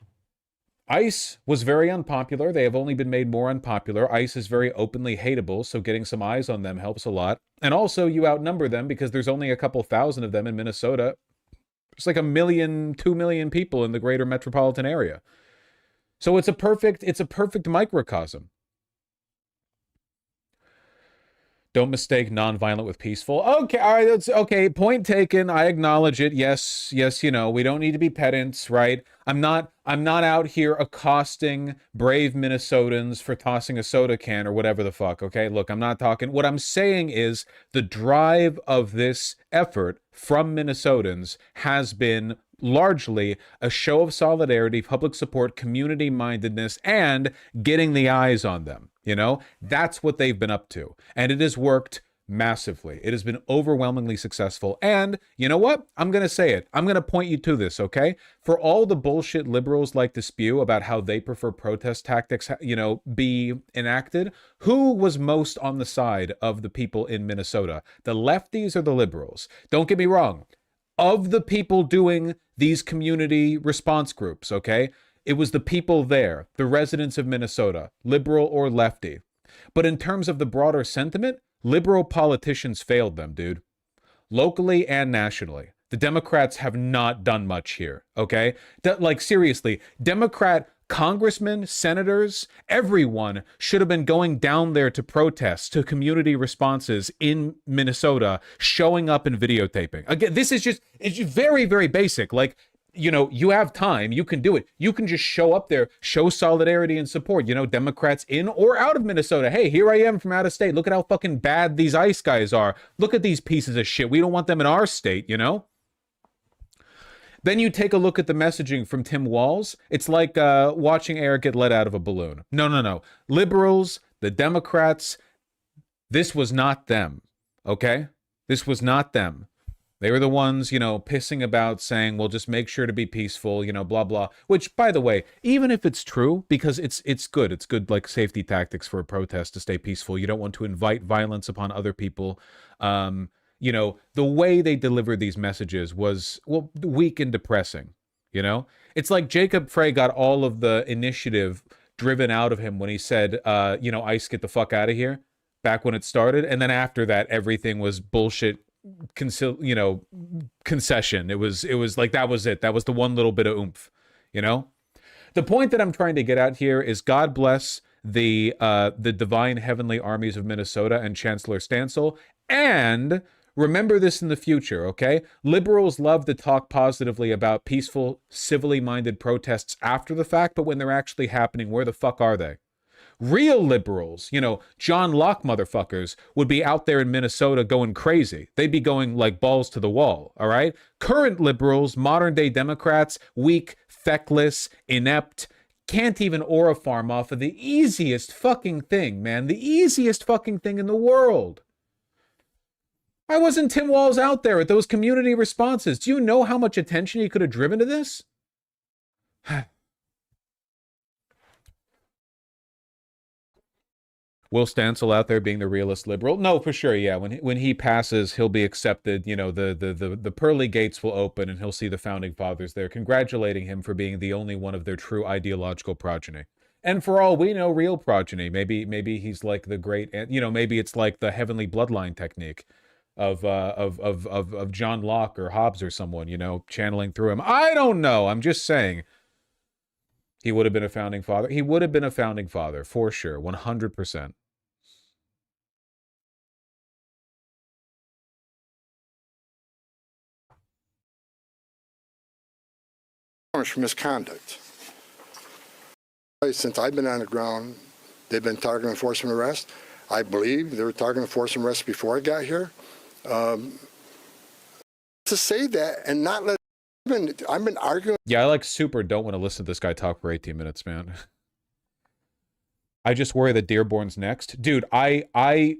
ICE was very unpopular. They have only been made more unpopular. ICE is very openly hateable, so getting some eyes on them helps a lot. And also, you outnumber them because there's only a couple thousand of them in Minnesota. It's like 1 million, 2 million people in the greater metropolitan area. So it's a perfect microcosm. Don't mistake nonviolent with peaceful. Okay, all right, that's okay. Point taken. I acknowledge it. Yes, you know, we don't need to be pedants, right? I'm not out here accosting brave Minnesotans for tossing a soda can or whatever the fuck, okay? Look, I'm not talking. What I'm saying is the drive of this effort from Minnesotans has been largely a show of solidarity, public support, community mindedness, and getting the eyes on them. You know, that's what they've been up to. And it has worked massively. It has been overwhelmingly successful. And you know what? I'm going to say it. I'm going to point you to this, okay? For all the bullshit liberals like to spew about how they prefer protest tactics, you know, be enacted, who was most on the side of the people in Minnesota? The lefties or the liberals? Don't get me wrong. Of the people doing these community response groups, okay? It was the people there, the residents of Minnesota, liberal or lefty. But in terms of the broader sentiment, liberal politicians failed them, dude. Locally and nationally. The Democrats have not done much here, okay? Like, seriously, Democrat congressmen, senators, everyone should have been going down there to protest, to community responses in Minnesota, showing up and videotaping. Again, this is just, it's very, very basic. Like, you know, you have time, you can do it. You can just show up there, show solidarity and support, you know, Democrats in or out of Minnesota. Hey, here I am from out of state. Look at how fucking bad these ICE guys are. Look at these pieces of shit. We don't want them in our state, you know? Then you take a look at the messaging from Tim Walz. It's like watching air get let out of a balloon. No. Liberals, the Democrats, this was not them, okay? This was not them. They were the ones, you know, pissing about saying, well, just make sure to be peaceful, you know, blah, blah. Which, by the way, even if it's true, because it's good. It's good, like, safety tactics for a protest to stay peaceful. You don't want to invite violence upon other people. You know, the way they delivered these messages was, well, weak and depressing, you know? It's like Jacob Frey got all of the initiative driven out of him when he said, you know, ICE, get the fuck out of here, back when it started. And then after that, everything was bullshit, you know, concession. It was like, that was it. That was the one little bit of oomph, you know? The point that I'm trying to get at here is God bless the divine heavenly armies of Minnesota and Chancellor Stansel, and remember this in the future, okay? Liberals love to talk positively about peaceful, civilly minded protests after the fact, but when they're actually happening, where the fuck are they? Real liberals, you know, John Locke motherfuckers, would be out there in Minnesota going crazy. They'd be going like balls to the wall, all right? Current liberals, modern day Democrats, weak, feckless, inept, can't even aura farm off of the easiest fucking thing, man. The easiest fucking thing in the world. Why wasn't Tim Walz out there at those community responses? Do you know how much attention he could have driven to this? Will Stansel out there being the realist liberal? No, for sure, yeah. When he passes, he'll be accepted. You know, the pearly gates will open and he'll see the founding fathers there, congratulating him for being the only one of their true ideological progeny. And for all we know, real progeny. Maybe he's like the great, you know, maybe it's like the heavenly bloodline technique of John Locke or Hobbes or someone, you know, channeling through him. I don't know. I'm just saying. He would have been a founding father. He would have been a founding father, for sure, 100%. For misconduct. Since I've been on the ground, they've been targeting enforcement arrest. I believe they were targeting enforcement arrest before I got here. To say that and not let I've been arguing. Yeah, I like super don't want to listen to this guy talk for 18 minutes, man. I just worry that Dearborn's next. Dude, I'm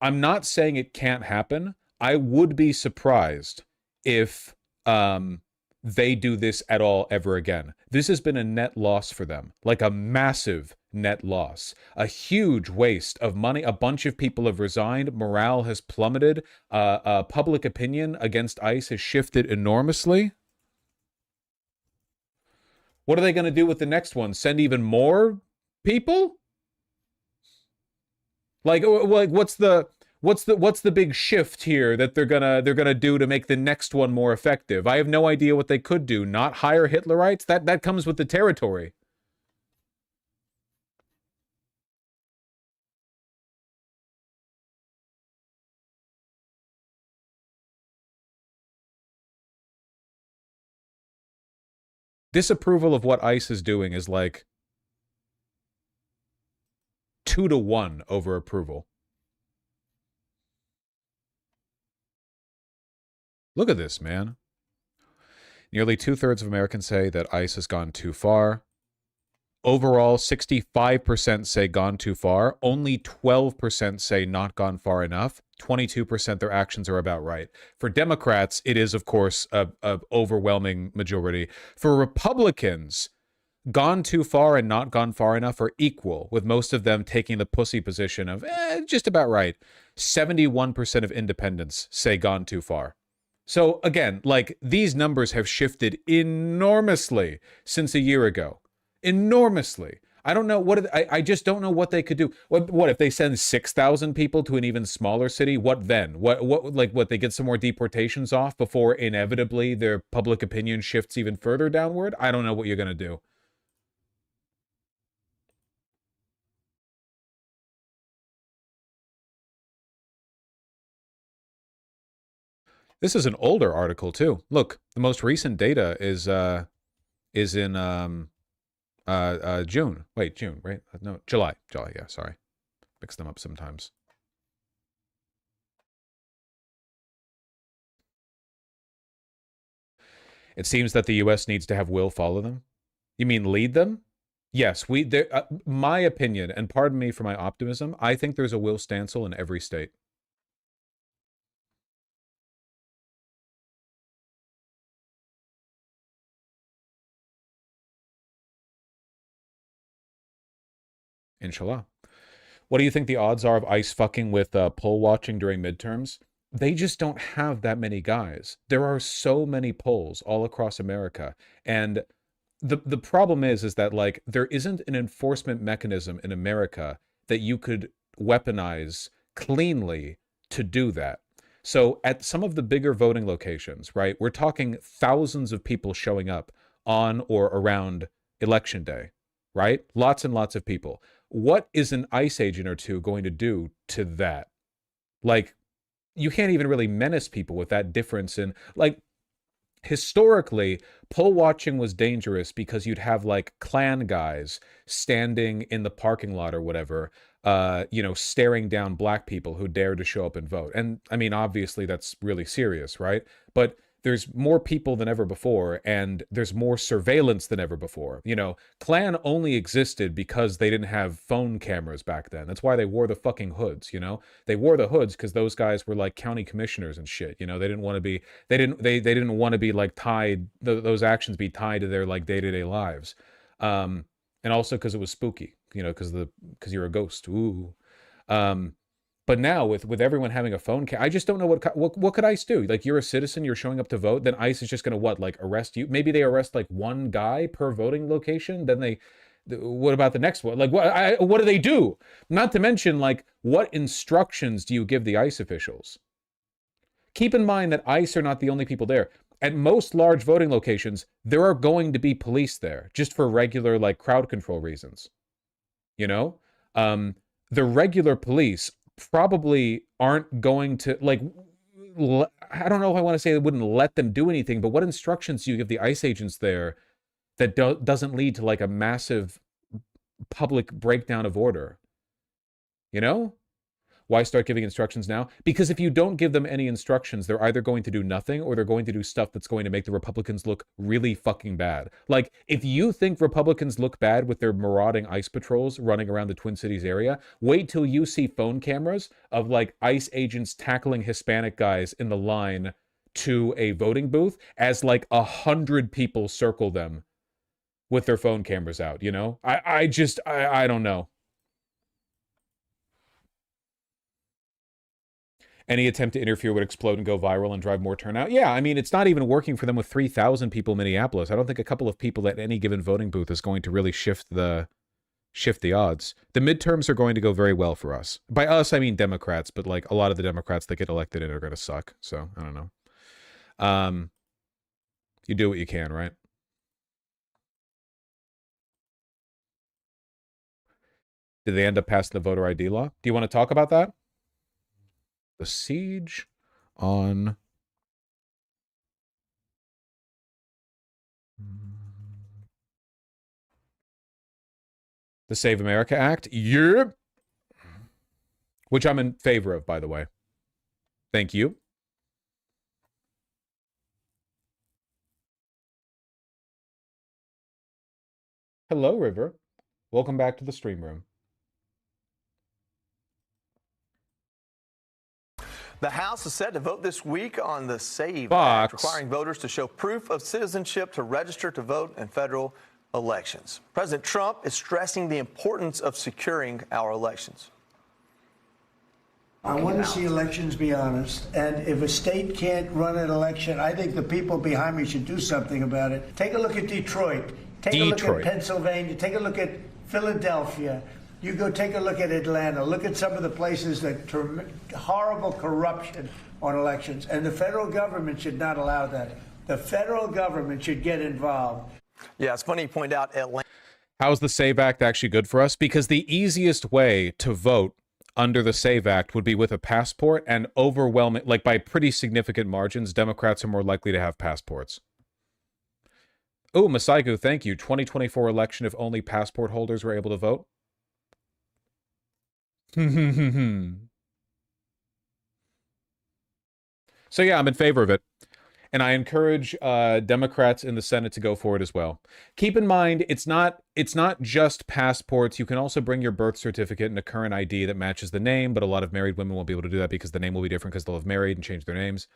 not saying it can't happen. I would be surprised if they do this at all ever again. This has been a net loss for them, like a massive net loss, a huge waste of money. A bunch of people have resigned. Morale has plummeted. Public opinion against ICE has shifted enormously. What are they going to do with the next one? Send even more people? Like what's the big shift here that they're gonna do to make the next one more effective? I have no idea what they could do. Not hire Hitlerites? That comes with the territory. Disapproval of what ICE is doing is like 2-to-1 over approval. Look at this, man. Nearly 2/3 of Americans say that ICE has gone too far. Overall, 65% say gone too far. Only 12% say not gone far enough. 22% their actions are about right. For Democrats, it is, of course, a overwhelming majority. For Republicans, gone too far and not gone far enough are equal, with most of them taking the pussy position of just about right. 71% of independents say gone too far. So again, like, these numbers have shifted enormously since a year ago. Enormously. I don't know I just don't know what they could do. What if they send 6,000 people to an even smaller city? What then? What they get some more deportations off before inevitably their public opinion shifts even further downward? I don't know what you're going to do. This is an older article too. Look, the most recent data is in June. Wait, June, right? No, July. July, yeah, sorry. Mix them up sometimes. It seems that the U.S. needs to have will follow them. You mean lead them? Yes, my opinion, and pardon me for my optimism, I think there's a Will Stancil in every state. Inshallah. What do you think the odds are of ICE fucking with poll watching during midterms? They just don't have that many guys. There are so many polls all across America. And the problem is that, like, there isn't an enforcement mechanism in America that you could weaponize cleanly to do that. So at some of the bigger voting locations, right, we're talking thousands of people showing up on or around Election Day, right? Lots and lots of people. What is an ICE agent or two going to do to that? Like, you can't even really menace people with that difference in, like, historically, poll watching was dangerous because you'd have, like, Klan guys standing in the parking lot or whatever, staring down black people who dare to show up and vote. And, I mean, obviously that's really serious, right? But there's more people than ever before, and there's more surveillance than ever before. You know, Klan only existed because they didn't have phone cameras back then. That's why they wore the fucking hoods, you know? They wore the hoods because those guys were like county commissioners and shit, you know? They didn't want to be, they didn't want to be like tied, those actions be tied to their like day-to-day lives. And also because it was spooky, you know, because you're a ghost. Ooh. But now with everyone having a phone I just don't know what could ICE do? Like, you're a citizen, you're showing up to vote, then ICE is just going to like arrest you? Maybe they arrest like one guy per voting location. Then what about the next one? Like, what do they do? Not to mention, like, what instructions do you give the ICE officials? Keep in mind that ICE are not the only people there. At most large voting locations, there are going to be police there just for regular, like, crowd control reasons. You know? The regular police probably aren't going to, like, I don't know if I want to say they wouldn't let them do anything, but what instructions do you give the ICE agents there that doesn't lead to, like, a massive public breakdown of order? You know? Why start giving instructions now? Because if you don't give them any instructions, they're either going to do nothing or they're going to do stuff that's going to make the Republicans look really fucking bad. Like, if you think Republicans look bad with their marauding ICE patrols running around the Twin Cities area, wait till you see phone cameras of, like, ICE agents tackling Hispanic guys in the line to a voting booth as, like, 100 people circle them with their phone cameras out, you know? I don't know. Any attempt to interfere would explode and go viral and drive more turnout. Yeah, I mean, it's not even working for them with 3,000 people in Minneapolis. I don't think a couple of people at any given voting booth is going to really shift the odds. The midterms are going to go very well for us. By us, I mean Democrats, but, like, a lot of the Democrats that get elected in are going to suck. So, I don't know. You do what you can, right? Did they end up passing the voter ID law? Do you want to talk about that? The siege on the Save America Act. Yep. Which I'm in favor of, by the way. Thank you. Hello, River. Welcome back to the stream room. The House is set to vote this week on the SAVE Fox. Act, requiring voters to show proof of citizenship to register to vote in federal elections. President Trump is stressing the importance of securing our elections. I want to see elections be honest, and if a state can't run an election, I think the people behind me should do something about it. Take a look at Detroit. Take a look at Pennsylvania. Take a look at Philadelphia. You go take a look at Atlanta. Look at some of the places that horrible corruption on elections. And the federal government should not allow that. The federal government should get involved. Yeah, it's funny you point out Atlanta. How's the SAVE Act actually good for us? Because the easiest way to vote under the SAVE Act would be with a passport, and overwhelming, like by pretty significant margins, Democrats are more likely to have passports. Oh, Masaigu, thank you. 2024 election if only passport holders were able to vote. So yeah, I'm in favor of it. And I encourage Democrats in the Senate to go for it as well. Keep in mind, it's not just passports. You can also bring your birth certificate and a current ID that matches the name, but a lot of married women won't be able to do that because the name will be different because they'll have married and changed their names.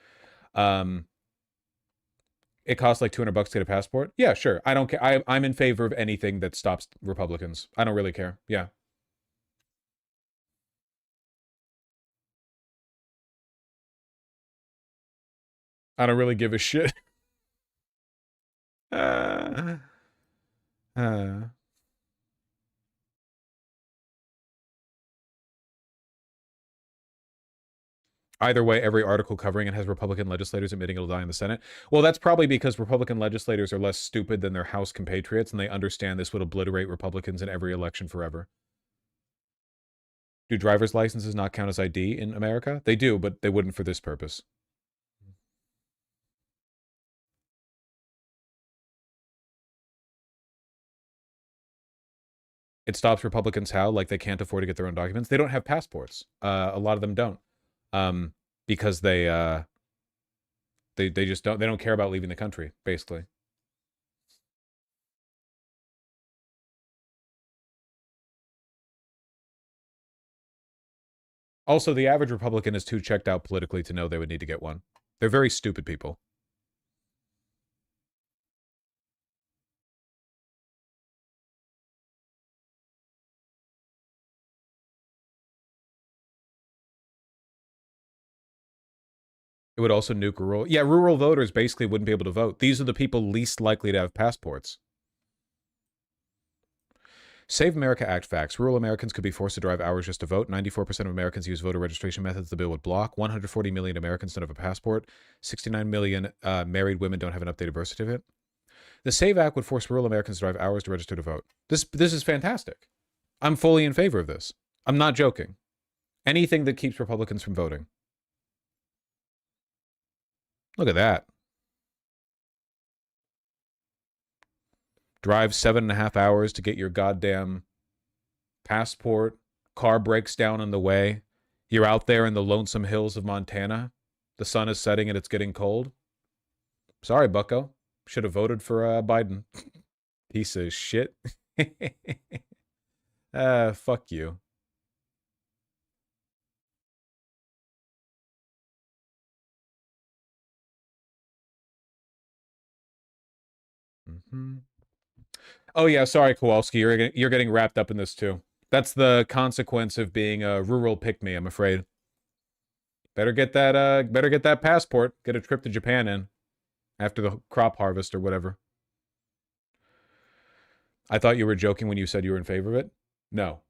It costs like $200 to get a passport. Yeah, sure. I don't care. I'm in favor of anything that stops Republicans. I don't really care. Yeah. I don't really give a shit. Either way, every article covering it has Republican legislators admitting it'll die in the Senate. Well, that's probably because Republican legislators are less stupid than their House compatriots, and they understand this would obliterate Republicans in every election forever. Do driver's licenses not count as ID in America? They do, but they wouldn't for this purpose. It stops Republicans how? Like they can't afford to get their own documents. They don't have passports. A lot of them don't. Because they just don't. They don't care about leaving the country, basically. Also, the average Republican is too checked out politically to know they would need to get one. They're very stupid people. It would also nuke rural. Yeah, rural voters basically wouldn't be able to vote. These are the people least likely to have passports. Save America Act facts. Rural Americans could be forced to drive hours just to vote. 94% of Americans use voter registration methods the bill would block. 140 million Americans don't have a passport. 69 million married women don't have an updated birth certificate. The SAVE Act would force rural Americans to drive hours to register to vote. This is fantastic. I'm fully in favor of this. I'm not joking. Anything that keeps Republicans from voting. Look at that. Drive 7.5 hours to get your goddamn passport. Car breaks down on the way. You're out there in the lonesome hills of Montana. The sun is setting and it's getting cold. Sorry, bucko. Should have voted for Biden. Piece of shit. Fuck you. Oh yeah, sorry, Kowalski. You're getting wrapped up in this too. That's the consequence of being a rural pick-me, I'm afraid. Better get that passport. Get a trip to Japan in after the crop harvest or whatever. I thought you were joking when you said you were in favor of it. No.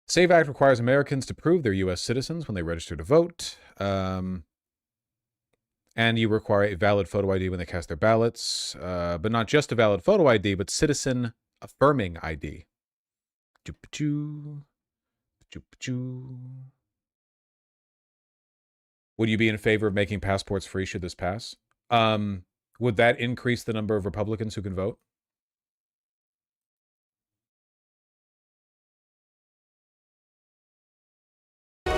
SAVE Act requires Americans to prove they're U.S. citizens when they register to vote. And you require a valid photo ID when they cast their ballots. But not just a valid photo ID, but citizen affirming ID. Would you be in favor of making passports free should this pass? Would that increase the number of Republicans who can vote?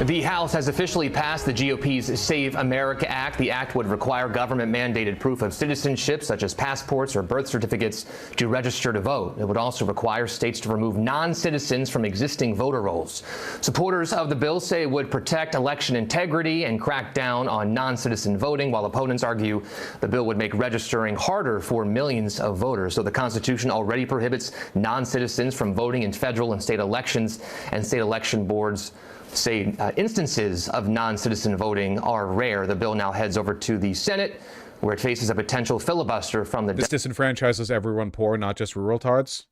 The House has officially passed the GOP's Save America Act. The act would require government-mandated proof of citizenship, such as passports or birth certificates, to register to vote. It would also require states to remove non-citizens from existing voter rolls. Supporters of the bill say it would protect election integrity and crack down on non-citizen voting, while opponents argue the bill would make registering harder for millions of voters. So the Constitution already prohibits non-citizens from voting in federal and state elections, and state election boards say instances of non-citizen voting are rare. The bill now heads over to the Senate, where it faces a potential filibuster from the... This disenfranchises everyone poor, not just rural tards?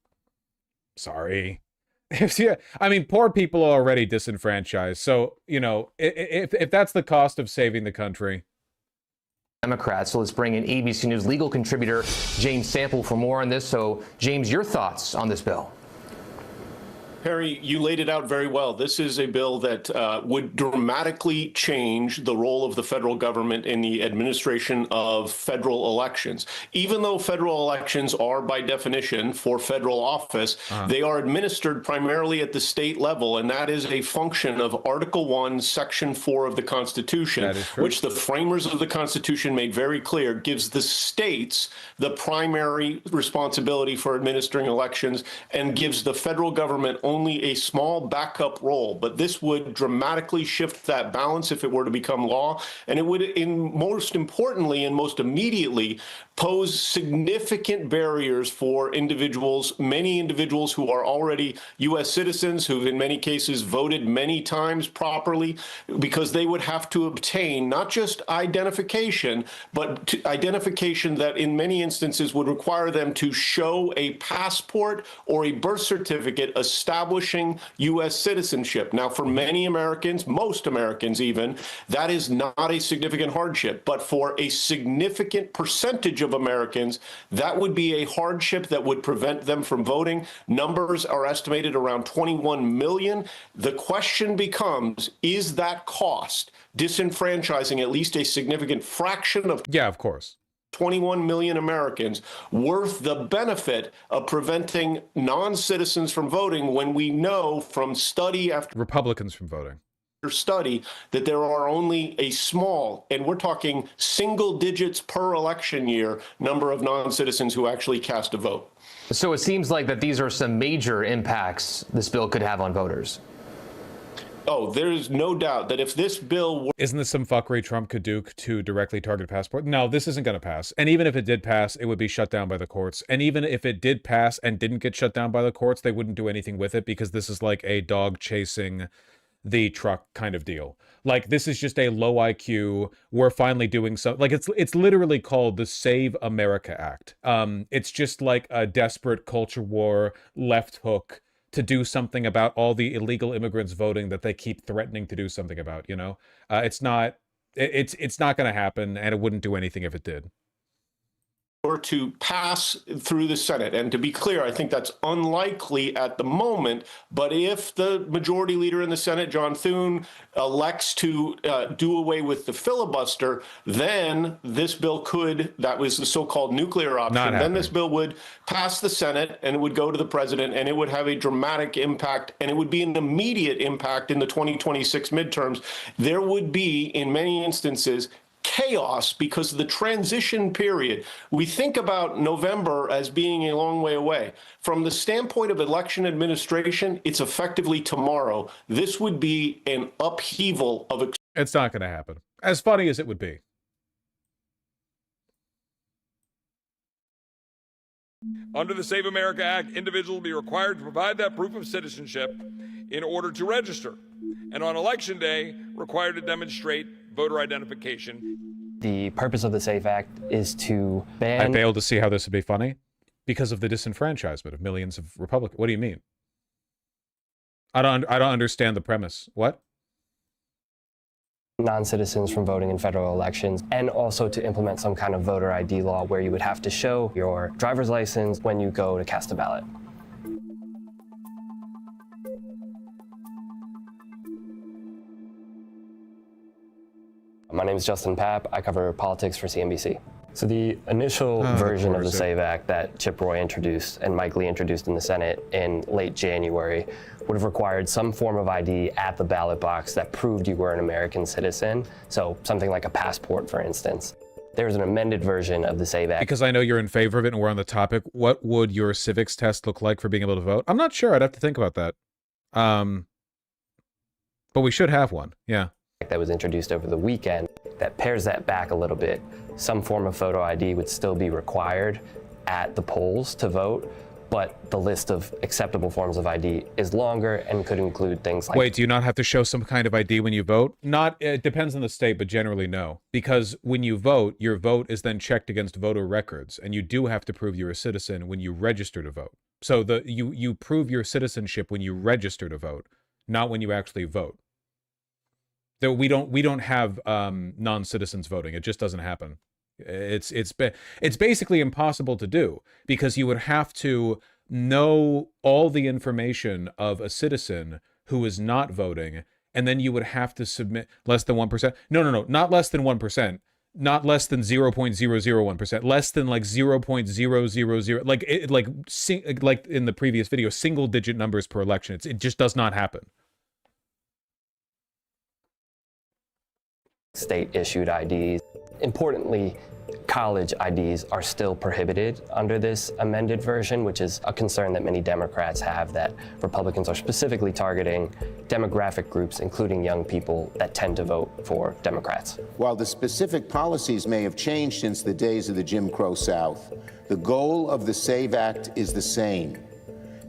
Sorry. Yeah, I mean, poor people are already disenfranchised. So, you know, if that's the cost of saving the country... Democrats. So let's bring in ABC News legal contributor James Sample for more on this. So, James, your thoughts on this bill? Harry, you laid it out very well. This is a bill that would dramatically change the role of the federal government in the administration of federal elections. Even though federal elections are, by definition, for federal office, they are administered primarily at the state level, and that is a function of Article 1, Section 4 of the Constitution, which the framers of the Constitution made very clear gives the states the primary responsibility for administering elections and gives the federal government only a small backup role. But this would dramatically shift that balance if it were to become law. And it would, most importantly and most immediately, pose significant barriers for individuals, many individuals who are already U.S. citizens, who've in many cases voted many times properly, because they would have to obtain not just identification, but identification that in many instances would require them to show a passport or a birth certificate establishing U.S. citizenship. Now, for many Americans, most Americans even, that is not a significant hardship. But for a significant percentage of Americans, that would be a hardship that would prevent them from voting. Numbers are estimated around 21 million. The question becomes, is that cost, disenfranchising at least a significant fraction of... Yeah, of course. 21 million Americans, worth the benefit of preventing non-citizens from voting when we know from study after... Republicans from voting. Study that there are only a small, and we're talking single digits per election year, number of non-citizens who actually cast a vote. So it seems like that these are some major impacts this bill could have on voters. Oh, there's no doubt that if this bill were... Isn't this some fuckery Trump could do to directly target a passport? No, this isn't going to pass. And even if it did pass, it would be shut down by the courts. And even if it did pass and didn't get shut down by the courts, they wouldn't do anything with it, because this is like a dog chasing the truck kind of deal. Like, this is just a low IQ, we're finally doing something. Like, it's literally called the Save America Act. It's just like a desperate culture war left hook to do something about all the illegal immigrants voting that they keep threatening to do something about, you know? It's not going to happen, and it wouldn't do anything if it did. Or to pass through the Senate. And to be clear, I think that's unlikely at the moment. But if the majority leader in the Senate, John Thune, elects to do away with the filibuster, then this bill could, that was the so-called nuclear option, then this bill would pass the Senate and it would go to the president, and it would have a dramatic impact, and it would be an immediate impact in the 2026 midterms. There would be, in many instances, chaos because of the transition period. We think about November as being a long way away. From the standpoint of election administration, it's effectively tomorrow. This would be an upheaval of... It's not going to happen. As funny as it would be. Under the Save America Act, individuals will be required to provide that proof of citizenship in order to register, and on Election Day, required to demonstrate voter identification. The purpose of the SAFE Act is to ban... I failed to see how this would be funny because of the disenfranchisement of millions of Republicans. What do you mean? I don't understand the premise. What? Non-citizens from voting in federal elections, and also to implement some kind of voter ID law where you would have to show your driver's license when you go to cast a ballot. My name is Justin Papp. I cover politics for CNBC. So the initial version of the SAVE Act that Chip Roy introduced and Mike Lee introduced in the Senate in late January would have required some form of ID at the ballot box that proved you were an American citizen. So something like a passport, for instance. There's an amended version of the SAVE Act. Because I know you're in favor of it and we're on the topic, what would your civics test look like for being able to vote? I'm not sure. I'd have to think about that. But we should have one. Yeah. That was introduced over the weekend that pares that back a little bit. Some form of photo ID would still be required at the polls to vote, but the list of acceptable forms of ID is longer and could include things like... Wait, do you not have to show some kind of ID when you vote? It depends on the state, but generally no. Because when you vote, your vote is then checked against voter records, and you do have to prove you're a citizen when you register to vote. So you prove your citizenship when you register to vote, not when you actually vote. That we don't have non-citizens voting. It just doesn't happen. It's basically impossible to do because you would have to know all the information of a citizen who is not voting, and then you would have to submit less than 1%. No, not less than 1%. Not less than 0.001%. Less than like 0.000. Like in the previous video, single-digit numbers per election. It just does not happen. State-issued IDs. Importantly, college IDs are still prohibited under this amended version, which is a concern that many Democrats have, that Republicans are specifically targeting demographic groups, including young people, that tend to vote for Democrats. While the specific policies may have changed since the days of the Jim Crow South, the goal of the SAVE Act is the same: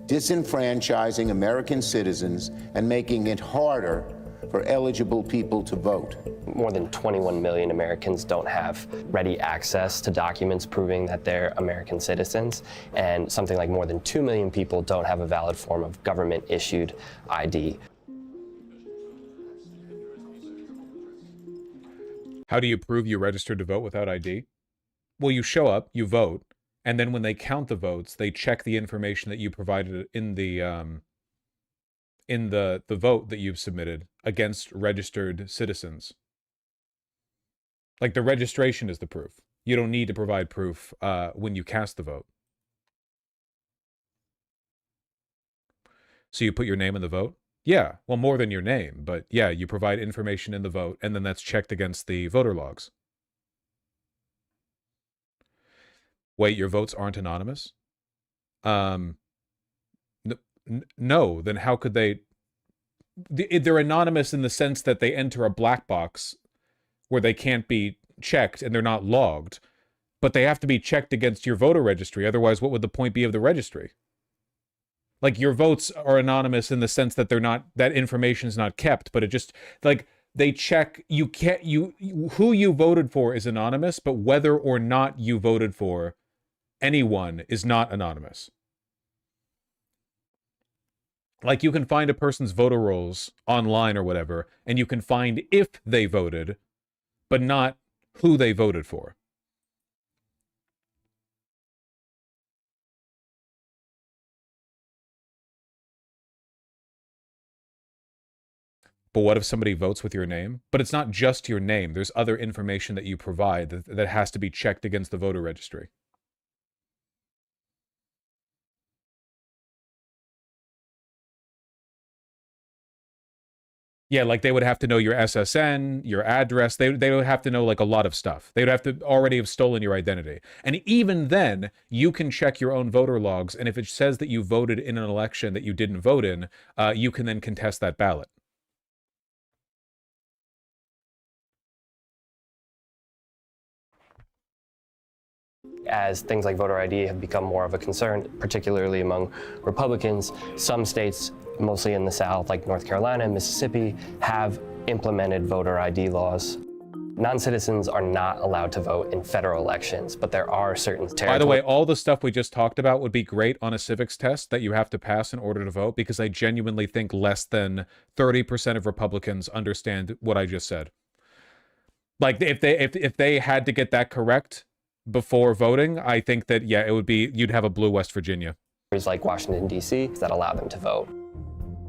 disenfranchising American citizens and making it harder for eligible people to vote. More than 21 million Americans don't have ready access to documents proving that they're American citizens, and something like more than 2 million people don't have a valid form of government-issued ID. How do you prove you registered to vote without ID? Well, you show up, you vote, and then when they count the votes, they check the information that you provided in the vote that you've submitted against registered citizens. Like, the registration is the proof. You don't need to provide proof when you cast the vote. So you put your name in the vote? Yeah, well, more than your name, but yeah, you provide information in the vote, and then that's checked against the voter logs. Wait, your votes aren't anonymous? No, then how could they... They're anonymous in the sense that they enter a black box where they can't be checked and they're not logged, but they have to be checked against your voter registry. Otherwise, what would the point be of the registry? Like, your votes are anonymous in the sense that they're not, that information is not kept, but it just, like, they check, you can't, who you voted for is anonymous, but whether or not you voted for anyone is not anonymous. Like, you can find a person's voter rolls online or whatever, and you can find if they voted, but not who they voted for. But what if somebody votes with your name? But it's not just your name. There's other information that you provide that has to be checked against the voter registry. Yeah, like they would have to know your SSN, your address. They would have to know like a lot of stuff. They would have to already have stolen your identity. And even then, you can check your own voter logs. And if it says that you voted in an election that you didn't vote in, you can then contest that ballot. As things like voter ID have become more of a concern, particularly among Republicans, some states, mostly in the South, like North Carolina and Mississippi, have implemented voter ID laws. Non-citizens are not allowed to vote in federal elections, but there are certain territories. By the way, all the stuff we just talked about would be great on a civics test that you have to pass in order to vote, because I genuinely think less than 30% of Republicans understand what I just said. Like, if they had to get that correct before voting, I think that, yeah, it would be, you'd have a blue West Virginia. Like Washington, D.C., that allow them to vote.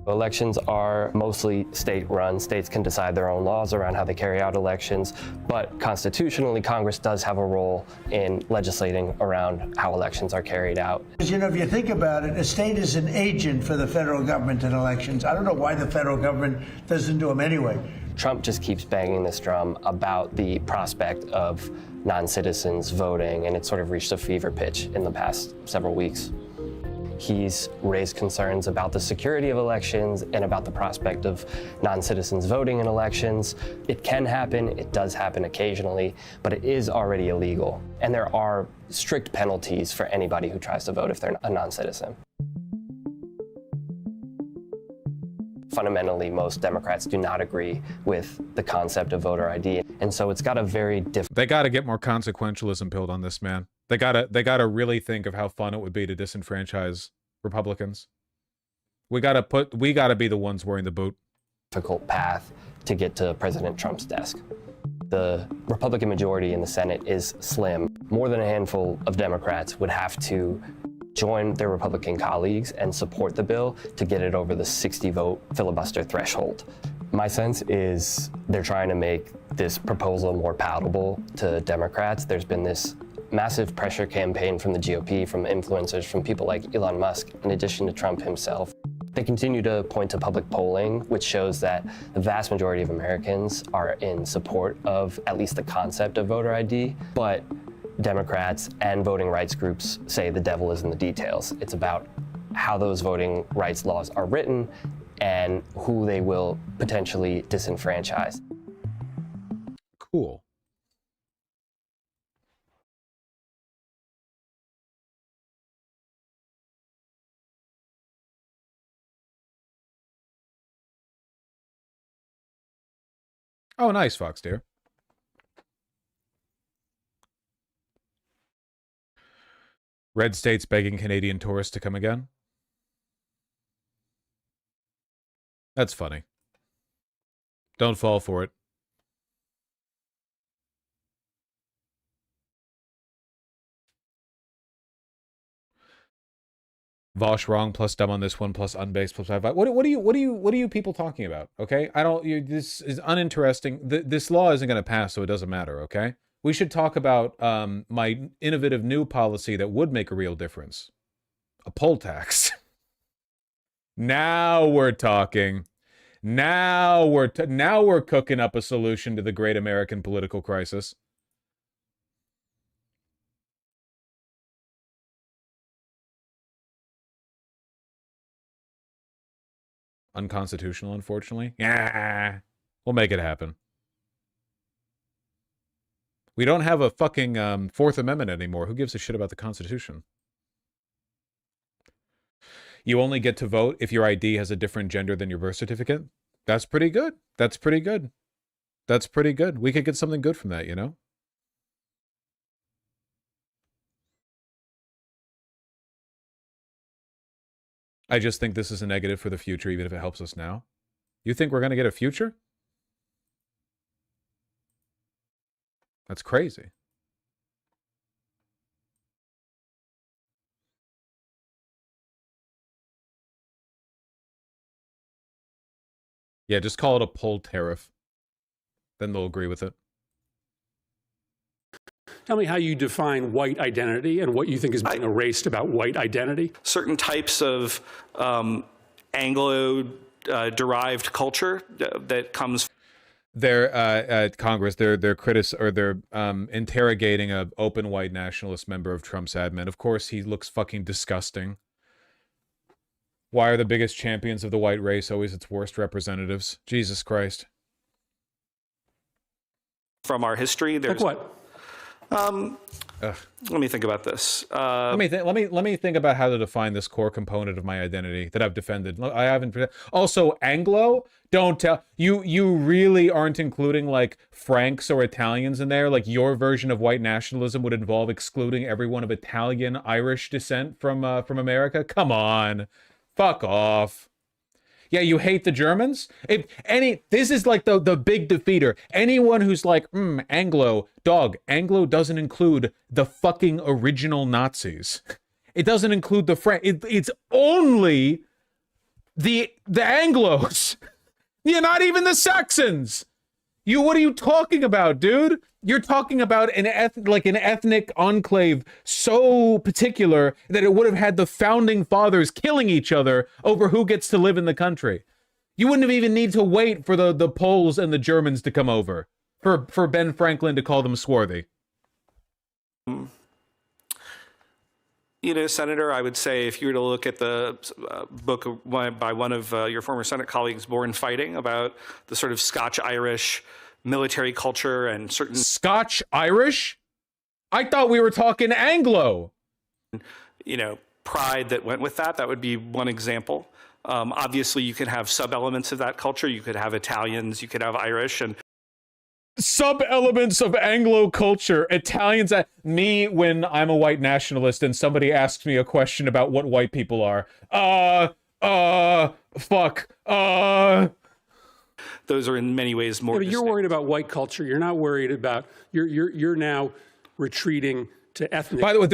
Elections are mostly state-run. States can decide their own laws around how they carry out elections, but constitutionally, Congress does have a role in legislating around how elections are carried out. You know, if you think about it, a state is an agent for the federal government in elections. I don't know why the federal government doesn't do them anyway. Trump just keeps banging this drum about the prospect of non-citizens voting, and it's sort of reached a fever pitch in the past several weeks. He's raised concerns about the security of elections and about the prospect of non-citizens voting in elections. It can happen, it does happen occasionally, but it is already illegal. And there are strict penalties for anybody who tries to vote if they're a non-citizen. Fundamentally, most Democrats do not agree with the concept of voter ID. And so it's got a very different... They got to get more consequentialism built on this, man. They gotta really think of how fun it would be to disenfranchise Republicans. We gotta be the ones wearing the boot. Difficult path to get to President Trump's desk. The Republican majority in the Senate is slim. More than a handful of Democrats would have to join their Republican colleagues and support the bill to get it over the 60-vote filibuster threshold. My sense is they're trying to make this proposal more palatable to Democrats. There's been this massive pressure campaign from the GOP, from influencers, from people like Elon Musk, in addition to Trump himself. They continue to point to public polling, which shows that the vast majority of Americans are in support of at least the concept of voter ID, but Democrats and voting rights groups say the devil is in the details. It's about how those voting rights laws are written and who they will potentially disenfranchise. Cool. Oh, nice, Fox dear. Red states begging Canadian tourists to come again. That's funny. Don't fall for it. Vosh wrong plus dumb on this one plus unbased plus 5. What are you people talking about? Okay, this is uninteresting. This law isn't going to pass, so it doesn't matter. Okay, we should talk about my innovative new policy that would make a real difference: a poll tax. Now we're talking. Now we're cooking up a solution to the great American political crisis. Unconstitutional, unfortunately. Yeah, we'll make it happen. We don't have a fucking Fourth Amendment anymore. Who gives a shit about the Constitution? you only get to vote if your ID has a different gender than your birth certificate. That's pretty good. That's pretty good. That's pretty good. We could get something good from that, you know? I just think this is a negative for the future, even if it helps us now. You think we're going to get a future? That's crazy. Yeah, just call it a poll tariff. Then they'll agree with it. Tell me how you define white identity and what you think is being erased about white identity. Certain types of Anglo-derived culture that comes. They're Congress. They're interrogating a open white nationalist member of Trump's admin. Of course, he looks fucking disgusting. Why are the biggest champions of the white race always its worst representatives? Jesus Christ. From our history, there's like what? Let me think about this. Let me think about how to define this core component of my identity that I've defended. I haven't. Also, Anglo. Don't tell you. You really aren't including like Franks or Italians in there. Like your version of white nationalism would involve excluding everyone of Italian, Irish descent from America. Come on, fuck off. Yeah, you hate the Germans? This is like the big defeater. Anyone who's like, Anglo, dog, Anglo doesn't include the fucking original Nazis. It doesn't include the French. It's only the Anglos. You're not even the Saxons. What are you talking about, dude? You're talking about an ethnic enclave so particular that it would have had the founding fathers killing each other over who gets to live in the country. You wouldn't have even need to wait for the Poles and the Germans to come over for Ben Franklin to call them swarthy. Senator, I would say if you were to look at the book by one of your former Senate colleagues, Born Fighting, about the sort of Scotch-Irish military culture and certain Scotch-Irish? I thought we were talking Anglo. Pride that went with that. That would be one example. Obviously, you could have sub-elements of that culture. You could have Italians, you could have Irish, and sub-elements of Anglo culture. Italians, me when I'm a white nationalist and somebody asks me a question about what white people are. Those are in many ways more. Yeah, but you're worried about white culture. You're not worried about you're now retreating to ethnic. By the way,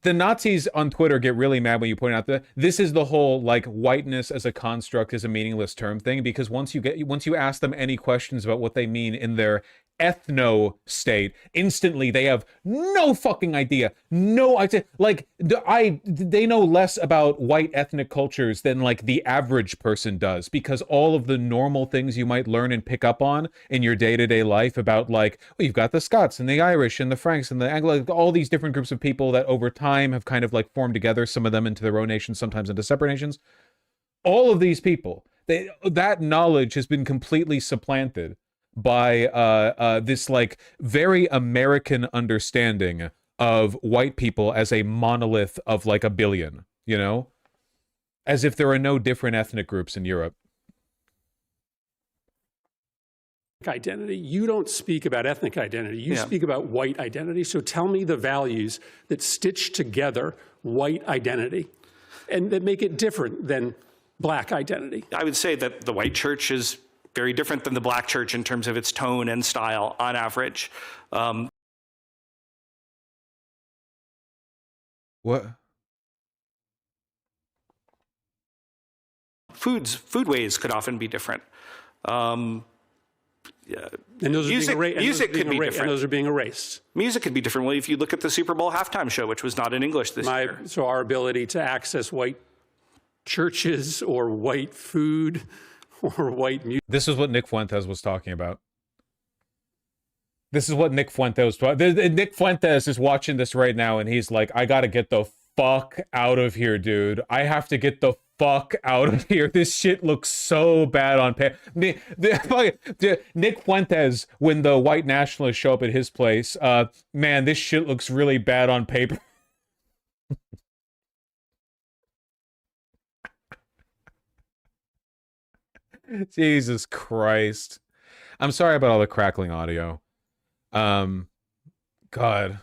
the Nazis on Twitter get really mad when you point out that this is the whole like whiteness as a construct is a meaningless term thing, because once you ask them any questions about what they mean in their ethno state, instantly they have no fucking idea. No idea. Like they know less about white ethnic cultures than like the average person does, because all of the normal things you might learn and pick up on in your day-to-day life about like, well, you've got the Scots and the Irish and the Franks and the Anglo, all these different groups of people that over time have kind of like formed together, some of them into their own nations, sometimes into separate nations. All of these people, that knowledge has been completely supplanted by this like very American understanding of white people as a monolith of like a billion, as if there are no different ethnic groups in Europe. Identity. You don't speak about ethnic identity. You speak about white identity. So tell me the values that stitch together white identity and that make it different than black identity. I would say that the white church is very different than the black church in terms of its tone and style on average. What? Foodways could often be different. And those music could be different. And those are being erased. Music could be different. Well, if you look at the Super Bowl halftime show, which was not in English this year. So our ability to access white churches or white food or white music. This is what Nick Fuentes was talking about. This is what Nick Fuentes was talking. Nick Fuentes is watching this right now, and he's like, I gotta get the fuck out of here, dude. I have to get the fuck out of here. This shit looks so bad on paper. Nick Fuentes, when the white nationalists show up at his place, man, this shit looks really bad on paper. Jesus Christ. I'm sorry about all the crackling audio. God.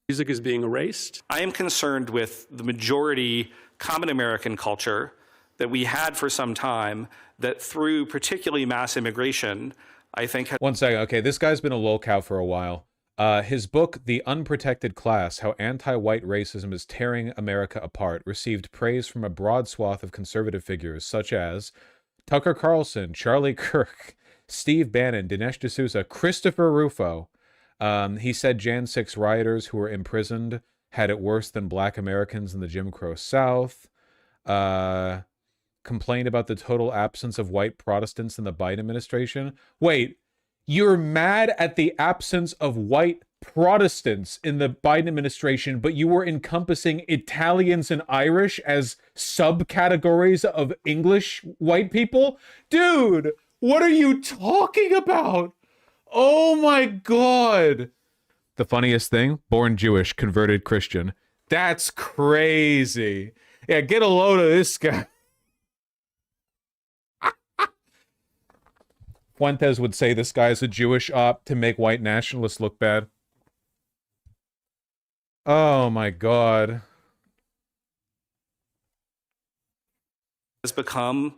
Music is being erased. I am concerned with the majority common American culture that we had for some time that through particularly mass immigration, I think... One second. Okay, this guy's been a lolcow for a while. His book, The Unprotected Class, How Anti-White Racism is Tearing America Apart, received praise from a broad swath of conservative figures such as Tucker Carlson, Charlie Kirk, Steve Bannon, Dinesh D'Souza, Christopher Rufo. He said Jan 6 rioters who were imprisoned had it worse than black Americans in the Jim Crow South. Complained about the total absence of white Protestants in the Biden administration. Wait, you're mad at the absence of white Protestants in the Biden administration, but you were encompassing Italians and Irish as subcategories of English white people? Dude, what are you talking about? Oh my God. The funniest thing, born Jewish, converted Christian. That's crazy. Yeah, get a load of this guy. Fuentes would say this guy is a Jewish op to make white nationalists look bad. Oh my God. Has become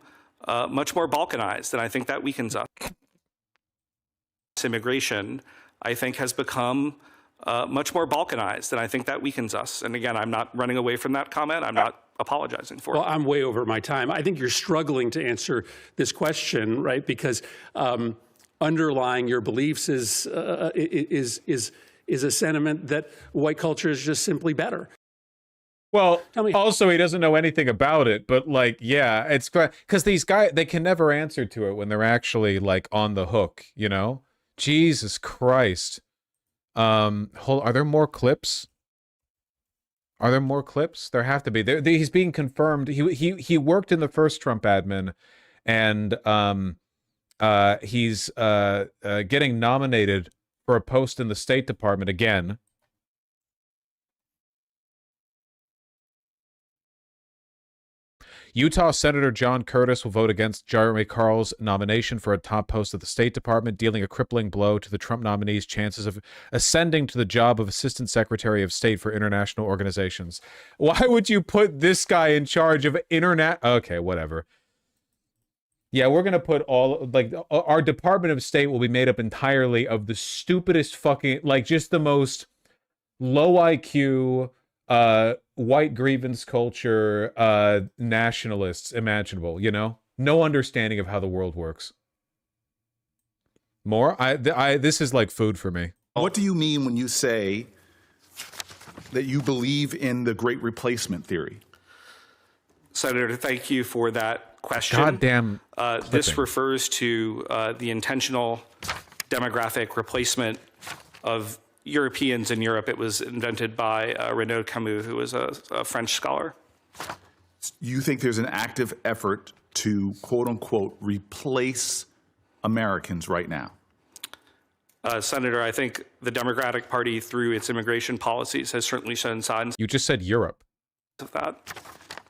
much more balkanized, and I think that weakens us. Immigration, I think, has become much more balkanized, and I think that weakens us. And again, I'm not running away from that comment. I'm not apologizing for it. Well, I'm way over my time. I think you're struggling to answer this question, right? Because underlying your beliefs is a sentiment that white culture is just simply better. Well, also he doesn't know anything about it, but like, yeah, it's because these guys, they can never answer to it when they're actually like on the hook, you know? Jesus Christ. Are there more clips? Are there more clips? There have to be. He's being confirmed. He worked in the first Trump admin, and he's getting nominated for a post in the State Department again. Utah Senator John Curtis will vote against Jeremy Carl's nomination for a top post at the State Department, dealing a crippling blow to the Trump nominee's chances of ascending to the job of Assistant Secretary of State for International Organizations. Why would you put this guy in charge of internet? Okay, whatever. Yeah, we're going to put our Department of State will be made up entirely of the stupidest fucking, like, just the most low IQ, white grievance culture, nationalists imaginable, you know? No understanding of how the world works. More? This is like food for me. What do you mean when you say that you believe in the Great Replacement theory? Senator, thank you for that question. Goddamn. This refers to the intentional demographic replacement of Europeans in Europe. It was invented by Renaud Camus, who was a French scholar. You think there's an active effort to, quote unquote, replace Americans right now? Senator, I think the Democratic Party, through its immigration policies, has certainly shown signs. You just said Europe. Of that.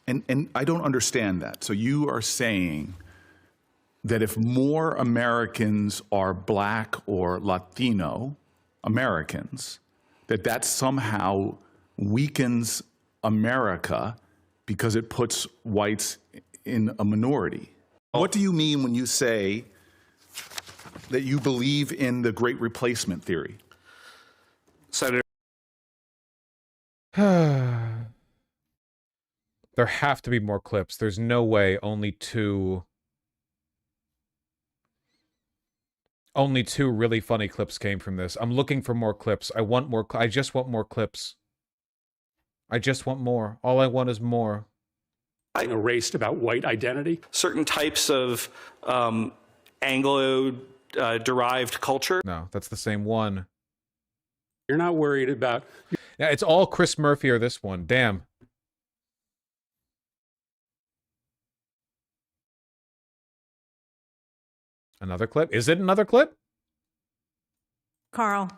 And I don't understand that. So you are saying that if more Americans are Black or Latino Americans, that somehow weakens America because it puts whites in a minority. What do you mean when you say that you believe in the Great Replacement theory? Senator. There have to be more clips. There's no way only two really funny clips came from this. I'm looking for more clips. I want more. I just want more clips. I just want more. All I want is more. Erased about white identity. Certain types of Anglo-derived culture. No, that's the same one. You're not worried about... Yeah, it's all Chris Murphy or this one. Damn. Another clip? Is it another clip? Carl,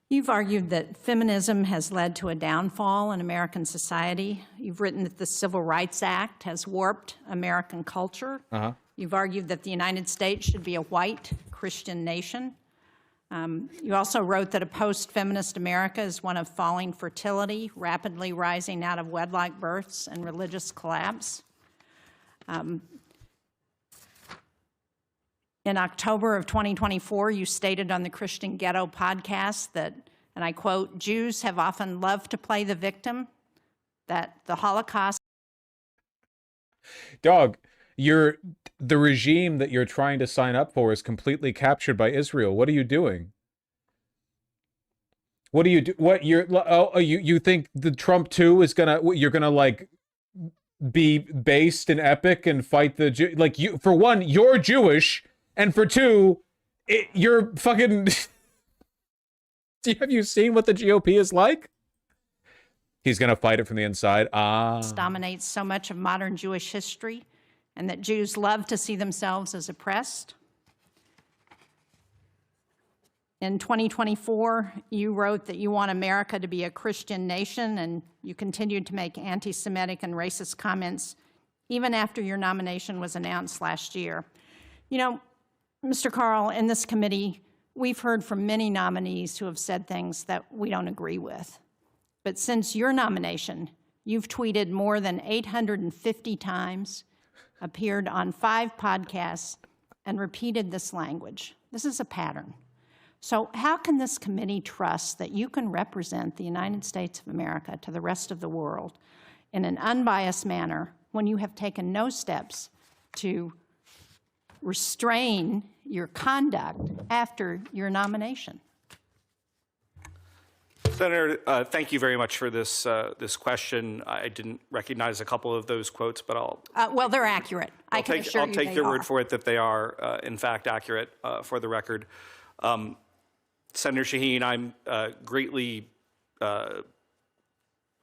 you've argued that feminism has led to a downfall in American society. You've written that the Civil Rights Act has warped American culture. Uh-huh. You've argued that the United States should be a white Christian nation. You also wrote that a post-feminist America is one of falling fertility, rapidly rising out of wedlock births, and religious collapse. In October of 2024, you stated on the Christian Ghetto podcast that, and I quote, Jews have often loved to play the victim, that the Holocaust... Dog, the regime that you're trying to sign up for is completely captured by Israel. What are you doing? What do you do? What you think the Trump 2 is you're gonna like be based and epic and fight the like you, for one, you're Jewish, and for two, you're fucking have you seen what the GOP is like? He's gonna fight it from the inside. Dominates so much of modern Jewish history, and that Jews love to see themselves as oppressed. In 2024, you wrote that you want America to be a Christian nation, and you continued to make anti-Semitic and racist comments even after your nomination was announced last year. You know, Mr. Carl, in this committee, we've heard from many nominees who have said things that we don't agree with. But since your nomination, you've tweeted more than 850 times, appeared on 5 podcasts, and repeated this language. This is a pattern. So how can this committee trust that you can represent the United States of America to the rest of the world in an unbiased manner when you have taken no steps to restrain your conduct after your nomination? Senator, thank you very much for this this question. I didn't recognize a couple of those quotes, but I'll... well, they're accurate. I'll take your word for it that they are, in fact, accurate for the record. Senator Shaheen, I'm greatly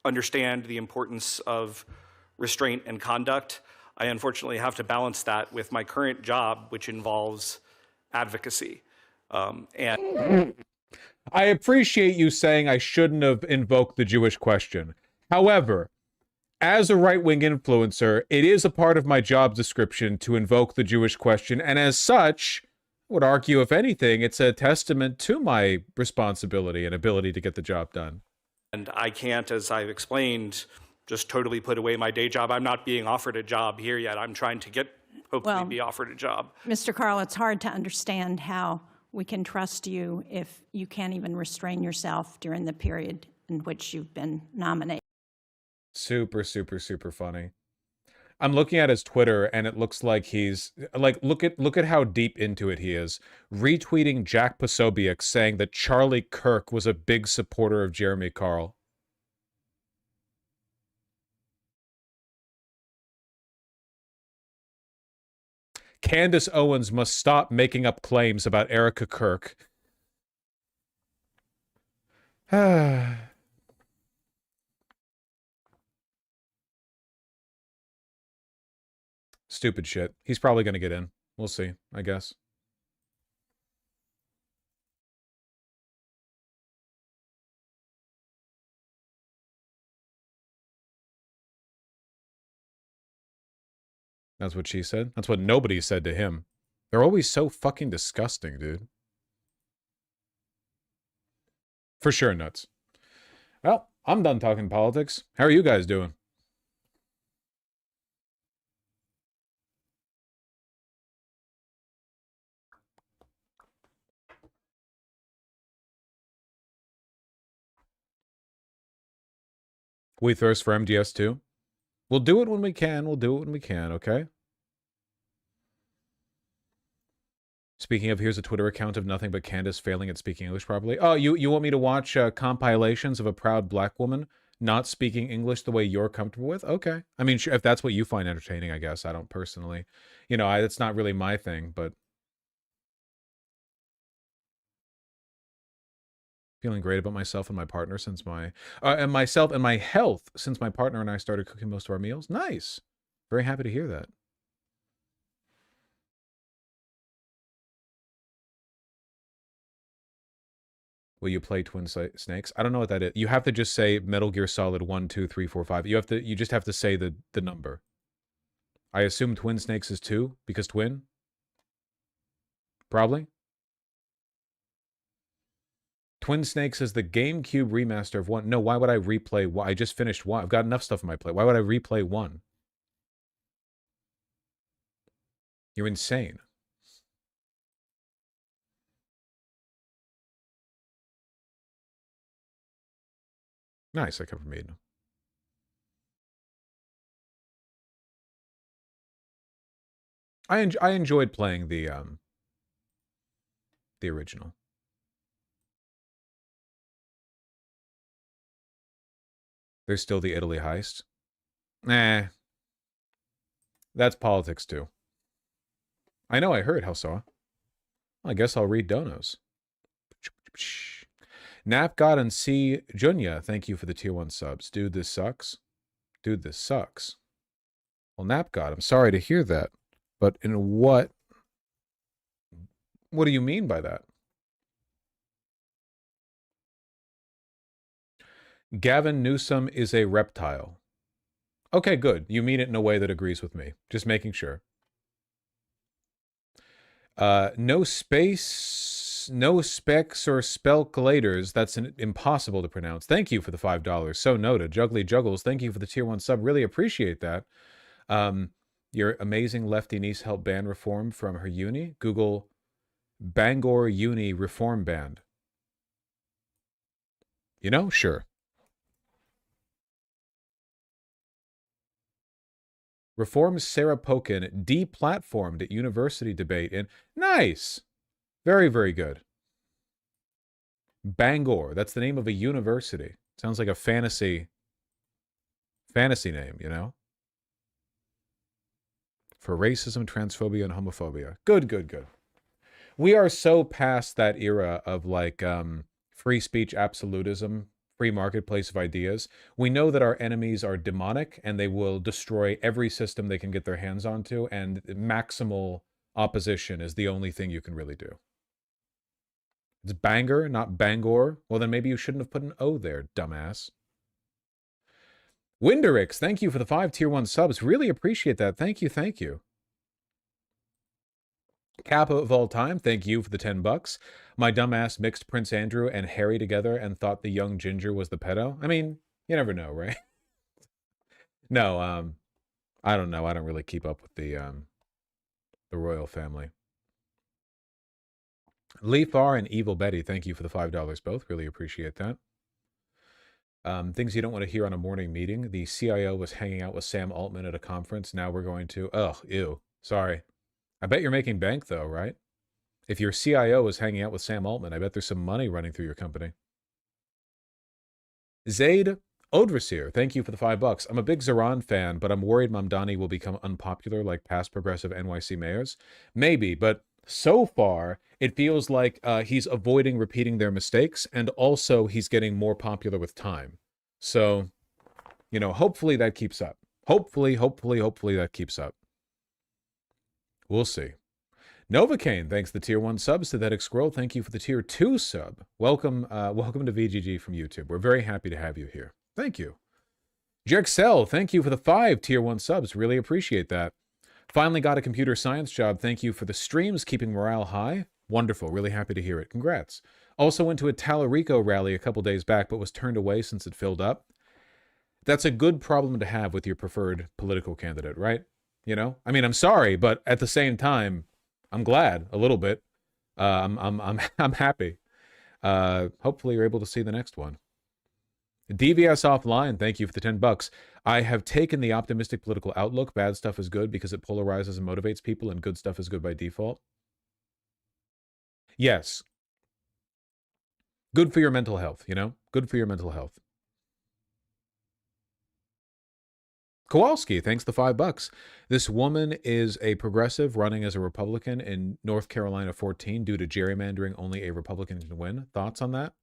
understand the importance of restraint and conduct. I unfortunately have to balance that with my current job, which involves advocacy. And I appreciate you saying I shouldn't have invoked the Jewish question. However, as a right-wing influencer, it is a part of my job description to invoke the Jewish question, and as such, I would argue, if anything, it's a testament to my responsibility and ability to get the job done. And I can't, as I've explained, just totally put away my day job. I'm not being offered a job here yet. I'm trying to hopefully be offered a job. Mr. Carl, it's hard to understand how we can trust you if you can't even restrain yourself during the period in which you've been nominated. Super, super, super funny. I'm looking at his Twitter, and it looks like he's like, look at how deep into it he is. Retweeting Jack Posobiec saying that Charlie Kirk was a big supporter of Jeremy Carl. Candace Owens must stop making up claims about Erica Kirk. Stupid shit. He's probably going to get in. We'll see, I guess. That's what she said. That's what nobody said to him. They're always so fucking disgusting, dude. For sure, nuts. Well, I'm done talking politics. How are you guys doing? We thirst for MDS too. We'll do it when we can. We'll do it when we can, okay? Speaking of, here's a Twitter account of nothing but Candace failing at speaking English properly. Oh, you want me to watch compilations of a proud black woman not speaking English the way you're comfortable with? Okay. I mean, if that's what you find entertaining, I guess. I don't personally. You know, it's not really my thing, but... Feeling great about myself and my partner since my... and myself and my health since my partner and I started cooking most of our meals. Nice. Very happy to hear that. Will you play Twin Snakes? I don't know what that is. You have to just say Metal Gear Solid 1, 2, 3, 4, 5. You just have to say the number. I assume Twin Snakes is 2 because twin. Probably. Twin Snakes is the GameCube remaster of 1. No, why would I replay 1? I just finished 1. I've got enough stuff on my plate. Why would I replay 1? You're insane. Nice, I covered Maiden. I enjoyed playing the original. There's still the Italy heist. Nah. That's politics too. I know, I heard, Helsaw. I guess I'll read donos. Napgod and C. Junya, thank you for the tier 1 subs. Dude, this sucks. Dude, this sucks. Well, Napgod, I'm sorry to hear that. But in what do you mean by that? Gavin Newsom is a reptile. Okay, good. You mean it in a way that agrees with me. Just making sure. No space, no specs or spelculators. That's impossible to pronounce. Thank you for the $5. So noted. Juggly Juggles, thank you for the tier 1 sub. Really appreciate that. Your amazing lefty niece helped ban reform from her uni. Google Bangor Uni Reform Band. You know? Sure. Reform Sarah Pokin deplatformed at university debate in... Nice! Very, very good. Bangor. That's the name of a university. Sounds like a fantasy name, you know? For racism, transphobia, and homophobia. Good, good, good. We are so past that era of, like, free speech absolutism, free marketplace of ideas. We know that our enemies are demonic, and they will destroy every system they can get their hands onto, and maximal opposition is the only thing you can really do. It's Bangor, not Bangor. Well, then maybe you shouldn't have put an O there, dumbass. Winderix, thank you for the 5 tier 1 subs. Really appreciate that. Thank you, thank you. Kappa of all time, thank you for the $10. My dumbass mixed Prince Andrew and Harry together and thought the young ginger was the pedo. I mean, you never know, right? No, I don't know. I don't really keep up with the royal family. Leaf R and Evil Betty, thank you for the $5 both. Really appreciate that. Things you don't want to hear on a morning meeting. The CIO was hanging out with Sam Altman at a conference. Now we're going to... Ugh, ew. Sorry. I bet you're making bank, though, right? If your CIO is hanging out with Sam Altman, I bet there's some money running through your company. Zaid Odrasir, thank you for the $5. I'm a big Zoran fan, but I'm worried Mamdani will become unpopular like past progressive NYC mayors. Maybe, but so far, it feels like he's avoiding repeating their mistakes, and also he's getting more popular with time. So, you know, hopefully that keeps up. Hopefully that keeps up. We'll see. Novocaine, thanks the tier 1 sub. Synthetic Scroll, thank you for the tier 2 sub. Welcome to VGG from YouTube. We're very happy to have you here. Thank you. Jexcel, thank you for the 5 tier 1 subs. Really appreciate that. Finally got a computer science job. Thank you for the streams, keeping morale high. Wonderful. Really happy to hear it. Congrats. Also went to a Talarico rally a couple days back, but was turned away since it filled up. That's a good problem to have with your preferred political candidate, right? You know? I mean, I'm sorry, but at the same time, I'm glad a little bit. I'm happy. Hopefully you're able to see the next one. DVS Offline, thank you for the $10. I have taken the optimistic political outlook. Bad stuff is good because it polarizes and motivates people, and good stuff is good by default. Yes. Good for your mental health, you know? Good for your mental health. Kowalski, thanks the $5. This woman is a progressive running as a Republican in North Carolina 14 due to gerrymandering. Only a Republican can win. Thoughts on that?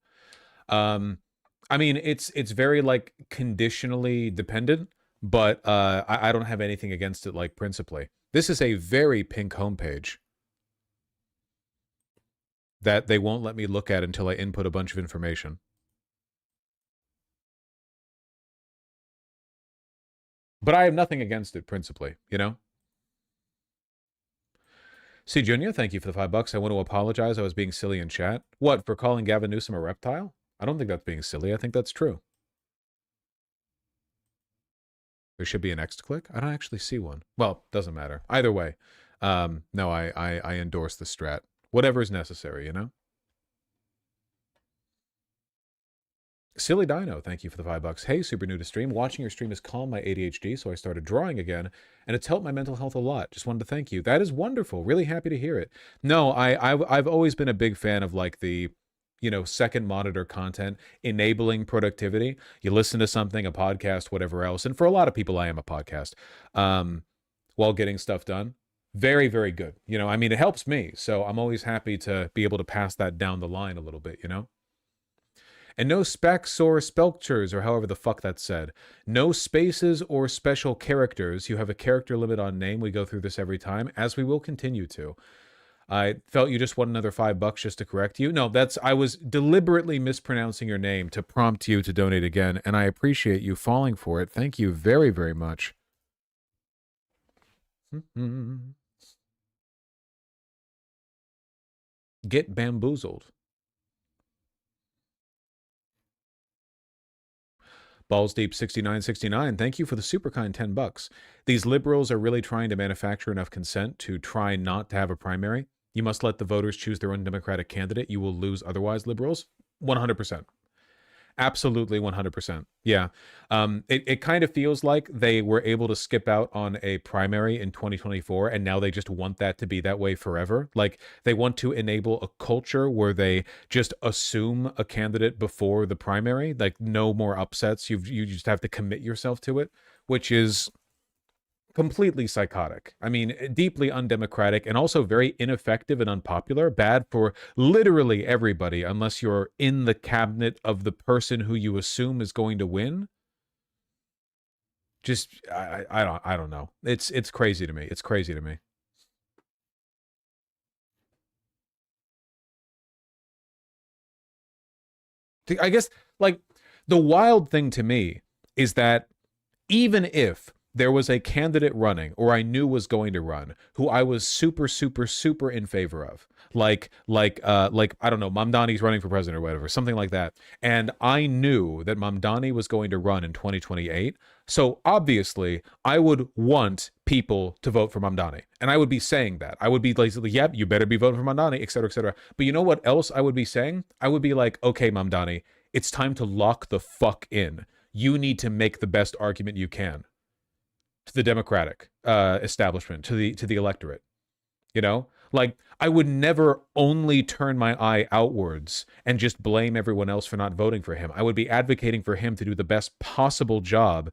I mean, it's very like conditionally dependent, but I don't have anything against it like principally. This is a very pink homepage that they won't let me look at until I input a bunch of information. But I have nothing against it principally, you know? See, Junior, thank you for the $5. I want to apologize. I was being silly in chat. What, for calling Gavin Newsom a reptile? I don't think that's being silly. I think that's true. There should be an X click. I don't actually see one. Well, doesn't matter. Either way, no, I endorse the strat. Whatever is necessary, you know? Silly Dino, thank you for the $5. Hey, super new to stream. Watching your stream has calmed my ADHD, so I started drawing again, and it's helped my mental health a lot. Just wanted to thank you. That is wonderful. Really happy to hear it. No, I've always been a big fan of like the, you know, second monitor content, enabling productivity. You listen to something, a podcast, whatever else, and for a lot of people, I am a podcast, while getting stuff done. Very, very good. You know, I mean, it helps me, so I'm always happy to be able to pass that down the line a little bit, you know? And no specs or spelchers, or however the fuck that's said. No spaces or special characters. You have a character limit on name. We go through this every time, as we will continue to. I felt you just want another $5 just to correct you. No, I was deliberately mispronouncing your name to prompt you to donate again, and I appreciate you falling for it. Thank you very, very much. Get bamboozled. Balls Deep 6969, thank you for the super kind $10. These liberals are really trying to manufacture enough consent to try not to have a primary. You must let the voters choose their own Democratic candidate. You will lose otherwise, liberals. 100%. Absolutely 100%. Yeah. It kind of feels like they were able to skip out on a primary in 2024, and now they just want that to be that way forever. Like, they want to enable a culture where they just assume a candidate before the primary, like no more upsets. You just have to commit yourself to it, which is completely psychotic. I mean, deeply undemocratic, and also very ineffective and unpopular. Bad for literally everybody, unless you're in the cabinet of the person who you assume is going to win. Just, I don't know. It's crazy to me. It's crazy to me. I guess, like, the wild thing to me is that even if there was a candidate running, or I knew was going to run, who I was super, super, super in favor of, like I don't know, Mamdani's running for president or whatever, something like that, and I knew that Mamdani was going to run in 2028, so obviously I would want people to vote for Mamdani, and I would be saying that. I would be like, yep, you better be voting for Mamdani, etc., etc. But you know what else I would be saying? I would be like, okay, Mamdani, it's time to lock the fuck in. You need to make the best argument you can to the Democratic establishment, to the electorate. You know, like, I would never only turn my eye outwards and just blame everyone else for not voting for him. I would be advocating for him to do the best possible job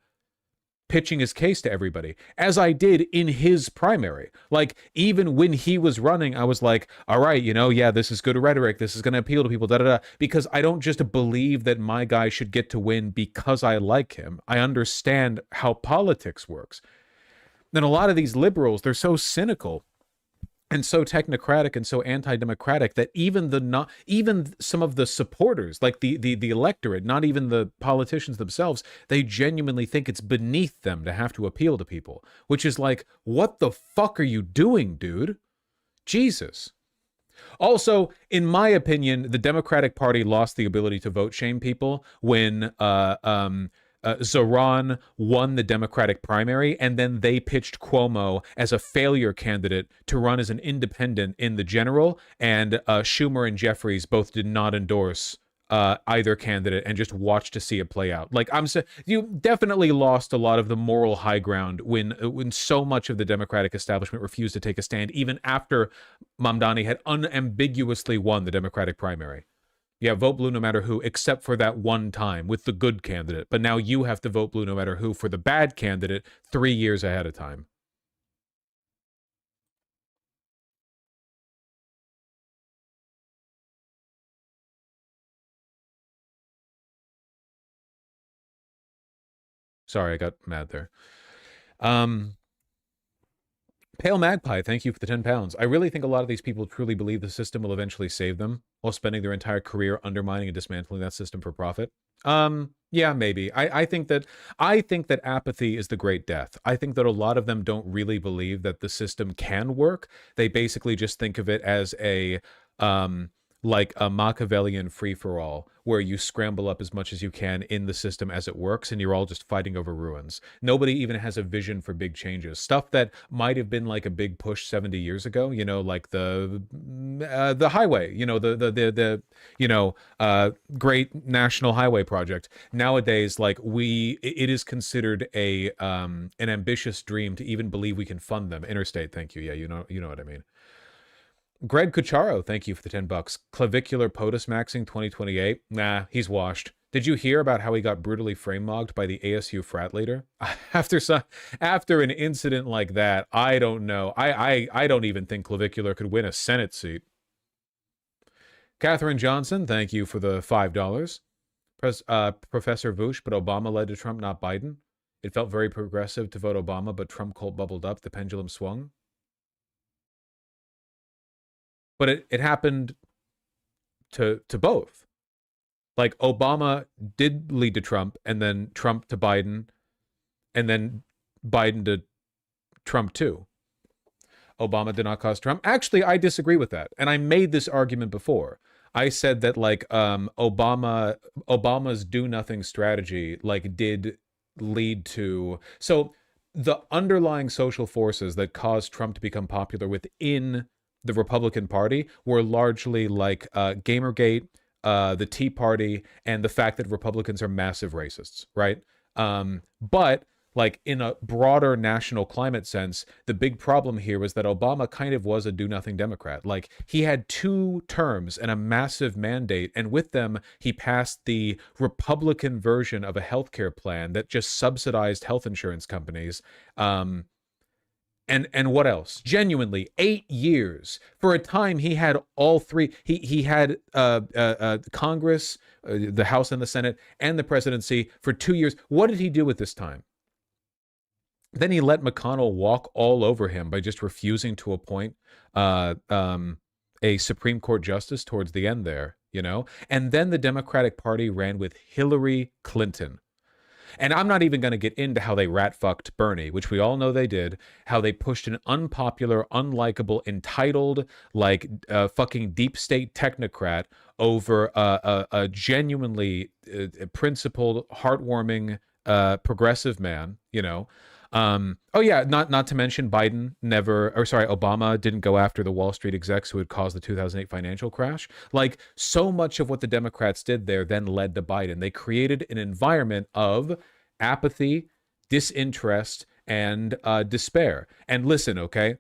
pitching his case to everybody, as I did in his primary. Like, even when he was running, I was like, all right, you know, yeah, this is good rhetoric. This is going to appeal to people, because I don't just believe that my guy should get to win because I like him. I understand how politics works. And a lot of these liberals, they're so cynical and so technocratic and so anti-democratic that even some of the supporters, like the electorate, not even the politicians themselves, they genuinely think it's beneath them to have to appeal to people, which is like, what the fuck are you doing, dude? Jesus. Also, in my opinion, the Democratic Party lost the ability to vote shame people when Zoran won the Democratic primary, and then they pitched Cuomo as a failure candidate to run as an independent in the general, and Schumer and Jeffries both did not endorse either candidate and just watched to see it play out. Like, you definitely lost a lot of the moral high ground when so much of the Democratic establishment refused to take a stand, even after Mamdani had unambiguously won the Democratic primary. Yeah, vote blue no matter who, except for that one time with the good candidate. But now you have to vote blue no matter who for the bad candidate 3 years ahead of time. Sorry, I got mad there. Pale Magpie, thank you for the 10 pounds. I really think a lot of these people truly believe the system will eventually save them while spending their entire career undermining and dismantling that system for profit. Yeah, maybe. I think that apathy is the great death. I think that a lot of them don't really believe that the system can work. They basically just think of it as a like a Machiavellian free-for-all, where you scramble up as much as you can in the system as it works, and you're all just fighting over ruins. Nobody even has a vision for big changes. Stuff that might have been like a big push 70 years ago, you know, like the highway, you know, the great national highway project. Nowadays, like it is considered an ambitious dream to even believe we can fund them. Interstate, thank you. Yeah, you know what I mean. Greg Cucharo, thank you for the 10 bucks. Clavicular POTUS maxing 2028. Nah, he's washed. Did you hear about how he got brutally frame-mogged by the ASU frat leader? After an incident like that, I don't know. I don't even think Clavicular could win a Senate seat. Catherine Johnson, thank you for the $5. Professor Voosh, but Obama led to Trump, not Biden. It felt very progressive to vote Obama, but Trump cult bubbled up. The pendulum swung. But it happened to both. Like, Obama did lead to Trump, and then Trump to Biden, and then Biden to Trump too. Obama did not cause Trump. Actually, I disagree with that. And I made this argument before. I said that, like, Obama's do-nothing strategy, like, did lead to... So the underlying social forces that caused Trump to become popular within the Republican Party were largely like Gamergate, the Tea Party, and the fact that Republicans are massive racists, right? But like in a broader national climate sense, the big problem here was that Obama kind of was a do-nothing Democrat. Like, he had 2 terms and a massive mandate, and with them, he passed the Republican version of a healthcare plan that just subsidized health insurance companies. And what else? Genuinely, 8 years. For a time, he had all 3. He had Congress, the House and the Senate, and the presidency for 2 years. What did he do with this time? Then he let McConnell walk all over him by just refusing to appoint a Supreme Court justice towards the end there, you know? And then the Democratic Party ran with Hillary Clinton. And I'm not even going to get into how they rat-fucked Bernie, which we all know they did, how they pushed an unpopular, unlikable, entitled, like, fucking deep state technocrat over a genuinely principled, heartwarming, progressive man, you know. Oh yeah, not to mention Obama didn't go after the Wall Street execs who had caused the 2008 financial crash. Like, so much of what the Democrats did there then led to Biden. They created an environment of apathy, disinterest, and despair. And listen, okay,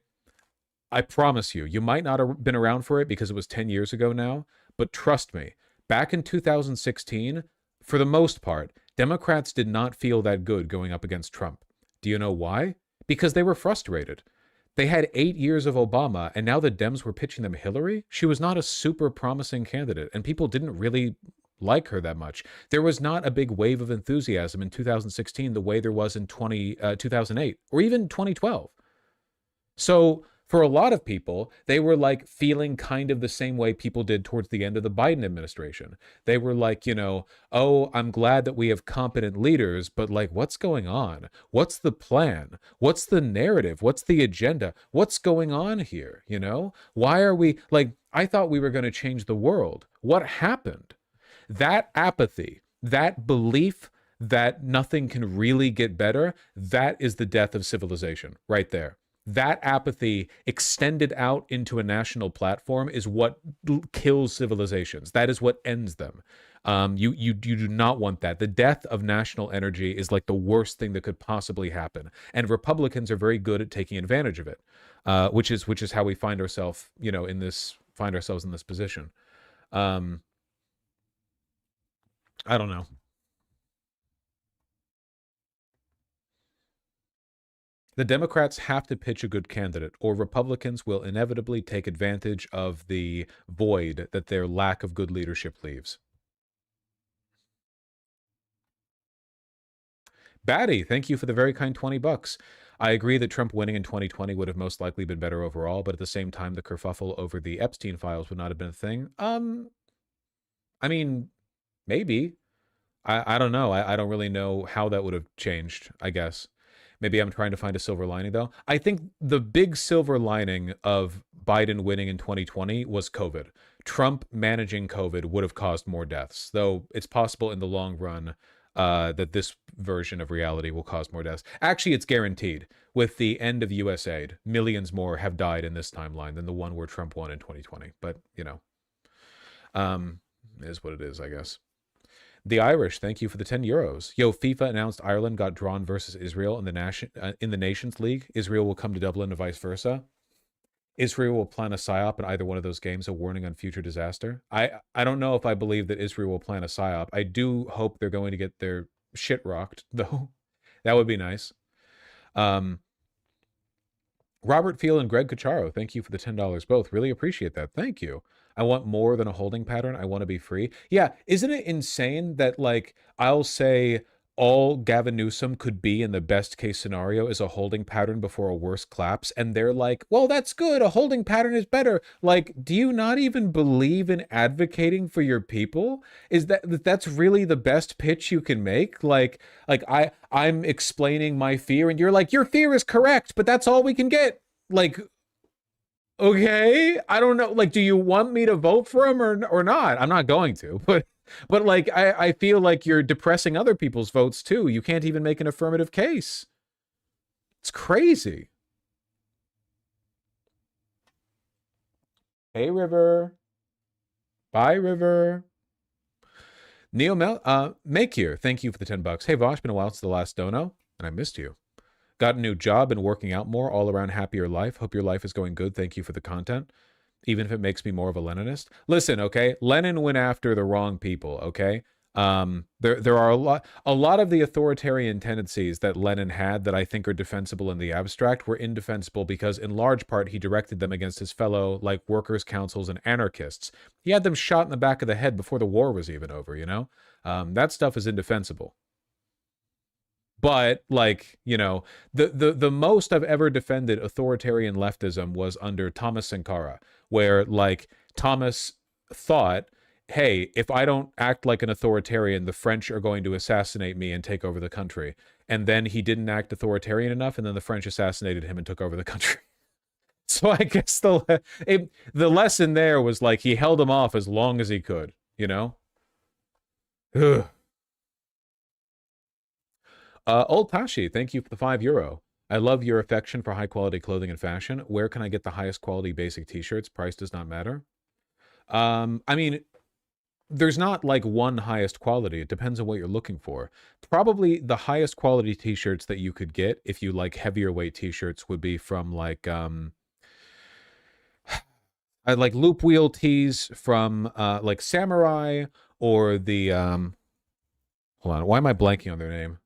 I promise you, you might not have been around for it because it was 10 years ago now, but trust me, back in 2016, for the most part, Democrats did not feel that good going up against Trump. Do you know why? Because they were frustrated. They had 8 years of Obama, and now the Dems were pitching them Hillary. She was not a super promising candidate, and people didn't really like her that much. There was not a big wave of enthusiasm in 2016 the way there was in 2008, or even 2012. So for a lot of people, they were like feeling kind of the same way people did towards the end of the Biden administration. They were like, you know, oh, I'm glad that we have competent leaders, but like, what's going on? What's the plan? What's the narrative? What's the agenda? What's going on here? You know, why are we like, I thought we were going to change the world. What happened? That apathy, that belief that nothing can really get better, that is the death of civilization right there. That apathy extended out into a national platform is what kills civilizations. That is what ends them. You do not want that. The death of national energy is like the worst thing that could possibly happen. And Republicans are very good at taking advantage of it, which is how we find ourselves, you know, in this position. I don't know. The Democrats have to pitch a good candidate, or Republicans will inevitably take advantage of the void that their lack of good leadership leaves. Batty, thank you for the very kind $20. I agree that Trump winning in 2020 would have most likely been better overall, but at the same time, the kerfuffle over the Epstein files would not have been a thing. I mean, maybe. I don't know. I don't really know how that would have changed, I guess. Maybe I'm trying to find a silver lining, though. I think the big silver lining of Biden winning in 2020 was COVID. Trump managing COVID would have caused more deaths, though it's possible in the long run that this version of reality will cause more deaths. Actually, it's guaranteed. With the end of U.S. aid, millions more have died in this timeline than the one where Trump won in 2020. But, you know, it is what it is, I guess. The Irish, thank you for the 10 euros. Yo, FIFA announced Ireland got drawn versus Israel in the Nations League. Israel will come to Dublin and vice versa. Israel will plan a psyop in either one of those games, a warning on future disaster. I don't know if I believe that Israel will plan a psyop. I do hope they're going to get their shit rocked, though. That would be nice. Robert Field and Greg Cacharo, thank you for the $10 both. Really appreciate that. Thank you. I want more than a holding pattern. I want to be free. Yeah, isn't it insane that, like, I'll say all Gavin Newsom could be in the best case scenario is a holding pattern before a worse collapse, and they're like, well, that's good. A holding pattern is better. Like, do you not even believe in advocating for your people? Is that's really the best pitch you can make? Like I'm explaining my fear, and you're like, your fear is correct, but that's all we can get. Like, okay, I don't know. Like, do you want me to vote for him or not? I'm not going to, but like, I feel like you're depressing other people's votes too. You can't even make an affirmative case. It's crazy. Hey, River. Bye, River. Make here. Thank you for the $10. Hey, Vosh, been a while since the last dono, and I missed you. Got a new job and working out more, all around happier life. Hope your life is going good. Thank you for the content, even if it makes me more of a Leninist. Listen, okay, Lenin went after the wrong people, okay? There are a lot of the authoritarian tendencies that Lenin had that I think are defensible in the abstract were indefensible because in large part he directed them against his fellow, like, workers' councils and anarchists. He had them shot in the back of the head before the war was even over, you know? That stuff is indefensible. But, like, you know, the most I've ever defended authoritarian leftism was under Thomas Sankara, where, like, Thomas thought, hey, if I don't act like an authoritarian, the French are going to assassinate me and take over the country. And then he didn't act authoritarian enough, and then the French assassinated him and took over the country. So I guess the lesson there was, like, he held him off as long as he could, you know? Ugh. Old Tashi, thank you for the €5. I love your affection for high-quality clothing and fashion. Where can I get the highest quality basic t-shirts? Price does not matter. I mean, there's not, like, one highest quality. It depends on what you're looking for. Probably the highest quality t-shirts that you could get, if you like heavier weight t-shirts, would be from, like, I like loop wheel tees from, like, Samurai, or the, hold on, why am I blanking on their name?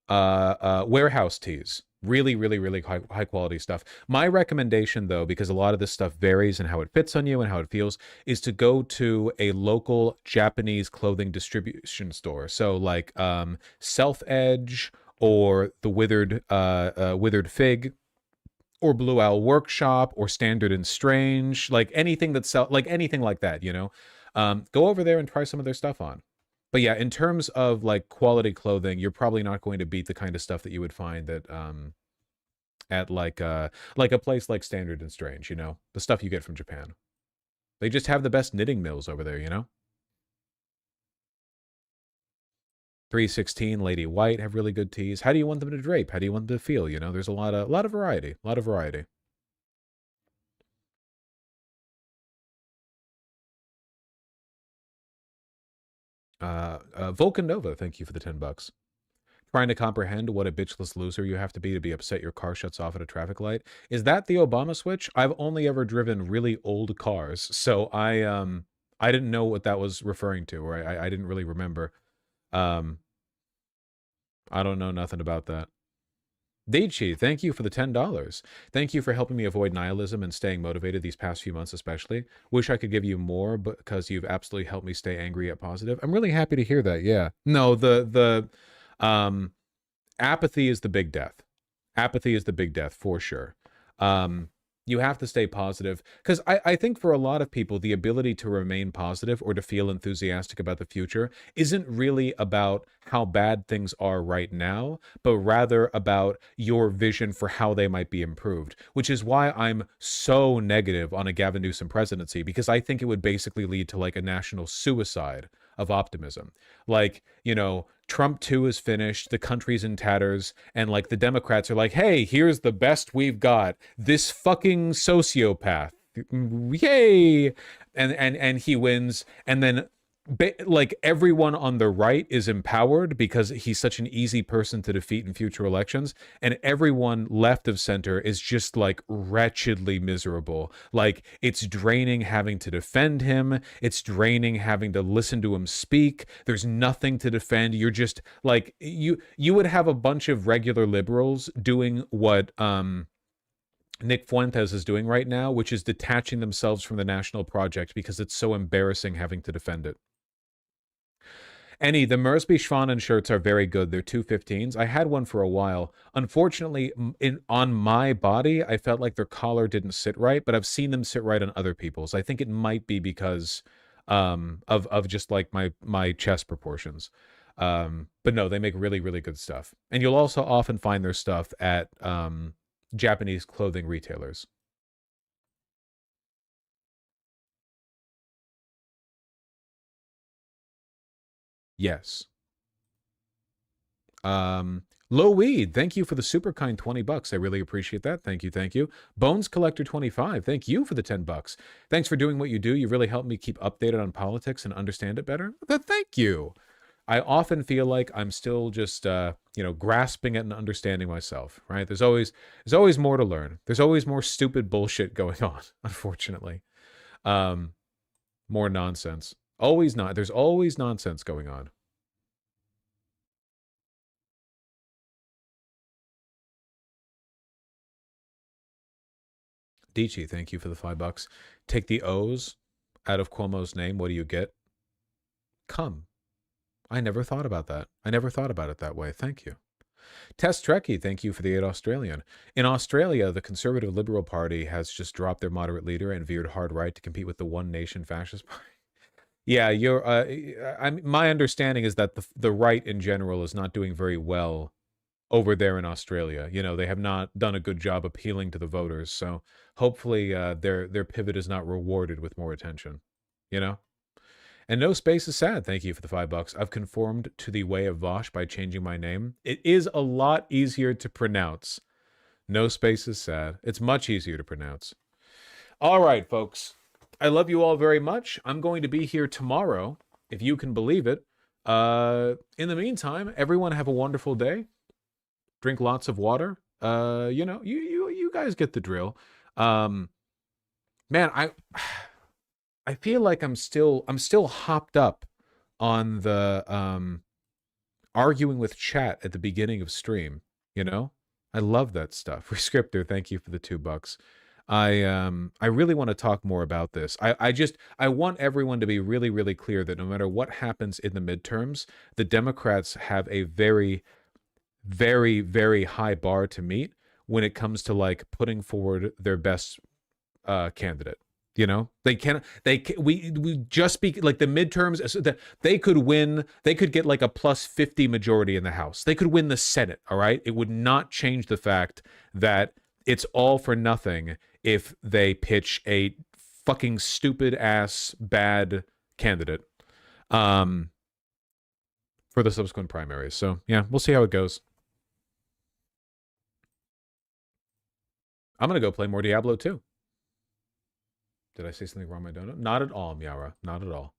Warehouse tees. Really, really, really high quality stuff. My recommendation, though, because a lot of this stuff varies in how it fits on you and how it feels, is to go to a local Japanese clothing distribution store. So, like, Self Edge, or the Withered Fig, or Blue Owl Workshop, or Standard and Strange, like anything that's like anything like that, you know. Go over there and try some of their stuff on. But yeah, in terms of, like, quality clothing, you're probably not going to beat the kind of stuff that you would find at like a place like Standard and Strange, you know, the stuff you get from Japan. They just have the best knitting mills over there, you know. 316, Lady White have really good tees. How do you want them to drape? How do you want them to feel? You know, there's a lot of variety, Vulcan Nova, thank you for the $10. Trying to comprehend what a bitchless loser you have to be upset your car shuts off at a traffic light. Is that the Obama switch? I've only ever driven really old cars, so I didn't know what that was referring to, or I didn't really remember. I don't know nothing about that. Deichi, thank you for the $10. Thank you for helping me avoid nihilism and staying motivated these past few months especially. Wish I could give you more because you've absolutely helped me stay angry yet positive. I'm really happy to hear that, yeah. No, apathy is the big death. Apathy is the big death, for sure. You have to stay positive. Because I think for a lot of people, the ability to remain positive or to feel enthusiastic about the future isn't really about how bad things are right now, but rather about your vision for how they might be improved, which is why I'm so negative on a Gavin Newsom presidency, because I think it would basically lead to like a national suicide of optimism. Like, you know, Trump 2 is finished, the country's in tatters, and like the Democrats are like, hey, here's the best we've got, this fucking sociopath, yay, and he wins, and then like everyone on the right is empowered because he's such an easy person to defeat in future elections, and everyone left of center is just like wretchedly miserable. Like, it's draining having to defend him, it's draining having to listen to him speak. There's nothing to defend. You're just like, you would have a bunch of regular liberals doing what Nick Fuentes is doing right now, which is detaching themselves from the national project because it's so embarrassing having to defend it. Annie, the Mersby Schwanen shirts are very good. They're 215s. I had one for a while. Unfortunately, on my body, I felt like their collar didn't sit right, but I've seen them sit right on other people's. I think it might be because of just like my chest proportions. But no, they make really, really good stuff. And you'll also often find their stuff at Japanese clothing retailers. Yes. Low Weed, thank you for the super kind 20 bucks. I really appreciate that. Thank you, thank you. Bones Collector 25, thank you for the 10 bucks. Thanks for doing what you do. You really helped me keep updated on politics and understand it better. Thank you. I often feel like I'm still just, grasping at and understanding myself, right? There's always more to learn. There's always more stupid bullshit going on, unfortunately. More nonsense. There's always nonsense going on. Dichi, thank you for the $5. Take the O's out of Cuomo's name. What do you get? Come. I never thought about that. I never thought about it that way. Thank you. Tess Trekkie, thank you for the 8 Australian. In Australia, the Conservative Liberal Party has just dropped their moderate leader and veered hard right to compete with the One Nation Fascist Party. Yeah, my understanding is that the right in general is not doing very well over there in Australia. You know, they have not done a good job appealing to the voters. So hopefully their pivot is not rewarded with more attention, you know? And No Space is sad. Thank you for the $5. I've conformed to the way of Vosh by changing my name. It is a lot easier to pronounce. No Space is sad. It's much easier to pronounce. All right, folks. I love you all very much. I'm going to be here tomorrow, if you can believe it. In the meantime, everyone have a wonderful day. Drink lots of water. You guys get the drill. Man, I feel like I'm still hopped up on the arguing with chat at the beginning of stream, you know? I love that stuff. Rescriptor, thank you for the $2. I really want to talk more about this. I want everyone to be really, really clear that no matter what happens in the midterms, the Democrats have a very, very, very high bar to meet when it comes to like putting forward their best candidate. You know, we just speak like the midterms. They could win. They could get like a +50 majority in the House. They could win the Senate. All right. It would not change the fact that it's all for nothing if they pitch a fucking stupid ass bad candidate for the subsequent primaries. So yeah, we'll see how it goes. I'm gonna go play more Diablo 2. Did I say something wrong, my donut? Not at all, Miara. Not at all.